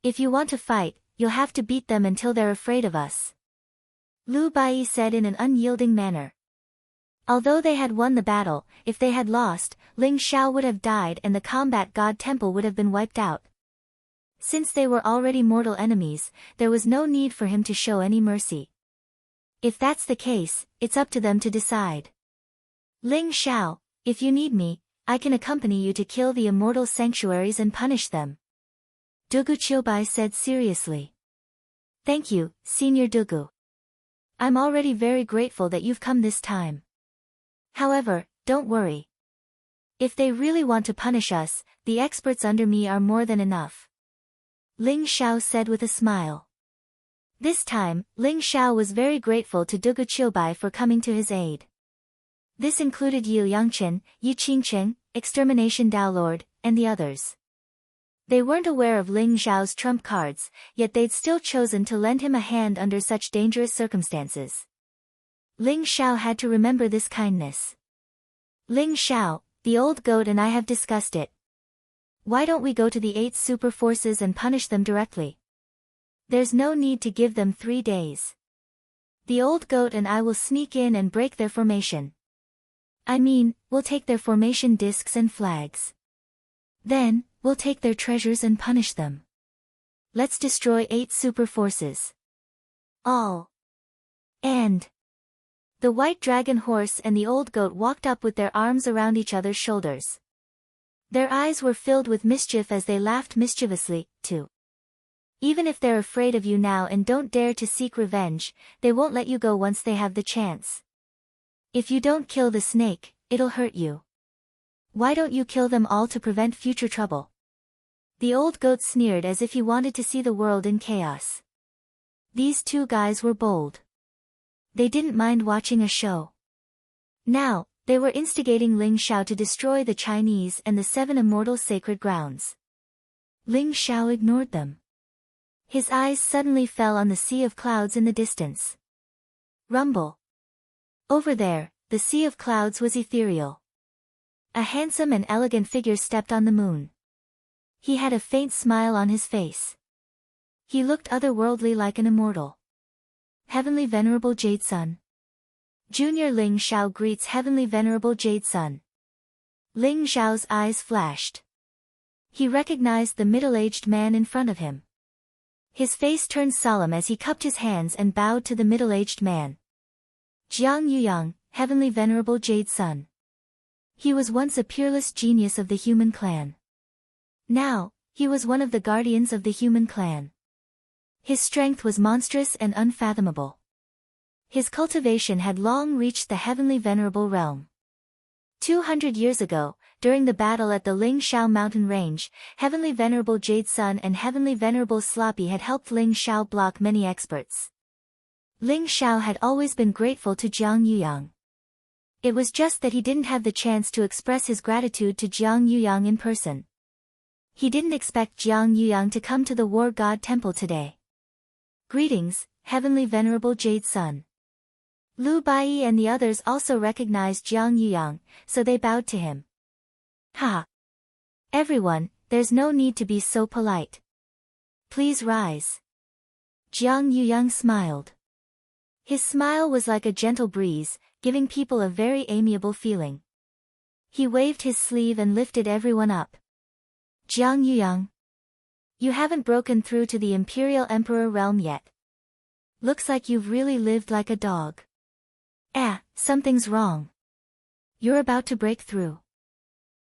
If you want to fight, you'll have to beat them until they're afraid of us. Lu Bai said in an unyielding manner. Although they had won the battle, if they had lost, Ling Xiao would have died and the combat god temple would have been wiped out. Since they were already mortal enemies, there was no need for him to show any mercy. If that's the case, it's up to them to decide. Ling Xiao, if you need me, I can accompany you to kill the immortal sanctuaries and punish them. Dugu Qiubai said seriously. Thank you, Senior Dugu. I'm already very grateful that you've come this time. However, don't worry. If they really want to punish us, the experts under me are more than enough. Ling Xiao said with a smile. This time, Ling Xiao was very grateful to Dugu Qiubai for coming to his aid. This included Yi Yangchen, Yi Qingchen, Extermination Dao Lord, and the others. They weren't aware of Ling Xiao's trump cards, yet they'd still chosen to lend him a hand under such dangerous circumstances. Ling Xiao had to remember this kindness. Ling Xiao, the old goat and I have discussed it. Why don't we go to the 8 super forces and punish them directly? There's no need to give them 3 days. The old goat and I will sneak in and break their formation. I mean, we'll take their formation discs and flags. Then, we'll take their treasures and punish them. Let's destroy 8 super forces. All. And the white dragon horse and the old goat walked up with their arms around each other's shoulders. Their eyes were filled with mischief as they laughed mischievously, too. Even if they're afraid of you now and don't dare to seek revenge, they won't let you go once they have the chance. If you don't kill the snake, it'll hurt you. Why don't you kill them all to prevent future trouble? The old goat sneered as if he wanted to see the world in chaos. These 2 guys were bold. They didn't mind watching a show. Now, they were instigating Ling Xiao to destroy the Chinese and the 7 immortal sacred grounds. Ling Xiao ignored them. His eyes suddenly fell on the sea of clouds in the distance. Rumble. Over there, the sea of clouds was ethereal. A handsome and elegant figure stepped on the moon. He had a faint smile on his face. He looked otherworldly like an immortal. Heavenly Venerable Jade Sun. Junior Ling Xiao greets Heavenly Venerable Jade Sun. Ling Xiao's eyes flashed. He recognized the middle-aged man in front of him. His face turned solemn as he cupped his hands and bowed to the middle-aged man. Jiang Yuyang, Heavenly Venerable Jade Sun. He was once a peerless genius of the human clan. Now, he was one of the guardians of the human clan. His strength was monstrous and unfathomable. His cultivation had long reached the Heavenly Venerable realm. 200 years ago, during the battle at the Ling Xiao mountain range, Heavenly Venerable Jade Sun and Heavenly Venerable Sloppy had helped Ling Xiao block many experts. Ling Xiao had always been grateful to Jiang Yuyang. It was just that he didn't have the chance to express his gratitude to Jiang Yuyang in person. He didn't expect Jiang Yuyang to come to the War God Temple today. Greetings, Heavenly Venerable Jade Sun. Lu Bai and the others also recognized Jiang Yuyang, so they bowed to him. Ha! Everyone, there's no need to be so polite. Please rise. Jiang Yuyang smiled. His smile was like a gentle breeze, giving people a very amiable feeling. He waved his sleeve and lifted everyone up. Jiang Yuyang. You haven't broken through to the Imperial Emperor realm yet. Looks like you've really lived like a dog. Something's wrong. You're about to break through.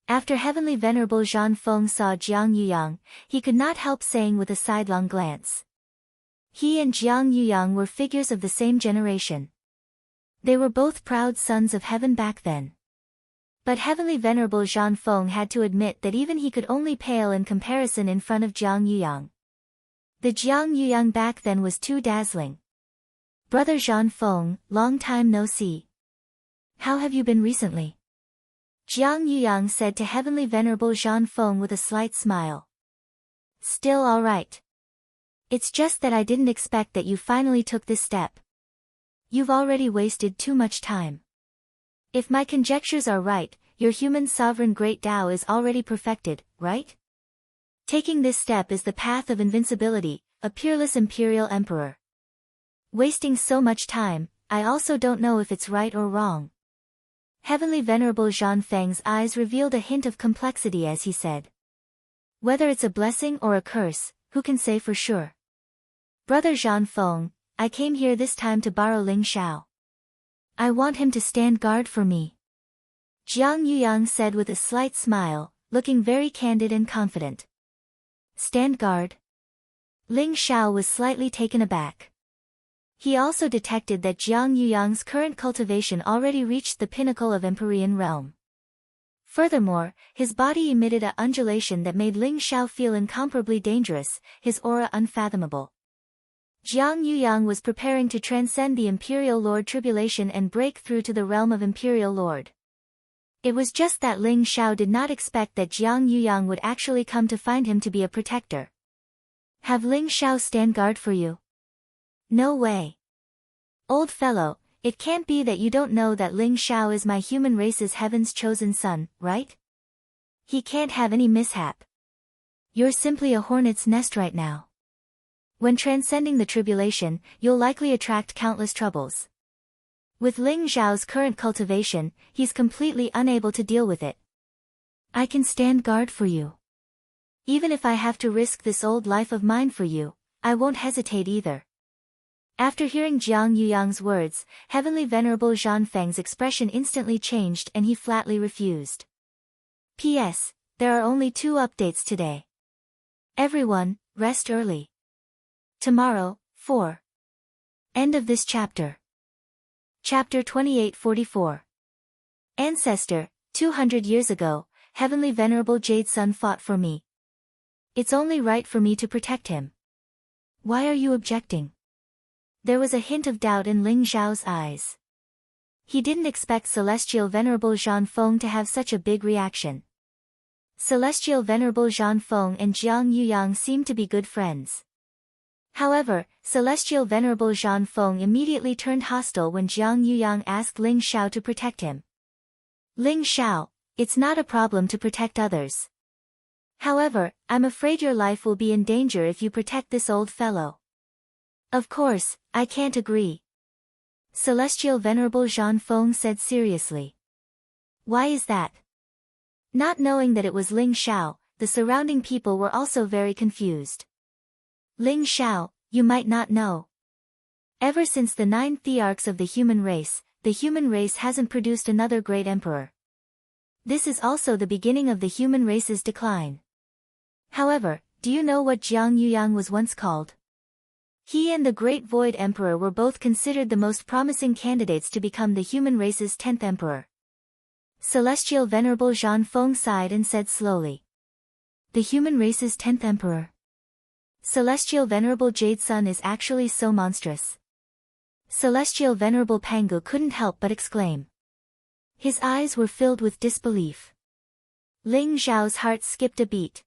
After Heavenly Venerable Zhan Feng saw Jiang Yuyang, he could not help saying with a sidelong glance. He and Jiang Yuyang were figures of the same generation. They were both proud sons of heaven back then. But Heavenly Venerable Zhan Feng had to admit that even he could only pale in comparison in front of Jiang Yuyang. The Jiang Yuyang back then was too dazzling. Brother Zhan Feng, long time no see. How have you been recently? Jiang Yuyang said to Heavenly Venerable Zhan Feng with a slight smile. Still all right. It's just that I didn't expect that you finally took this step. You've already wasted too much time. If my conjectures are right, your human sovereign great Tao is already perfected, right? Taking this step is the path of invincibility, a peerless imperial emperor. Wasting so much time, I also don't know if it's right or wrong. Heavenly Venerable Zhan Feng's eyes revealed a hint of complexity as he said. Whether it's a blessing or a curse, who can say for sure? Brother Zhan Feng, I came here this time to borrow Ling Shao. I want him to stand guard for me. Jiang Yuyang said with a slight smile, looking very candid and confident. Stand guard? Ling Shao was slightly taken aback. He also detected that Jiang Yuyang's current cultivation already reached the pinnacle of Empyrean realm. Furthermore, his body emitted a undulation that made Ling Shao feel incomparably dangerous, his aura unfathomable. Jiang Yuyang was preparing to transcend the Imperial Lord tribulation and break through to the realm of Imperial Lord. It was just that Ling Shao did not expect that Jiang Yuyang would actually come to find him to be a protector. Have Ling Shao stand guard for you? No way. Old fellow, it can't be that you don't know that Ling Shao is my human race's heaven's chosen son, right? He can't have any mishap. You're simply a hornet's nest right now. When transcending the tribulation, you'll likely attract countless troubles. With Ling Zhao's current cultivation, he's completely unable to deal with it. I can stand guard for you. Even if I have to risk this old life of mine for you, I won't hesitate either. After hearing Jiang Yuyang's words, Heavenly Venerable Zhan Feng's expression instantly changed and he flatly refused. P.S. There are only 2 updates today. Everyone, rest early. Tomorrow, 4. End of this chapter. Chapter 2844. Ancestor, 200 years ago, Heavenly Venerable Jade Sun fought for me. It's only right for me to protect him. Why are you objecting? There was a hint of doubt in Ling Zhao's eyes. He didn't expect Celestial Venerable Zhan Feng to have such a big reaction. Celestial Venerable Zhan Feng and Jiang Yuyang seemed to be good friends. However, Celestial Venerable Zhan Feng immediately turned hostile when Jiang Yuyang asked Ling Shao to protect him. Ling Shao, it's not a problem to protect others. However, I'm afraid your life will be in danger if you protect this old fellow. Of course, I can't agree. Celestial Venerable Zhan Feng said seriously. Why is that? Not knowing that it was Ling Shao, the surrounding people were also very confused. Ling Shao, you might not know. Ever since the 9 thearchs of the human race hasn't produced another great emperor. This is also the beginning of the human race's decline. However, do you know what Jiang Yuyang was once called? He and the Great Void Emperor were both considered the most promising candidates to become the human race's 10th emperor. Celestial Venerable Zhan Feng sighed and said slowly. The human race's 10th emperor. Celestial Venerable Jade Sun is actually so monstrous. Celestial Venerable Pangu couldn't help but exclaim. His eyes were filled with disbelief. Ling Zhao's heart skipped a beat.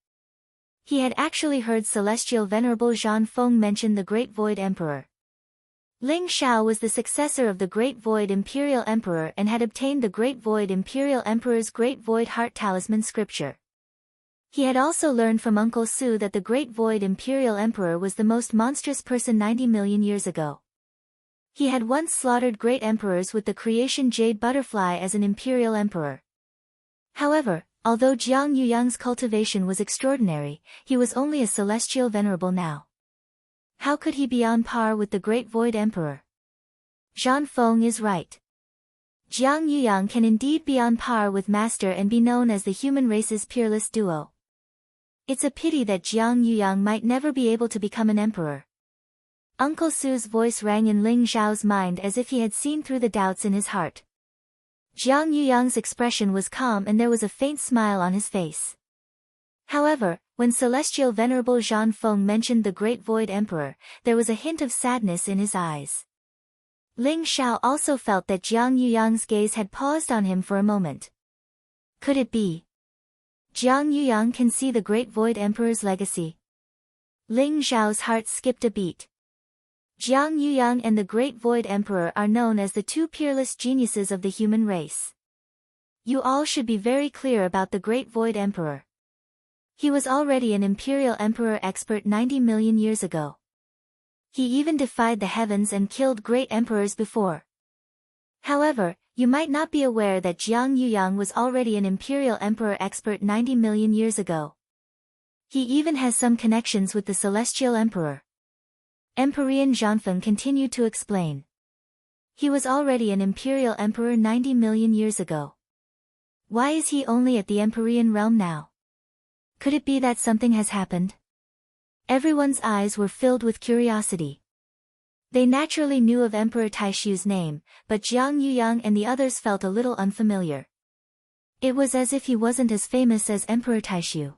He had actually heard Celestial Venerable Zhan Feng mention the Great Void Emperor. Ling Shao was the successor of the Great Void Imperial Emperor and had obtained the Great Void Imperial Emperor's Great Void Heart Talisman scripture. He had also learned from Uncle Su that the Great Void Imperial Emperor was the most monstrous person 90 million years ago. He had once slaughtered great emperors with the creation Jade Butterfly as an Imperial Emperor. However, although Jiang Yuyang's cultivation was extraordinary, he was only a celestial venerable now. How could he be on par with the Great Void Emperor? Zhan Feng is right. Jiang Yuyang can indeed be on par with Master and be known as the human race's peerless duo. It's a pity that Jiang Yuyang might never be able to become an emperor. Uncle Su's voice rang in Ling Zhao's mind as if he had seen through the doubts in his heart. Jiang Yuyang's expression was calm and there was a faint smile on his face. However, when Celestial Venerable Zhan Feng mentioned the Great Void Emperor, there was a hint of sadness in his eyes. Ling Zhao also felt that Jiang Yuyang's gaze had paused on him for a moment. Could it be? Jiang Yuyang can see the Great Void Emperor's legacy. Ling Zhao's heart skipped a beat. Jiang Yuyang and the Great Void Emperor are known as the two peerless geniuses of the human race. You all should be very clear about the Great Void Emperor. He was already an Imperial Emperor expert 90 million years ago. He even defied the heavens and killed great emperors before. However, you might not be aware that Jiang Yuyang was already an Imperial Emperor expert 90 million years ago. He even has some connections with the Celestial Emperor. Emperor Zhanfeng continued to explain. He was already an Imperial Emperor 90 million years ago. Why is he only at the Empyrean realm now? Could it be that something has happened? Everyone's eyes were filled with curiosity. They naturally knew of Emperor Taishu's name, but Jiang Yuyang and the others felt a little unfamiliar. It was as if he wasn't as famous as Emperor Taishu.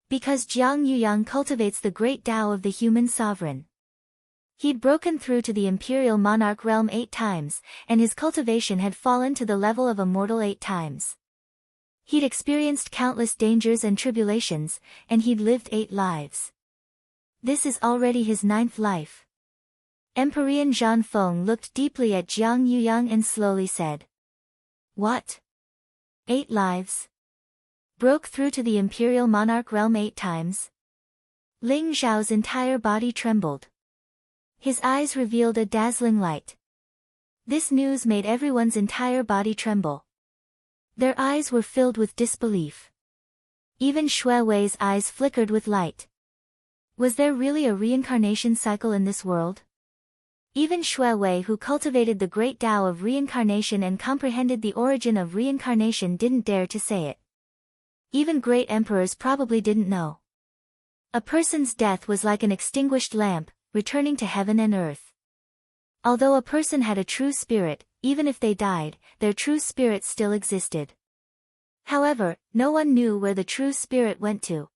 Because Jiang Yuyang cultivates the great Tao of the human sovereign. He'd broken through to the Imperial Monarch realm 8 times, and his cultivation had fallen to the level of a mortal 8 times. He'd experienced countless dangers and tribulations, and he'd lived 8 lives. This is already his 9th life. Emperor Zhan Feng looked deeply at Jiang Yuyang and slowly said. What? 8 lives? Broke through to the Imperial Monarch realm 8 times? Ling Zhao's entire body trembled. His eyes revealed a dazzling light. This news made everyone's entire body tremble. Their eyes were filled with disbelief. Even Xue Wei's eyes flickered with light. Was there really a reincarnation cycle in this world? Even Xue Wei, who cultivated the great Tao of reincarnation and comprehended the origin of reincarnation, didn't dare to say it. Even great emperors probably didn't know. A person's death was like an extinguished lamp, returning to heaven and earth. Although a person had a true spirit, even if they died, their true spirit still existed. However, no one knew where the true spirit went to.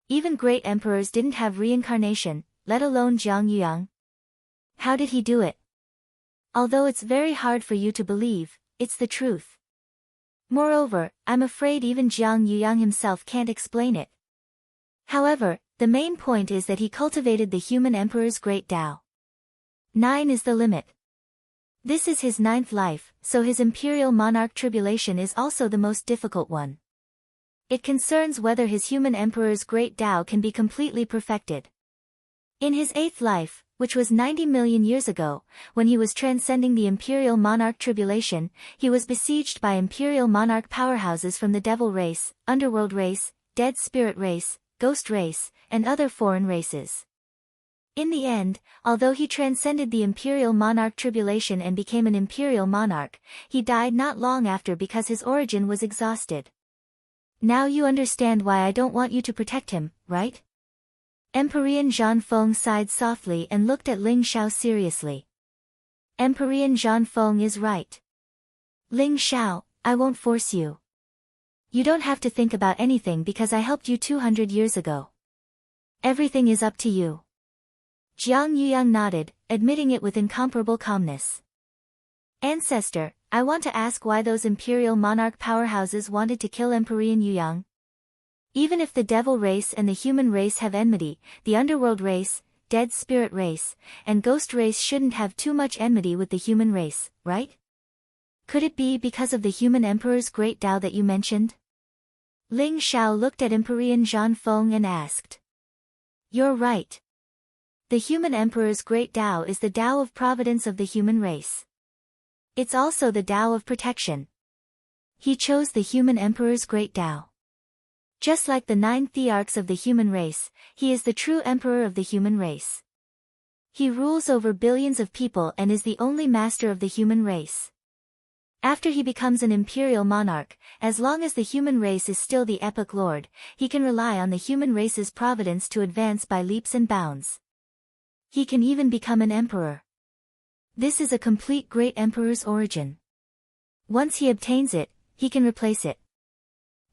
Even great emperors didn't have reincarnation, let alone Jiang Yuyang. How did he do it? Although it's very hard for you to believe, it's the truth. Moreover, I'm afraid even Jiang Yuyang himself can't explain it. However, the main point is that he cultivated the human emperor's great Tao. 9 is the limit. This is his 9th life, so his imperial monarch tribulation is also the most difficult one. It concerns whether his human emperor's great Tao can be completely perfected. In his 8th life, which was 90 million years ago, when he was transcending the imperial monarch tribulation, he was besieged by imperial monarch powerhouses from the devil race, underworld race, dead spirit race, ghost race, and other foreign races. In the end, although he transcended the imperial monarch tribulation and became an imperial monarch, he died not long after because his origin was exhausted. Now you understand why I don't want you to protect him, right? Emperor Zhan Feng sighed softly and looked at Ling Xiao seriously. Emperor Zhan Feng is right. Ling Xiao, I won't force you. You don't have to think about anything because I helped you 200 years ago. Everything is up to you. Jiang Yuyang nodded, admitting it with incomparable calmness. Ancestor, I want to ask why those imperial monarch powerhouses wanted to kill Emperor Yuyang. Even if the devil race and the human race have enmity, the underworld race, dead spirit race, and ghost race shouldn't have too much enmity with the human race, right? Could it be because of the human emperor's great Tao that you mentioned? Ling Xiao looked at Emperor Zhan Feng and asked. You're right. The human emperor's great Tao is the Tao of providence of the human race. It's also the Tao of protection. He chose the human emperor's great Tao. Just like the 9 thearchs of the human race, he is the true emperor of the human race. He rules over billions of people and is the only master of the human race. After he becomes an imperial monarch, as long as the human race is still the epic lord, he can rely on the human race's providence to advance by leaps and bounds. He can even become an emperor. This is a complete great emperor's origin. Once he obtains it, he can replace it.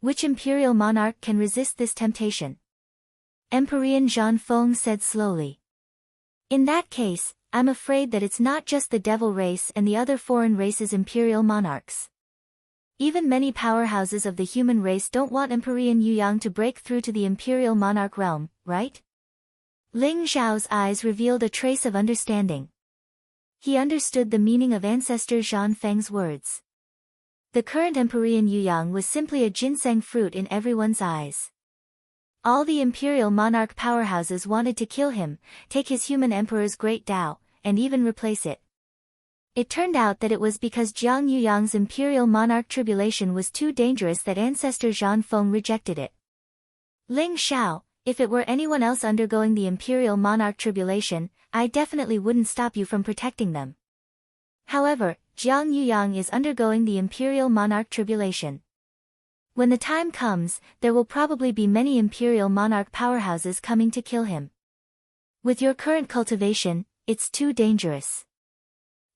Which imperial monarch can resist this temptation? Emperor Jean Feng said slowly. In that case, I'm afraid that it's not just the devil race and the other foreign races' imperial monarchs. Even many powerhouses of the human race don't want Emperor Yu Yang to break through to the imperial monarch realm, right? Ling Xiao's eyes revealed a trace of understanding. He understood the meaning of ancestor Zhang Feng's words. The current Emperor Yu Yang was simply a ginseng fruit in everyone's eyes. All the imperial monarch powerhouses wanted to kill him, take his human emperor's great Tao, and even replace it. It turned out that it was because Jiang Yuyang's imperial monarch tribulation was too dangerous that ancestor Zhang Feng rejected it. Ling Xiao, if it were anyone else undergoing the imperial monarch tribulation, I definitely wouldn't stop you from protecting them. However, Jiang Yuyang is undergoing the imperial monarch tribulation. When the time comes, there will probably be many imperial monarch powerhouses coming to kill him. With your current cultivation, it's too dangerous.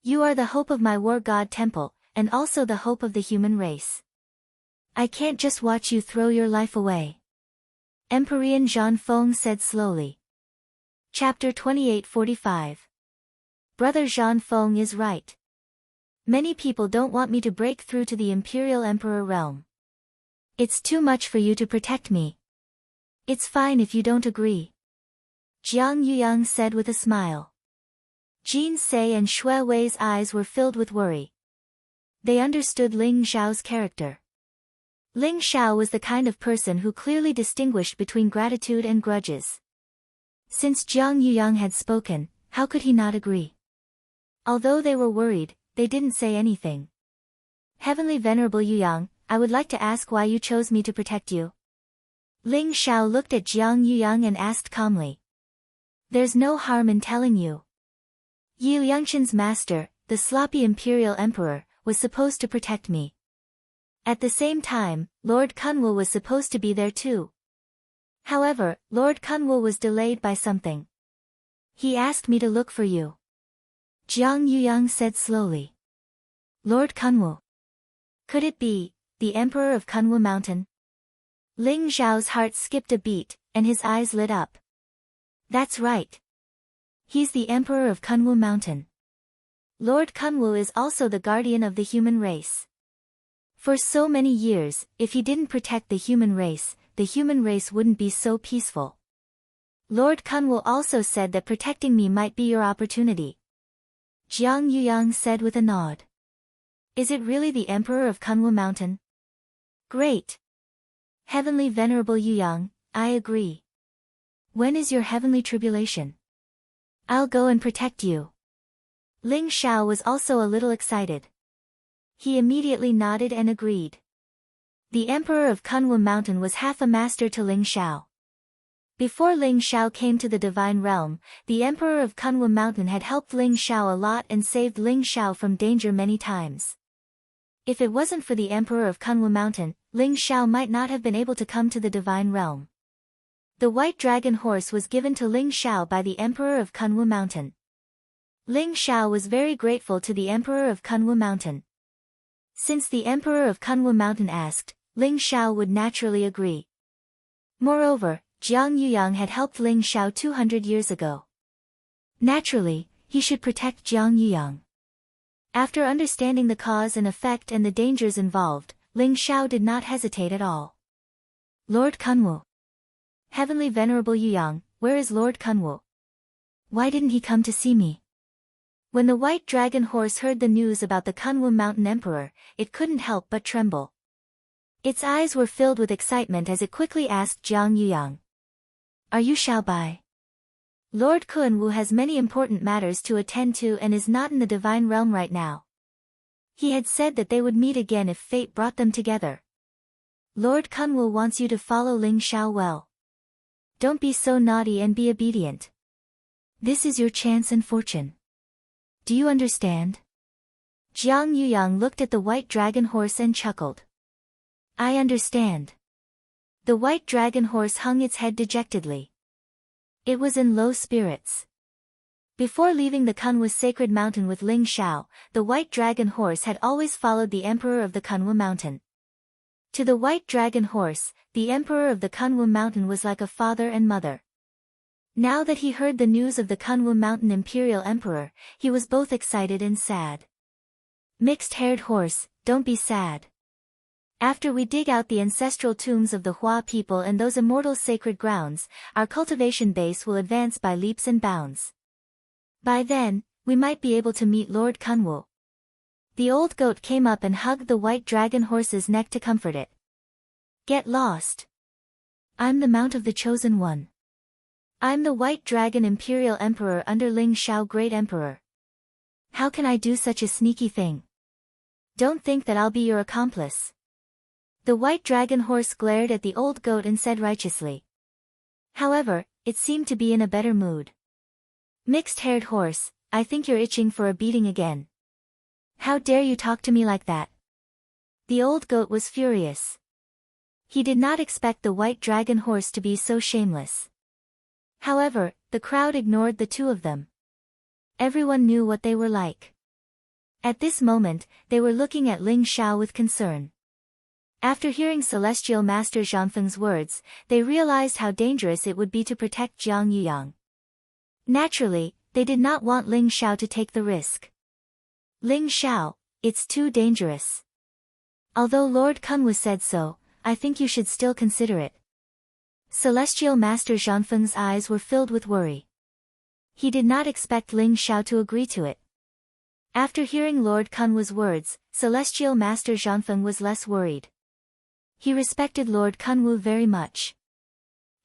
You are the hope of my war god temple, and also the hope of the human race. I can't just watch you throw your life away. Emperor Zhang Feng said slowly. Chapter 2845. Brother Zhang Feng is right. Many people don't want me to break through to the imperial emperor realm. It's too much for you to protect me. It's fine if you don't agree. Jiang Yuyang said with a smile. Jin Sei and Shui Wei's eyes were filled with worry. They understood Ling Xiao's character. Ling Xiao was the kind of person who clearly distinguished between gratitude and grudges. Since Jiang Yuyang had spoken, how could he not agree? Although they were worried, they didn't say anything. Heavenly Venerable Yuyang, I would like to ask why you chose me to protect you. Ling Xiao looked at Jiang Yuyang and asked calmly. There's no harm in telling you. Yi Liangqin's master, the sloppy imperial emperor, was supposed to protect me. At the same time, Lord Kunwu was supposed to be there too. However, Lord Kunwu was delayed by something. He asked me to look for you. Jiang Yuyang said slowly. Lord Kunwu. Could it be the Emperor of Kunwu Mountain? Ling Xiao's heart skipped a beat, and his eyes lit up. That's right. He's the Emperor of Kunwu Mountain. Lord Kunwu is also the guardian of the human race. For so many years, if he didn't protect the human race wouldn't be so peaceful. Lord Kunwu also said that protecting me might be your opportunity. Jiang Yuyang said with a nod. Is it really the Emperor of Kunwu Mountain? Great. Heavenly Venerable Yuyang, I agree. When is your heavenly tribulation? I'll go and protect you. Ling Xiao was also a little excited. He immediately nodded and agreed. The Emperor of Kunwu Mountain was half a master to Ling Xiao. Before Ling Xiao came to the divine realm, the Emperor of Kunwu Mountain had helped Ling Xiao a lot and saved Ling Xiao from danger many times. If it wasn't for the Emperor of Kunwu Mountain, Ling Xiao might not have been able to come to the divine realm. The white dragon horse was given to Ling Xiao by the Emperor of Kunwu Mountain. Ling Xiao was very grateful to the Emperor of Kunwu Mountain. Since the Emperor of Kunwu Mountain asked, Ling Xiao would naturally agree. Moreover, Jiang Yuyang had helped Ling Xiao 200 years ago. Naturally, he should protect Jiang Yuyang. After understanding the cause and effect and the dangers involved, Ling Xiao did not hesitate at all. Lord Kunwu. Heavenly Venerable Yuyang, where is Lord Kunwu? Why didn't he come to see me? When the white dragon horse heard the news about the Kunwu Mountain Emperor, it couldn't help but tremble. Its eyes were filled with excitement as it quickly asked Jiang Yuyang. Are you Xiaobai? Lord Kunwu has many important matters to attend to and is not in the divine realm right now. He had said that they would meet again if fate brought them together. Lord Kunwu wants you to follow Ling Xiao well. Don't be so naughty and be obedient. This is your chance and fortune. Do you understand? Jiang Yuyang looked at the white dragon horse and chuckled. I understand. The white dragon horse hung its head dejectedly. It was in low spirits. Before leaving the Kunwu sacred mountain with Ling Xiao, the white dragon horse had always followed the emperor of the Kunwu mountain. To the white dragon horse, the emperor of the Kunwu mountain was like a father and mother. Now that he heard the news of the Kunwu mountain imperial emperor, he was both excited and sad. Mixed-haired horse, don't be sad. After we dig out the ancestral tombs of the Hua people and those immortal sacred grounds, our cultivation base will advance by leaps and bounds. By then, we might be able to meet Lord Kunwu. The old goat came up and hugged the white dragon horse's neck to comfort it. Get lost. I'm the Mount of the Chosen One. I'm the white dragon imperial emperor under Ling Xiao great emperor. How can I do such a sneaky thing? Don't think that I'll be your accomplice. The white dragon horse glared at the old goat and said righteously. However, it seemed to be in a better mood. Mixed-haired horse, I think you're itching for a beating again. How dare you talk to me like that? The old goat was furious. He did not expect the white dragon horse to be so shameless. However, the crowd ignored the two of them. Everyone knew what they were like. At this moment, they were looking at Ling Xiao with concern. After hearing Celestial Master Zhanfeng's words, they realized how dangerous it would be to protect Jiang Yuyang. Naturally, they did not want Ling Xiao to take the risk. Ling Xiao, it's too dangerous. Although Lord Kunwu said so, I think you should still consider it. Celestial Master Zhanfeng's eyes were filled with worry. He did not expect Ling Xiao to agree to it. After hearing Lord Kunwu's words, Celestial Master Zhanfeng was less worried. He respected Lord Kunwu very much.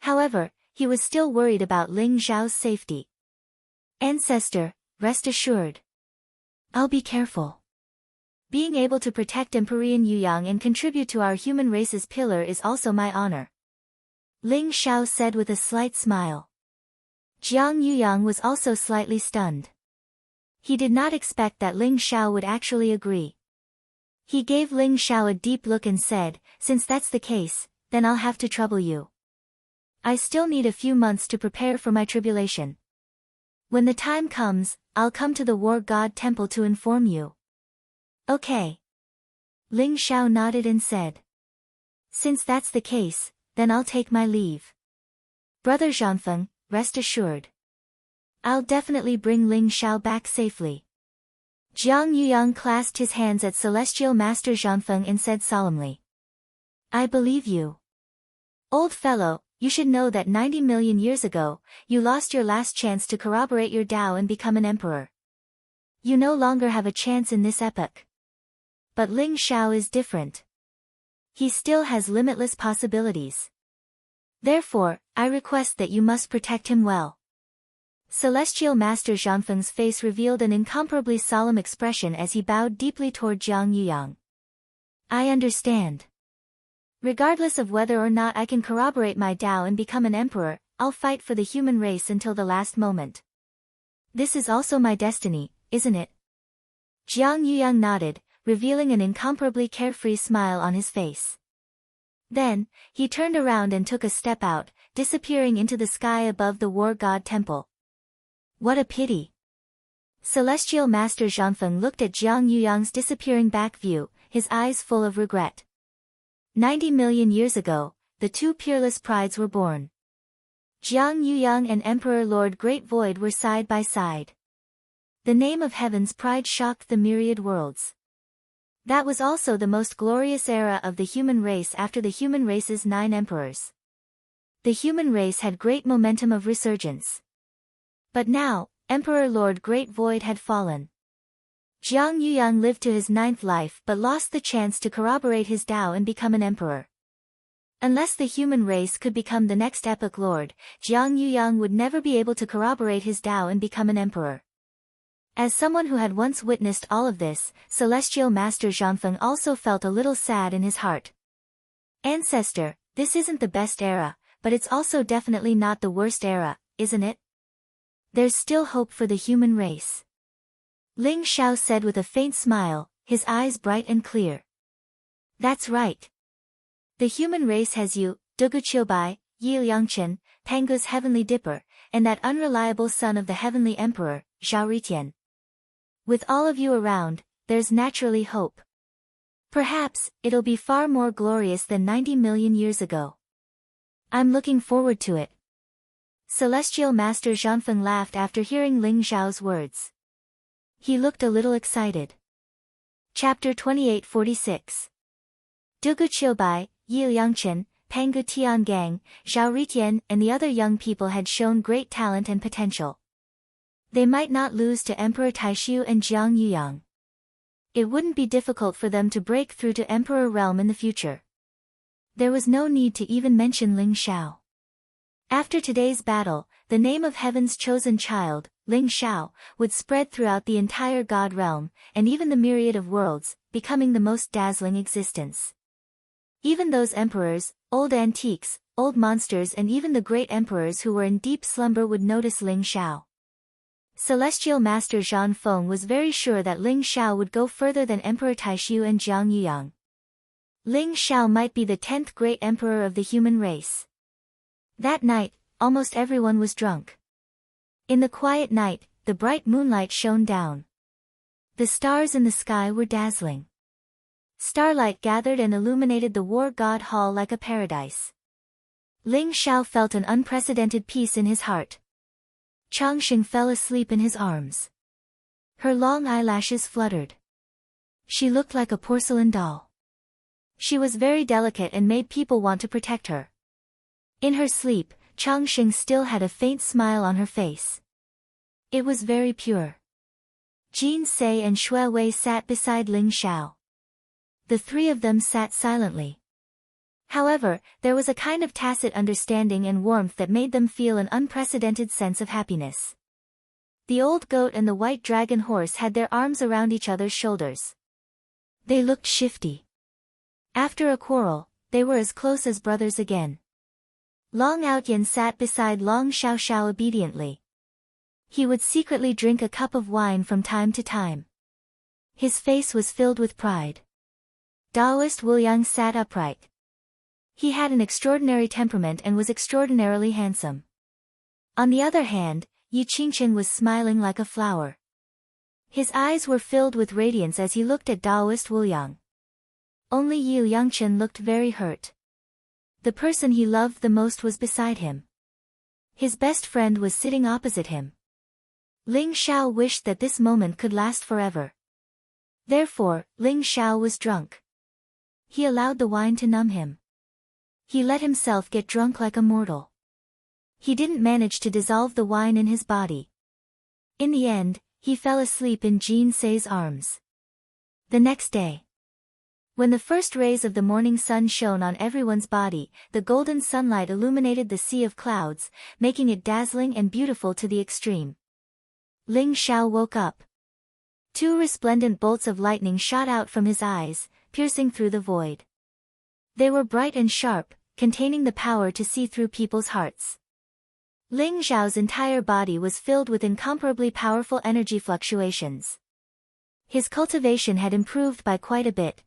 However, he was still worried about Ling Xiao's safety. Ancestor, rest assured. I'll be careful. Being able to protect Empyrean Yuyang and contribute to our human race's pillar is also my honor. Ling Xiao said with a slight smile. Jiang Yuyang was also slightly stunned. He did not expect that Ling Xiao would actually agree. He gave Ling Xiao a deep look and said, since that's the case, then I'll have to trouble you. I still need a few months to prepare for my tribulation. When the time comes, I'll come to the War God Temple to inform you. Okay. Ling Xiao nodded and said. Since that's the case, then I'll take my leave. Brother Zhanfeng, rest assured. I'll definitely bring Ling Xiao back safely. Jiang Yuyang clasped his hands at Celestial Master Zhanfeng and said solemnly. I believe you. Old fellow, you should know that 90 million years ago, you lost your last chance to corroborate your Tao and become an emperor. You no longer have a chance in this epoch. But Ling Xiao is different. He still has limitless possibilities. Therefore, I request that you must protect him well. Celestial Master Zhanfeng's face revealed an incomparably solemn expression as he bowed deeply toward Jiang Yuyang. I understand. Regardless of whether or not I can corroborate my Tao and become an emperor, I'll fight for the human race until the last moment. This is also my destiny, isn't it? Jiang Yuyang nodded, revealing an incomparably carefree smile on his face. Then, he turned around and took a step out, disappearing into the sky above the War God Temple. What a pity. Celestial Master Zhanfeng looked at Jiang Yuyang's disappearing back view, his eyes full of regret. 90 million years ago, the two peerless prides were born. Jiang Yuyang and Emperor Lord Great Void were side by side. The name of Heaven's pride shocked the myriad worlds. That was also the most glorious era of the human race after the human race's 9 emperors. The human race had great momentum of resurgence. But now, Emperor Lord Great Void had fallen. Jiang Yuyang lived to his 9th life but lost the chance to corroborate his Tao and become an emperor. Unless the human race could become the next epoch lord, Jiang Yuyang would never be able to corroborate his Tao and become an emperor. As someone who had once witnessed all of this, Celestial Master Zhanfeng also felt a little sad in his heart. Ancestor, this isn't the best era, but it's also definitely not the worst era, isn't it? There's still hope for the human race. Ling Xiao said with a faint smile, his eyes bright and clear. That's right. The human race has you, Dugu Qiubai, Yi Liangchen, Pangu's heavenly dipper, and that unreliable son of the heavenly emperor, Zhao Ritian. With all of you around, there's naturally hope. Perhaps, it'll be far more glorious than 90 million years ago. I'm looking forward to it. Celestial Master Zhanfeng laughed after hearing Ling Xiao's words. He looked a little excited. Chapter 2846. Dugu Qiubai, Yi Liangchen, Pangu Tiangang, Zhao Ritian and the other young people had shown great talent and potential. They might not lose to Emperor Taishu and Jiang Yuyang. It wouldn't be difficult for them to break through to Emperor realm in the future. There was no need to even mention Ling Xiao. After today's battle, the name of heaven's chosen child, Ling Xiao, would spread throughout the entire God realm, and even the myriad of worlds, becoming the most dazzling existence. Even those emperors, old antiques, old monsters and even the great emperors who were in deep slumber would notice Ling Xiao. Celestial Master Zhanfeng was very sure that Ling Xiao would go further than Emperor Taishu and Jiang Yuyang. Ling Xiao might be the 10th great emperor of the human race. That night, almost everyone was drunk. In the quiet night, the bright moonlight shone down. The stars in the sky were dazzling. Starlight gathered and illuminated the War God Hall like a paradise. Ling Xiao felt an unprecedented peace in his heart. Changxing fell asleep in his arms. Her long eyelashes fluttered. She looked like a porcelain doll. She was very delicate and made people want to protect her. In her sleep, Changxing still had a faint smile on her face. It was very pure. Jin Sei and Xue Wei sat beside Ling Xiao. The three of them sat silently. However, there was a kind of tacit understanding and warmth that made them feel an unprecedented sense of happiness. The old goat and the white dragon horse had their arms around each other's shoulders. They looked shifty. After a quarrel, they were as close as brothers again. Long Outyan sat beside Long Xiaoxiao obediently. He would secretly drink a cup of wine from time to time. His face was filled with pride. Daoist Wuyang sat upright. He had an extraordinary temperament and was extraordinarily handsome. On the other hand, Yi Qingchen was smiling like a flower. His eyes were filled with radiance as he looked at Daoist Wuyang. Only Yi Liangchen looked very hurt. The person he loved the most was beside him. His best friend was sitting opposite him. Ling Xiao wished that this moment could last forever. Therefore, Ling Xiao was drunk. He allowed the wine to numb him. He let himself get drunk like a mortal. He didn't manage to dissolve the wine in his body. In the end, he fell asleep in Jin Sei's arms. The next day, when the first rays of the morning sun shone on everyone's body, the golden sunlight illuminated the sea of clouds, making it dazzling and beautiful to the extreme. Ling Xiao woke up. Two resplendent bolts of lightning shot out from his eyes, piercing through the void. They were bright and sharp, containing the power to see through people's hearts. Ling Xiao's entire body was filled with incomparably powerful energy fluctuations. His cultivation had improved by quite a bit.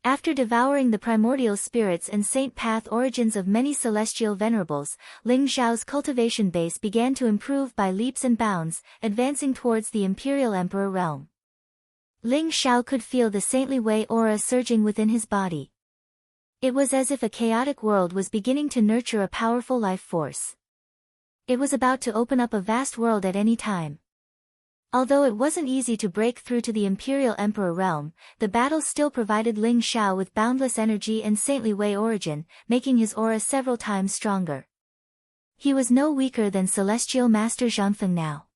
After devouring the primordial spirits and saint path origins of many celestial venerables, Ling Xiao's cultivation base began to improve by leaps and bounds, advancing towards the imperial emperor realm. Ling Xiao could feel the saintly Wei aura surging within his body. It was as if a chaotic world was beginning to nurture a powerful life force. It was about to open up a vast world at any time. Although it wasn't easy to break through to the Imperial Emperor realm, the battle still provided Ling Xiao with boundless energy and saintly Wei origin, making his aura several times stronger. He was no weaker than Celestial Master Zhanfeng now.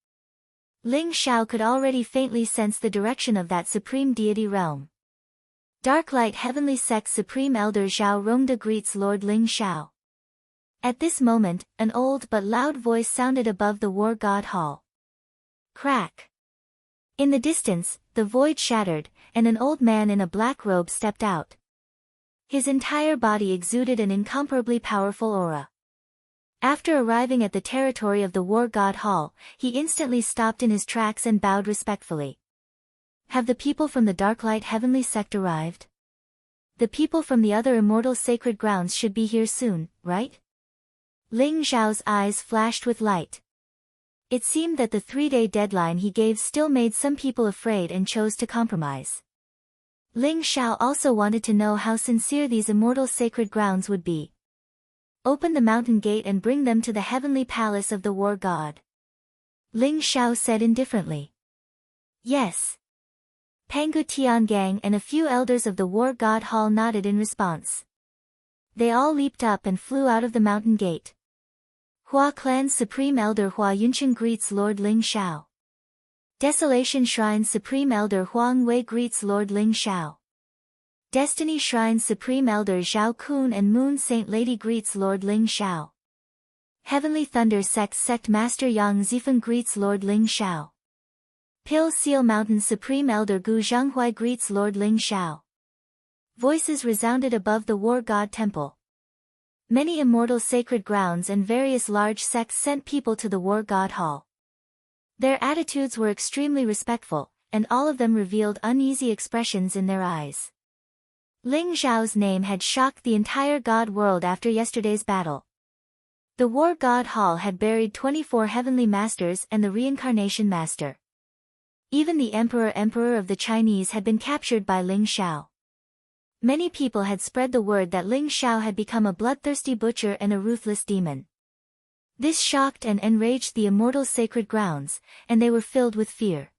Ling Xiao could already faintly sense the direction of that supreme deity realm. Dark Light Heavenly Sect's Supreme Elder Zhao Rongda greets Lord Ling Xiao. At this moment, an old but loud voice sounded above the War God Hall. Crack! In the distance, the void shattered, and an old man in a black robe stepped out. His entire body exuded an incomparably powerful aura. After arriving at the territory of the war god hall, he instantly stopped in his tracks and bowed respectfully. Have the people from the Darklight Heavenly Sect arrived? The people from the other immortal sacred grounds should be here soon, right? Ling Zhao's eyes flashed with light. It seemed that the 3-day deadline he gave still made some people afraid and chose to compromise. Ling Zhao also wanted to know how sincere these immortal sacred grounds would be. Open the mountain gate and bring them to the heavenly palace of the war god. Ling Zhao said indifferently. Yes. Pangu Tiangang and a few elders of the war god hall nodded in response. They all leaped up and flew out of the mountain gate. Hua Clan's Supreme Elder Hua Yunqing greets Lord Ling Zhao. Desolation Shrine's Supreme Elder Huang Wei greets Lord Ling Zhao. Destiny Shrine's Supreme Elder Zhao Kun and Moon Saint Lady greets Lord Ling Zhao. Heavenly Thunder Sect's Sect Master Yang Zifeng greets Lord Ling Zhao. Pill Seal Mountain's Supreme Elder Gu Zhanghuai greets Lord Ling Zhao. Voices resounded above the war god temple. Many immortal sacred grounds and various large sects sent people to the war god hall. Their attitudes were extremely respectful, and all of them revealed uneasy expressions in their eyes. Ling Zhao's name had shocked the entire god world after yesterday's battle. The war god hall had buried 24 heavenly masters and the reincarnation master. Even the emperor of the Chinese had been captured by Ling Zhao. Many people had spread the word that Ling Zhao had become a bloodthirsty butcher and a ruthless demon. This shocked and enraged the immortal sacred grounds, and they were filled with fear.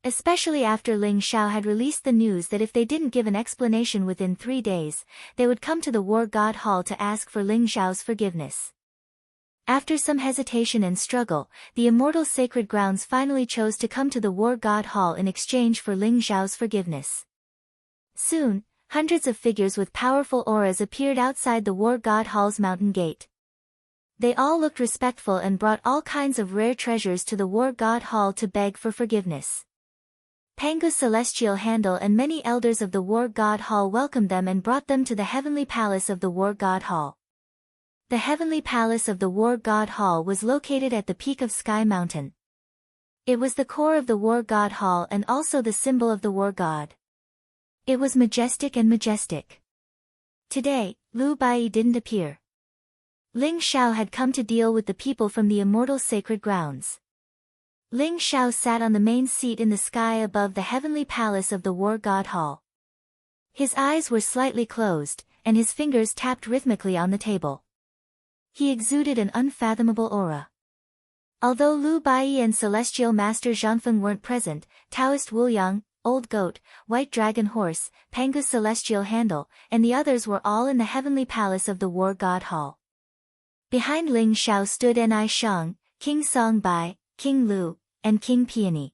Especially after Ling Zhao had released the news that if they didn't give an explanation within 3 days, they would come to the war god hall to ask for Ling Zhao's forgiveness. After some hesitation and struggle, the immortal sacred grounds finally chose to come to the war god hall in exchange for Ling Zhao's forgiveness. Soon, hundreds of figures with powerful auras appeared outside the war god hall's mountain gate. They all looked respectful and brought all kinds of rare treasures to the war god hall to beg for forgiveness. Pangu's celestial handle and many elders of the war god hall welcomed them and brought them to the heavenly palace of the war god hall. The heavenly palace of the war god hall was located at the peak of Sky Mountain. It was the core of the war god hall and also the symbol of the war god. It was majestic and majestic. Today, Lu Bai didn't appear. Ling Zhao had come to deal with the people from the immortal sacred grounds. Ling Zhao sat on the main seat in the sky above the heavenly palace of the war god hall. His eyes were slightly closed, and his fingers tapped rhythmically on the table. He exuded an unfathomable aura. Although Lu Bai and Celestial Master Zhanfeng weren't present, Taoist Wuliang, Old Goat, White Dragon Horse, Pangu's Celestial Handle, and the others were all in the heavenly palace of the war god hall. Behind Ling Zhao stood Ni Shang, King Song Bai, King Lu, and King Peony.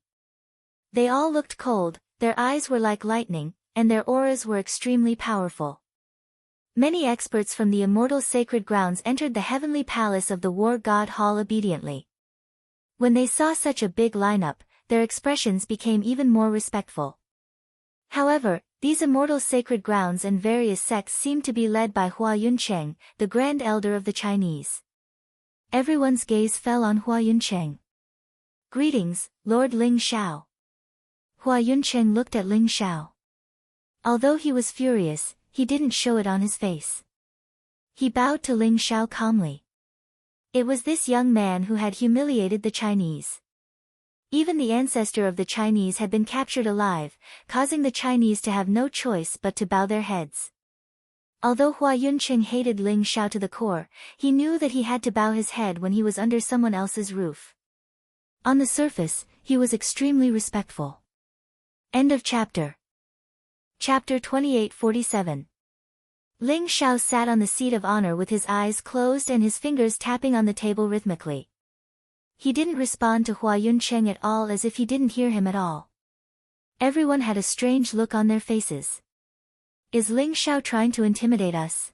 They all looked cold, their eyes were like lightning, and their auras were extremely powerful. Many experts from the immortal sacred grounds entered the heavenly palace of the war god hall obediently. When they saw such a big lineup, their expressions became even more respectful. However, these immortal sacred grounds and various sects seemed to be led by Hua Yuncheng, the Grand Elder of the Chinese. Everyone's gaze fell on Hua Yuncheng. Greetings, Lord Ling Zhao. Hua Yuncheng looked at Ling Zhao. Although he was furious, he didn't show it on his face. He bowed to Ling Zhao calmly. It was this young man who had humiliated the Chinese. Even the ancestor of the Chinese had been captured alive, causing the Chinese to have no choice but to bow their heads. Although Hua Yuncheng hated Ling Zhao to the core, he knew that he had to bow his head when he was under someone else's roof. On the surface, he was extremely respectful. End of chapter. Chapter 2847. Ling Zhao sat on the seat of honor with his eyes closed and his fingers tapping on the table rhythmically. He didn't respond to Hua Yuncheng at all, as if he didn't hear him at all. Everyone had a strange look on their faces. Is Ling Zhao trying to intimidate us?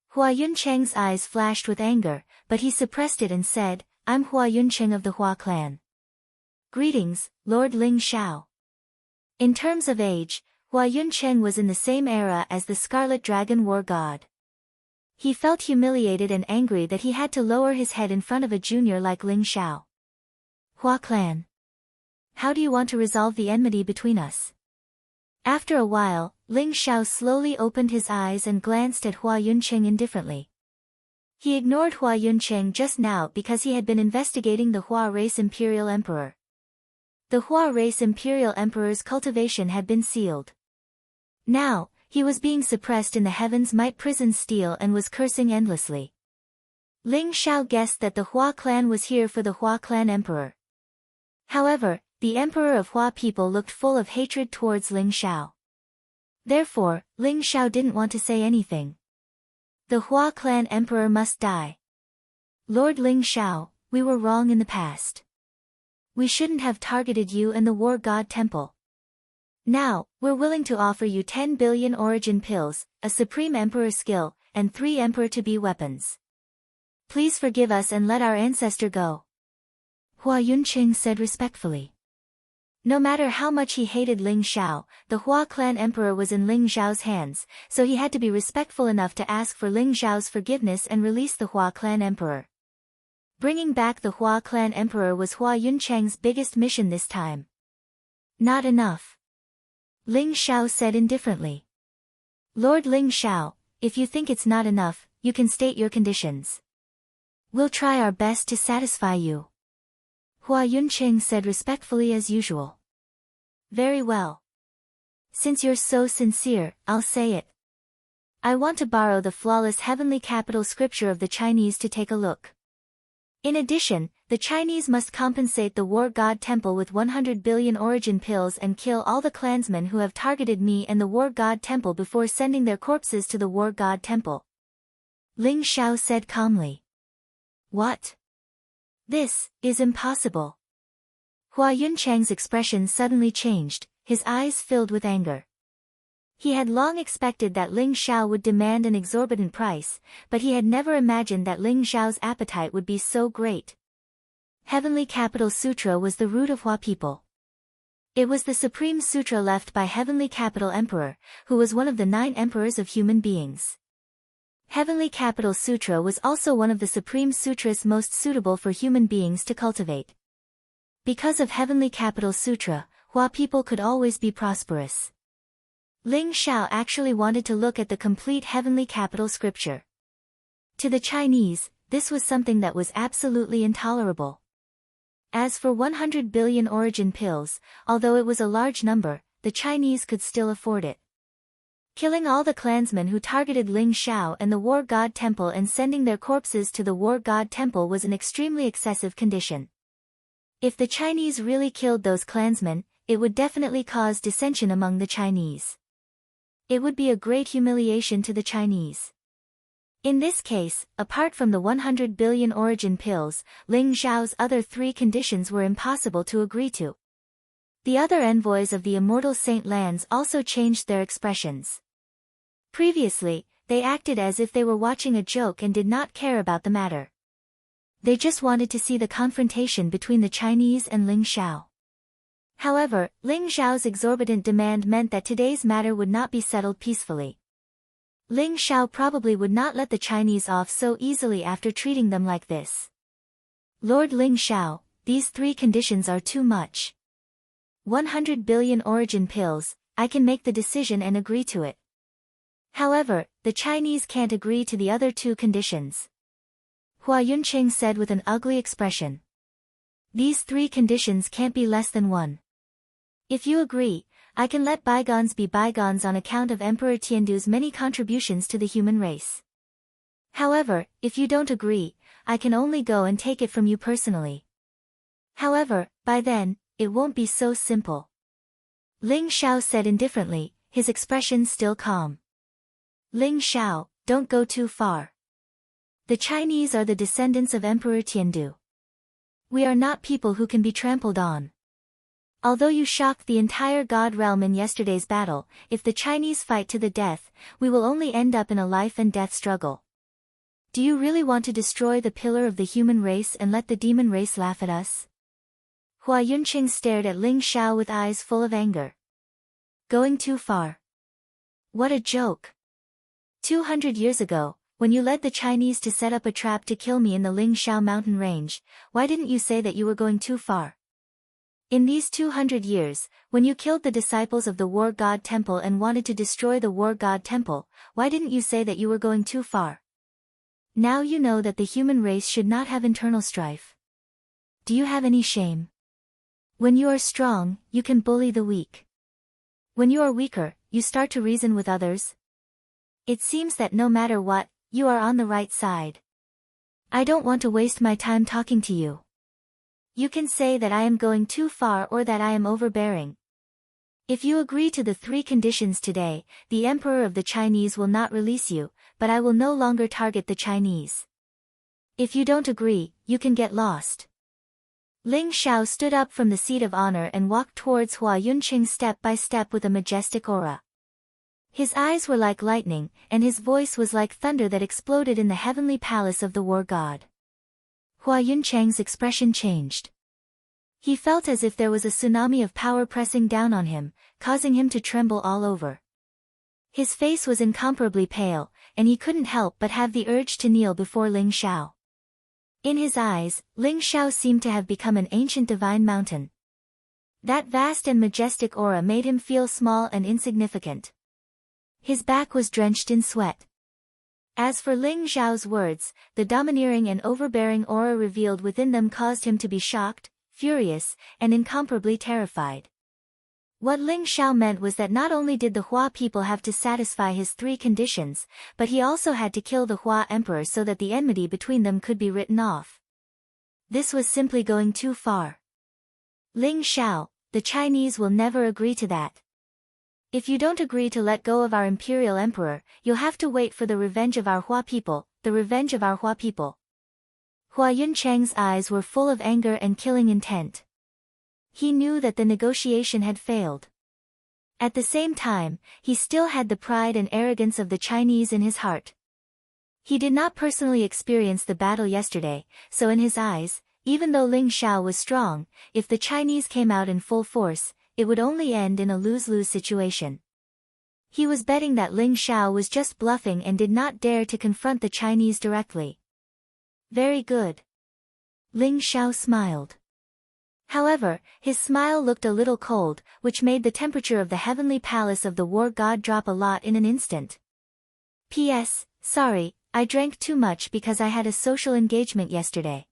Hua Yuncheng's eyes flashed with anger, but he suppressed it and said, I'm Hua Yuncheng of the Hua clan. Greetings, Lord Ling Zhao. In terms of age, Hua Yuncheng was in the same era as the Scarlet Dragon War God. He felt humiliated and angry that he had to lower his head in front of a junior like Ling Xiao. Hua clan. How do you want to resolve the enmity between us? After a while, Ling Xiao slowly opened his eyes and glanced at Hua Yunqing indifferently. He ignored Hua Yunqing just now because he had been investigating the Hua race Imperial Emperor. The Hua race Imperial Emperor's cultivation had been sealed. Now, he was being suppressed in the Heaven's Might prison steel and was cursing endlessly. Ling Xiao guessed that the Hua clan was here for the Hua clan emperor. However, the emperor of Hua people looked full of hatred towards Ling Xiao. Therefore, Ling Xiao didn't want to say anything. The Hua clan emperor must die. Lord Ling Xiao, we were wrong in the past. We shouldn't have targeted you and the War God Temple. Now, we're willing to offer you 10 billion origin pills, a supreme emperor skill, and 3 emperor-to-be weapons. Please forgive us and let our ancestor go. Hua Yunqing said respectfully. No matter how much he hated Ling Xiao, the Hua clan emperor was in Ling Xiao's hands, so he had to be respectful enough to ask for Ling Xiao's forgiveness and release the Hua clan emperor. Bringing back the Hua clan emperor was Hua Yunqing's biggest mission this time. Not enough. Ling Xiao said indifferently. Lord Ling Xiao, if you think it's not enough, you can state your conditions. We'll try our best to satisfy you. Hua Yunqing said respectfully as usual. Very well. Since you're so sincere, I'll say it. I want to borrow the flawless heavenly capital scripture of the Chinese to take a look. In addition, the Chinese must compensate the War God Temple with 100 billion origin pills and kill all the clansmen who have targeted me and the War God Temple before sending their corpses to the War God Temple. Ling Xiao said calmly. What? This is impossible. Hua Yunqing's expression suddenly changed, his eyes filled with anger. He had long expected that Ling Xiao would demand an exorbitant price, but he had never imagined that Ling Xiao's appetite would be so great. Heavenly Capital Sutra was the root of Hua people. It was the supreme sutra left by Heavenly Capital Emperor, who was one of the 9 emperors of human beings. Heavenly Capital Sutra was also one of the supreme sutras most suitable for human beings to cultivate. Because of Heavenly Capital Sutra, Hua people could always be prosperous. Ling Xiao actually wanted to look at the complete Heavenly Capital scripture. To the Chinese, this was something that was absolutely intolerable. As for 100 billion origin pills, although it was a large number, the Chinese could still afford it. Killing all the clansmen who targeted Ling Xiao and the War God Temple and sending their corpses to the War God Temple was an extremely excessive condition. If the Chinese really killed those clansmen, it would definitely cause dissension among the Chinese. It would be a great humiliation to the Chinese. In this case, apart from the 100 billion origin pills, Ling Xiao's other 3 conditions were impossible to agree to. The other envoys of the immortal Saint Lands also changed their expressions. Previously, they acted as if they were watching a joke and did not care about the matter. They just wanted to see the confrontation between the Chinese and Ling Xiao. However, Ling Xiao's exorbitant demand meant that today's matter would not be settled peacefully. Ling Xiao probably would not let the Chinese off so easily after treating them like this. Lord Ling Xiao, these 3 conditions are too much. 100 billion origin pills, I can make the decision and agree to it. However, the Chinese can't agree to the other 2 conditions. Hua Yunqing said with an ugly expression. These 3 conditions can't be less than 1. If you agree, I can let bygones be bygones on account of Emperor Tiandu's many contributions to the human race. However, if you don't agree, I can only go and take it from you personally. However, by then, it won't be so simple. Ling Xiao said indifferently, his expression still calm. Ling Xiao, don't go too far. The Chinese are the descendants of Emperor Tiandu. We are not people who can be trampled on. Although you shocked the entire God realm in yesterday's battle, if the Chinese fight to the death, we will only end up in a life and death struggle. Do you really want to destroy the pillar of the human race and let the demon race laugh at us? Hua Yunqing stared at Ling Xiao with eyes full of anger. Going too far. What a joke. 200 years ago, when you led the Chinese to set up a trap to kill me in the Lingshao mountain range, why didn't you say that you were going too far? In these 200 years, when you killed the disciples of the War God Temple and wanted to destroy the War God Temple, why didn't you say that you were going too far? Now you know that the human race should not have internal strife. Do you have any shame? When you are strong, you can bully the weak. When you are weaker, you start to reason with others. It seems that no matter what, you are on the right side. I don't want to waste my time talking to you. You can say that I am going too far or that I am overbearing. If you agree to the 3 conditions today, the Emperor of the Chinese will not release you, but I will no longer target the Chinese. If you don't agree, you can get lost. Ling Shao stood up from the seat of honor and walked towards Hua Yunqing step by step with a majestic aura. His eyes were like lightning, and his voice was like thunder that exploded in the heavenly palace of the war god. Hua Yunqing's expression changed. He felt as if there was a tsunami of power pressing down on him, causing him to tremble all over. His face was incomparably pale, and he couldn't help but have the urge to kneel before Ling Shao. In his eyes, Ling Shao seemed to have become an ancient divine mountain. That vast and majestic aura made him feel small and insignificant. His back was drenched in sweat. As for Ling Zhao's words, the domineering and overbearing aura revealed within them caused him to be shocked, furious, and incomparably terrified. What Ling Shao meant was that not only did the Hua people have to satisfy his 3 conditions, but he also had to kill the Hua emperor so that the enmity between them could be written off. This was simply going too far. Ling Shao, the Chinese will never agree to that. If you don't agree to let go of our imperial emperor, you'll have to wait for the revenge of our Hua people, the revenge of our Hua people. Hua Yunqing's eyes were full of anger and killing intent. He knew that the negotiation had failed. At the same time, he still had the pride and arrogance of the Chinese in his heart. He did not personally experience the battle yesterday, so in his eyes, even though Ling Shao was strong, if the Chinese came out in full force, it would only end in a lose-lose situation. He was betting that Ling Shao was just bluffing and did not dare to confront the Chinese directly. Very good. Ling Shao smiled. However, his smile looked a little cold, which made the temperature of the heavenly palace of the war god drop a lot in an instant. P.S. Sorry, I drank too much because I had a social engagement yesterday.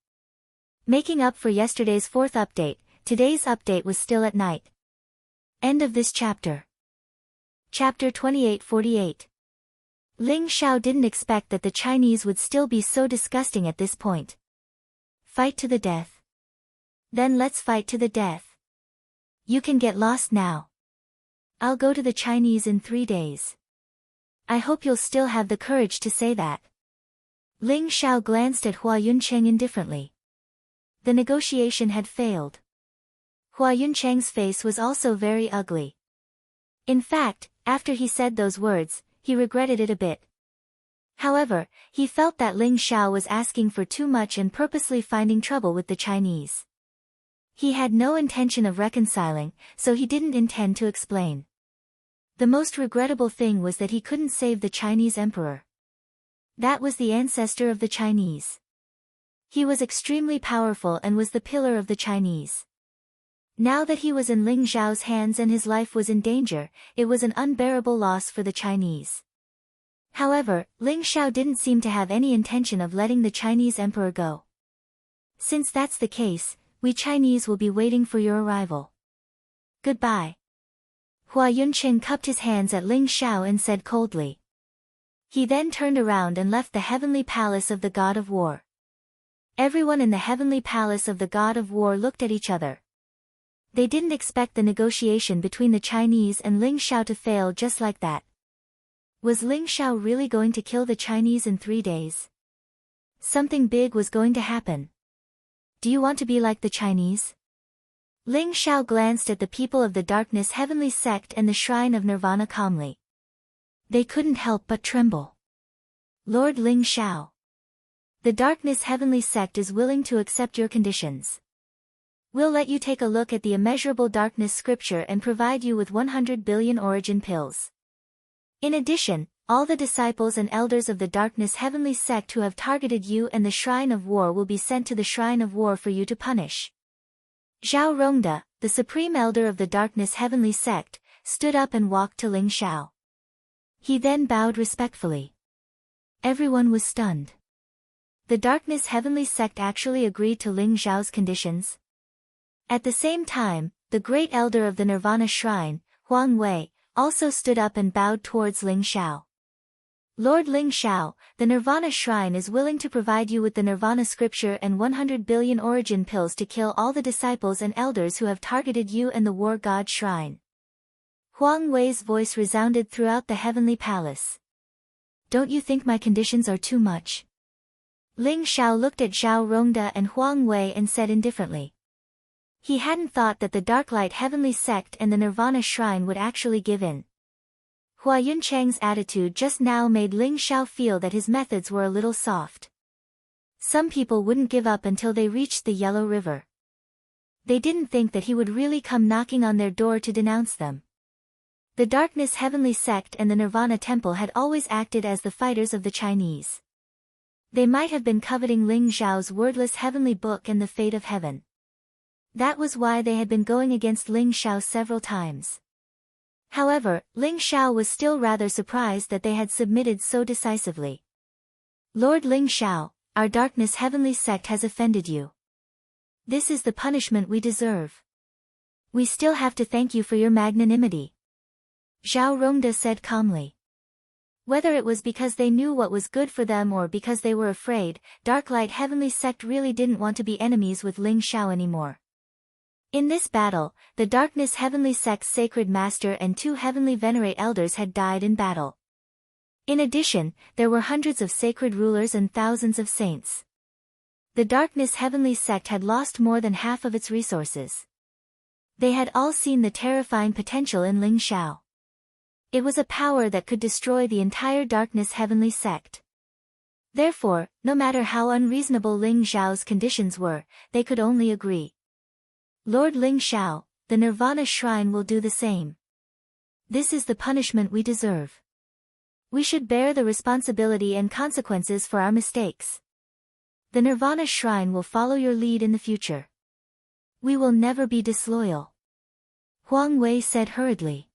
Making up for yesterday's 4th update, today's update was still at night. End of this chapter. Chapter 2848. Ling Shao didn't expect that the Chinese would still be so disgusting at this point. Fight to the death. Then let's fight to the death. You can get lost now. I'll go to the Chinese in 3 days. I hope you'll still have the courage to say that. Ling Shao glanced at Hua Yunqing indifferently. The negotiation had failed. Hua Yunqing's face was also very ugly. In fact, after he said those words, he regretted it a bit. However, he felt that Ling Shao was asking for too much and purposely finding trouble with the Chinese. He had no intention of reconciling, so he didn't intend to explain. The most regrettable thing was that he couldn't save the Chinese emperor. That was the ancestor of the Chinese. He was extremely powerful and was the pillar of the Chinese. Now that he was in Ling Zhao's hands and his life was in danger, it was an unbearable loss for the Chinese. However, Ling Shao didn't seem to have any intention of letting the Chinese emperor go. Since that's the case, we Chinese will be waiting for your arrival. Goodbye. Hua Yunqing cupped his hands at Ling Shao and said coldly. He then turned around and left the heavenly palace of the god of war. Everyone in the heavenly palace of the god of war looked at each other. They didn't expect the negotiation between the Chinese and Ling Shao to fail just like that. Was Ling Shao really going to kill the Chinese in 3 days? Something big was going to happen. Do you want to be like the Chinese? Ling Shao glanced at the people of the Darkness Heavenly Sect and the Shrine of Nirvana calmly. They couldn't help but tremble. Lord Ling Shao. The Darkness Heavenly Sect is willing to accept your conditions. We'll let you take a look at the immeasurable darkness scripture and provide you with 100 billion origin pills. In addition, all the disciples and elders of the darkness heavenly sect who have targeted you and the Shrine of War will be sent to the Shrine of War for you to punish. Zhao Rongde, the supreme elder of the darkness heavenly sect, stood up and walked to Ling Xiao. He then bowed respectfully. Everyone was stunned. The darkness heavenly sect actually agreed to Ling Xiao's conditions. At the same time, the great elder of the Nirvana Shrine, Huang Wei, also stood up and bowed towards Ling Xiao. Lord Ling Xiao, the Nirvana Shrine is willing to provide you with the Nirvana scripture and 100 billion origin pills to kill all the disciples and elders who have targeted you and the War God Shrine. Huang Wei's voice resounded throughout the heavenly palace. Don't you think my conditions are too much? Ling Xiao looked at Zhao Rongde and Huang Wei and said indifferently. He hadn't thought that the Darklight Heavenly Sect and the Nirvana Shrine would actually give in. Hua Yunchang's attitude just now made Ling Xiao feel that his methods were a little soft. Some people wouldn't give up until they reached the Yellow River. They didn't think that he would really come knocking on their door to denounce them. The Darkness Heavenly Sect and the Nirvana Temple had always acted as the fighters of the Chinese. They might have been coveting Ling Xiao's wordless heavenly book and the fate of heaven. That was why they had been going against Ling Xiao several times. However, Ling Xiao was still rather surprised that they had submitted so decisively. Lord Ling Xiao, our Darkness Heavenly Sect has offended you. This is the punishment we deserve. We still have to thank you for your magnanimity. Zhao Rongde said calmly. Whether it was because they knew what was good for them or because they were afraid, Darklight Heavenly Sect really didn't want to be enemies with Ling Xiao anymore. In this battle, the Darkness Heavenly Sect's sacred master and 2 heavenly venerate elders had died in battle. In addition, there were hundreds of sacred rulers and thousands of saints. The Darkness Heavenly Sect had lost more than half of its resources. They had all seen the terrifying potential in Ling Xiao. It was a power that could destroy the entire Darkness Heavenly Sect. Therefore, no matter how unreasonable Ling Xiao's conditions were, they could only agree. Lord Ling Xiao, the Nirvana Shrine will do the same. This is the punishment we deserve. We should bear the responsibility and consequences for our mistakes. The Nirvana Shrine will follow your lead in the future. We will never be disloyal. Huang Wei said hurriedly.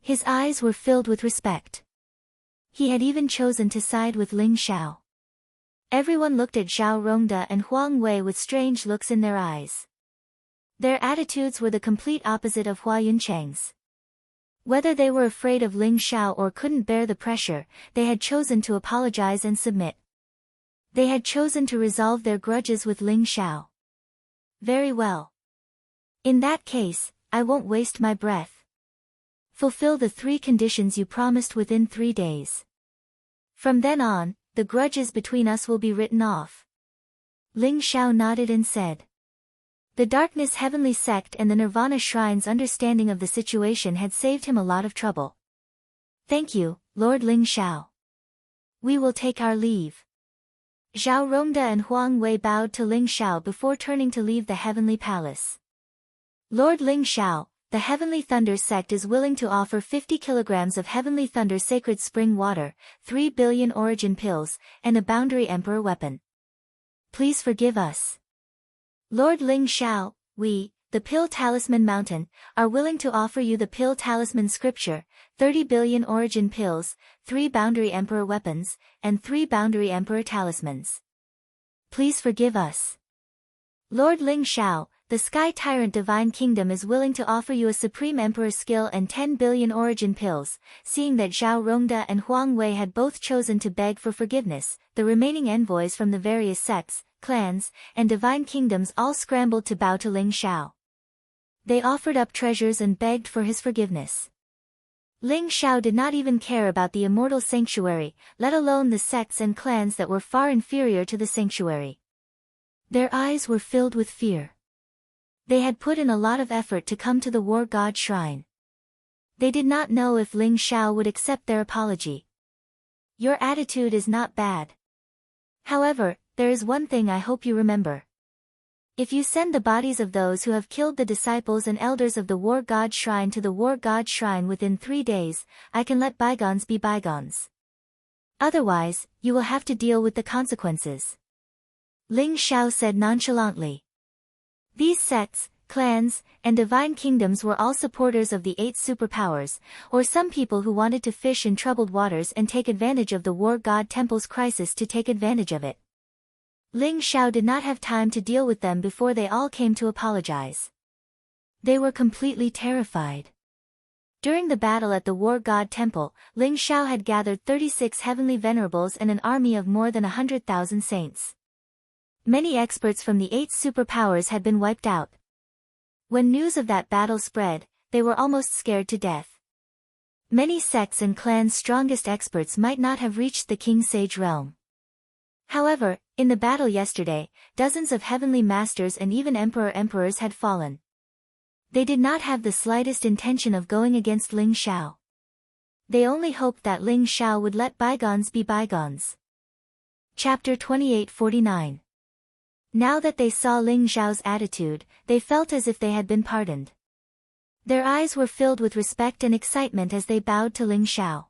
His eyes were filled with respect. He had even chosen to side with Ling Xiao. Everyone looked at Zhao Rongde and Huang Wei with strange looks in their eyes. Their attitudes were the complete opposite of Hua Yunchang's. Whether they were afraid of Ling Xiao or couldn't bear the pressure, they had chosen to apologize and submit. They had chosen to resolve their grudges with Ling Xiao. Very well. In that case, I won't waste my breath. Fulfill the 3 conditions you promised within 3 days. From then on, the grudges between us will be written off. Ling Xiao nodded and said. The Darkness Heavenly Sect and the Nirvana Shrine's understanding of the situation had saved him a lot of trouble. Thank you, Lord Ling Xiao. We will take our leave. Zhao Rongde and Huang Wei bowed to Ling Xiao before turning to leave the Heavenly Palace. Lord Ling Xiao, the Heavenly Thunder Sect is willing to offer 50 kilograms of Heavenly Thunder Sacred Spring Water, 3 billion origin pills, and a Boundary Emperor weapon. Please forgive us. Lord Ling Xiao, we, the Pill Talisman Mountain, are willing to offer you the Pill Talisman Scripture, 30 billion origin pills, 3 Boundary Emperor weapons, and 3 Boundary Emperor talismans. Please forgive us. Lord Ling Xiao, the Sky Tyrant Divine Kingdom is willing to offer you a Supreme Emperor skill and 10 billion origin pills. Seeing that Zhao Rongde and Huang Wei had both chosen to beg for forgiveness, the remaining envoys from the various sects, clans, and divine kingdoms all scrambled to bow to Ling Xiao. They offered up treasures and begged for his forgiveness. Ling Xiao did not even care about the immortal sanctuary, let alone the sects and clans that were far inferior to the sanctuary. Their eyes were filled with fear. They had put in a lot of effort to come to the War God Shrine. They did not know if Ling Xiao would accept their apology. Your attitude is not bad. However, there is one thing I hope you remember. If you send the bodies of those who have killed the disciples and elders of the war god shrine to the war god shrine within 3 days, I can let bygones be bygones. Otherwise, you will have to deal with the consequences. Ling Xiao said nonchalantly. These sects, clans, and divine kingdoms were all supporters of the 8 superpowers, or some people who wanted to fish in troubled waters and take advantage of the war god temple's crisis to take advantage of it. Ling Xiao did not have time to deal with them before they all came to apologize. They were completely terrified. During the battle at the war god temple, Ling Xiao had gathered 36 heavenly venerables and an army of more than 100,000 saints. Many experts from the 8 superpowers had been wiped out. When news of that battle spread, they were almost scared to death. Many sects and clans' strongest experts might not have reached the King Sage realm. However, in the battle yesterday, dozens of heavenly masters and even emperors had fallen. They did not have the slightest intention of going against Ling Xiao. They only hoped that Ling Xiao would let bygones be bygones. Chapter 28:49. Now that they saw Ling Xiao's attitude, they felt as if they had been pardoned. Their eyes were filled with respect and excitement as they bowed to Ling Xiao.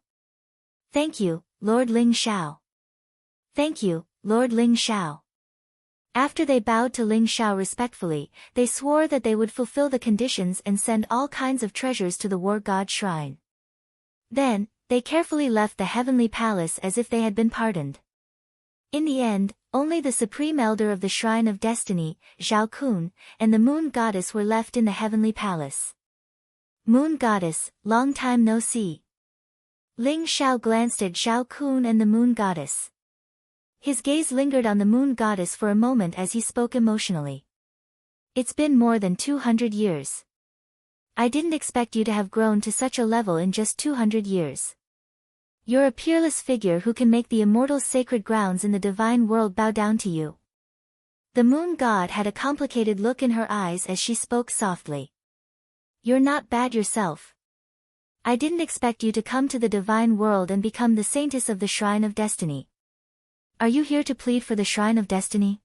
Thank you, Lord Ling Xiao. Thank you, Lord Ling Xiao. After they bowed to Ling Xiao respectfully, they swore that they would fulfill the conditions and send all kinds of treasures to the war god shrine. Then, they carefully left the heavenly palace as if they had been pardoned. In the end, only the supreme elder of the Shrine of Destiny, Zhao Kun, and the Moon Goddess were left in the heavenly palace. Moon Goddess, long time no see. Ling Xiao glanced at Zhao Kun and the Moon Goddess. His gaze lingered on the Moon Goddess for a moment as he spoke emotionally. It's been more than 200 years. I didn't expect you to have grown to such a level in just 200 years. You're a peerless figure who can make the immortal sacred grounds in the divine world bow down to you. The moon god had a complicated look in her eyes as she spoke softly. You're not bad yourself. I didn't expect you to come to the divine world and become the saintess of the Shrine of Destiny. Are you here to plead for the Shrine of Destiny?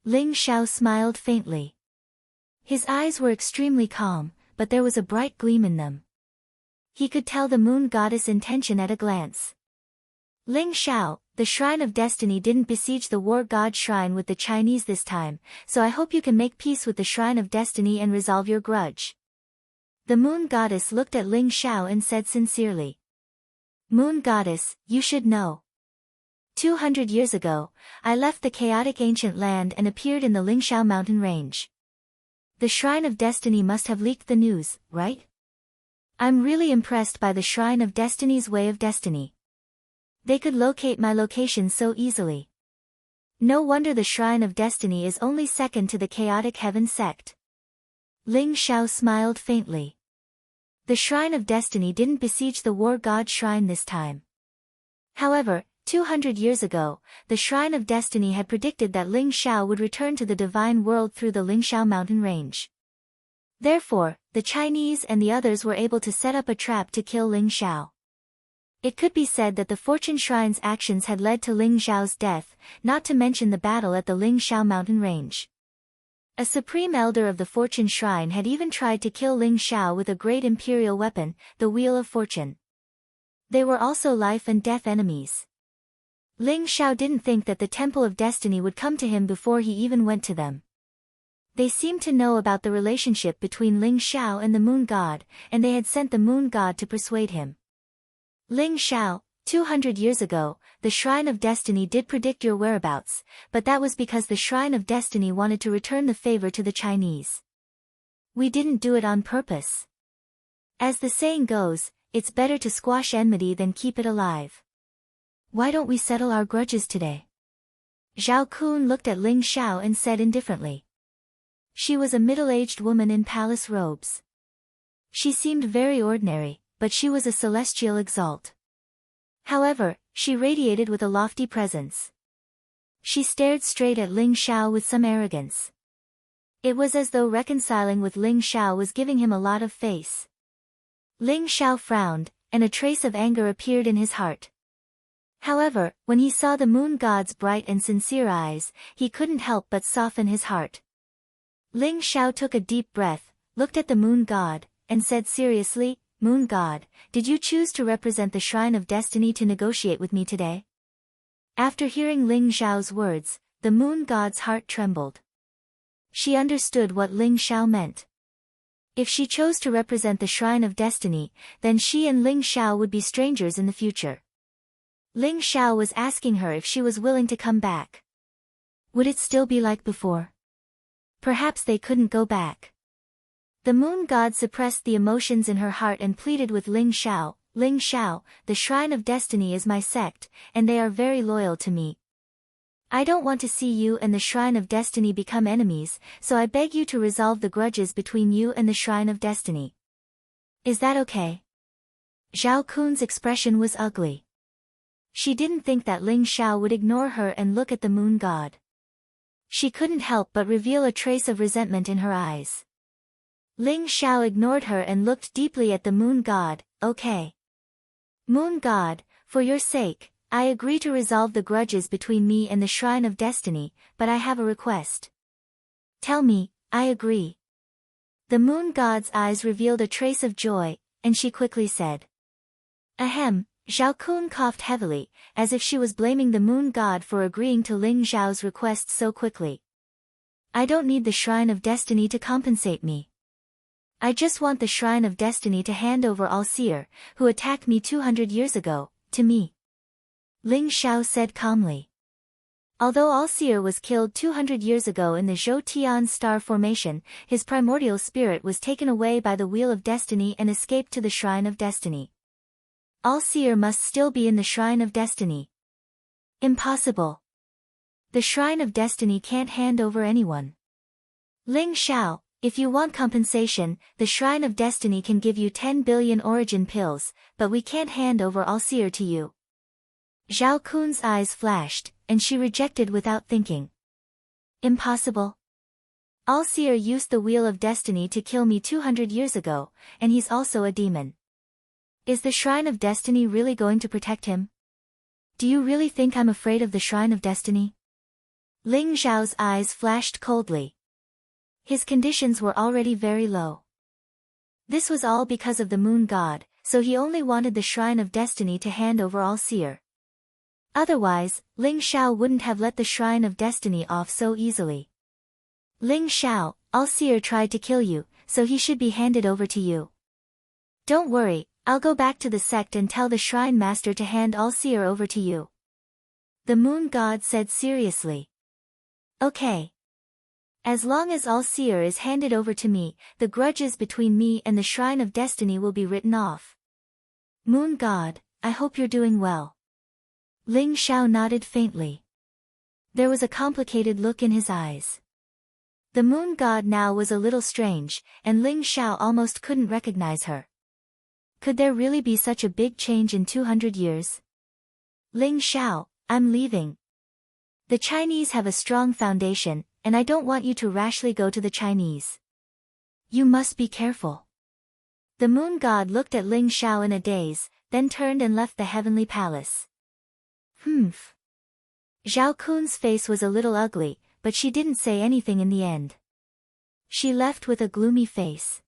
Ling Xiao smiled faintly. His eyes were extremely calm, but there was a bright gleam in them. He could tell the moon goddess' intention at a glance. Ling Xiao, the Shrine of Destiny didn't besiege the war god shrine with the Chinese this time, so I hope you can make peace with the Shrine of Destiny and resolve your grudge. The moon goddess looked at Ling Xiao and said sincerely. Moon goddess, you should know. 200 years ago, I left the chaotic ancient land and appeared in the Lingxiao mountain range. The Shrine of Destiny must have leaked the news, right? I'm really impressed by the Shrine of Destiny's way of destiny. They could locate my location so easily. No wonder the Shrine of Destiny is only second to the chaotic heaven sect. Ling Xiao smiled faintly. The Shrine of Destiny didn't besiege the war god shrine this time. However, 200 years ago, the Shrine of Destiny had predicted that Ling Xiao would return to the divine world through the Lingxiao mountain range. Therefore, the Chinese and the others were able to set up a trap to kill Ling Xiao. It could be said that the Fortune Shrine's actions had led to Ling Xiao's death, not to mention the battle at the Lingxiao mountain range. A supreme elder of the Fortune Shrine had even tried to kill Ling Xiao with a great imperial weapon, the Wheel of Fortune. They were also life and death enemies. Ling Xiao didn't think that the Temple of Destiny would come to him before he even went to them. They seemed to know about the relationship between Ling Xiao and the Moon God, and they had sent the Moon God to persuade him. Ling Xiao, 200 years ago, the Shrine of Destiny did predict your whereabouts, but that was because the Shrine of Destiny wanted to return the favor to the Chinese. We didn't do it on purpose. As the saying goes, it's better to squash enmity than keep it alive. Why don't we settle our grudges today? Zhao Kun looked at Ling Xiao and said indifferently. She was a middle-aged woman in palace robes. She seemed very ordinary, but she was a celestial exalt. However, she radiated with a lofty presence. She stared straight at Ling Xiao with some arrogance. It was as though reconciling with Ling Xiao was giving him a lot of face. Ling Xiao frowned, and a trace of anger appeared in his heart. However, when he saw the moon god's bright and sincere eyes, he couldn't help but soften his heart. Ling Xiao took a deep breath, looked at the moon god, and said seriously, "Moon god, did you choose to represent the Shrine of Destiny to negotiate with me today?" After hearing Ling Xiao's words, the moon god's heart trembled. She understood what Ling Xiao meant. If she chose to represent the Shrine of Destiny, then she and Ling Xiao would be strangers in the future. Ling Xiao was asking her if she was willing to come back. Would it still be like before? Perhaps they couldn't go back. The moon god suppressed the emotions in her heart and pleaded with Ling Xiao, "Ling Xiao, the Shrine of Destiny is my sect, and they are very loyal to me. I don't want to see you and the Shrine of Destiny become enemies, so I beg you to resolve the grudges between you and the Shrine of Destiny. Is that okay?" Zhao Kun's expression was ugly. She didn't think that Ling Xiao would ignore her and look at the moon god. She couldn't help but reveal a trace of resentment in her eyes. Ling Xiao ignored her and looked deeply at the moon god. "Okay. Moon god, for your sake, I agree to resolve the grudges between me and the Shrine of Destiny, but I have a request." "Tell me." "I agree." The moon god's eyes revealed a trace of joy, and she quickly said. "Ahem." Zhao Kun coughed heavily, as if she was blaming the moon god for agreeing to Ling Xiao's request so quickly. "I don't need the Shrine of Destiny to compensate me. I just want the Shrine of Destiny to hand over All-Seer, who attacked me 200 years ago, to me," Ling Xiao said calmly. Although All-Seer was killed 200 years ago in the Zhou-Tian star formation, his primordial spirit was taken away by the Wheel of Destiny and escaped to the Shrine of Destiny. All-Seer must still be in the Shrine of Destiny. Impossible. The Shrine of Destiny can't hand over anyone. Ling Xiao, if you want compensation, the Shrine of Destiny can give you 10 billion origin pills, but we can't hand over All-Seer to you. Zhao Kun's eyes flashed, and she rejected without thinking. Impossible. All-Seer used the Wheel of Destiny to kill me 200 years ago, and he's also a demon. Is the Shrine of Destiny really going to protect him? Do you really think I'm afraid of the Shrine of Destiny? Ling Xiao's eyes flashed coldly. His conditions were already very low. This was all because of the moon god, so he only wanted the Shrine of Destiny to hand over All-Seer. Otherwise, Ling Xiao wouldn't have let the Shrine of Destiny off so easily. Ling Xiao, All-Seer tried to kill you, so he should be handed over to you. Don't worry, I'll go back to the sect and tell the Shrine Master to hand All-Seer over to you, the moon god said seriously. Okay. As long as All-Seer is handed over to me, the grudges between me and the Shrine of Destiny will be written off. Moon god, I hope you're doing well. Ling Xiao nodded faintly. There was a complicated look in his eyes. The moon god now was a little strange, and Ling Xiao almost couldn't recognize her. Could there really be such a big change in 200 years? Ling Xiao, I'm leaving. The Chinese have a strong foundation, and I don't want you to rashly go to the Chinese. You must be careful. The moon god looked at Ling Xiao in a daze, then turned and left the heavenly palace. Humph. Zhao Kun's face was a little ugly, but she didn't say anything in the end. She left with a gloomy face.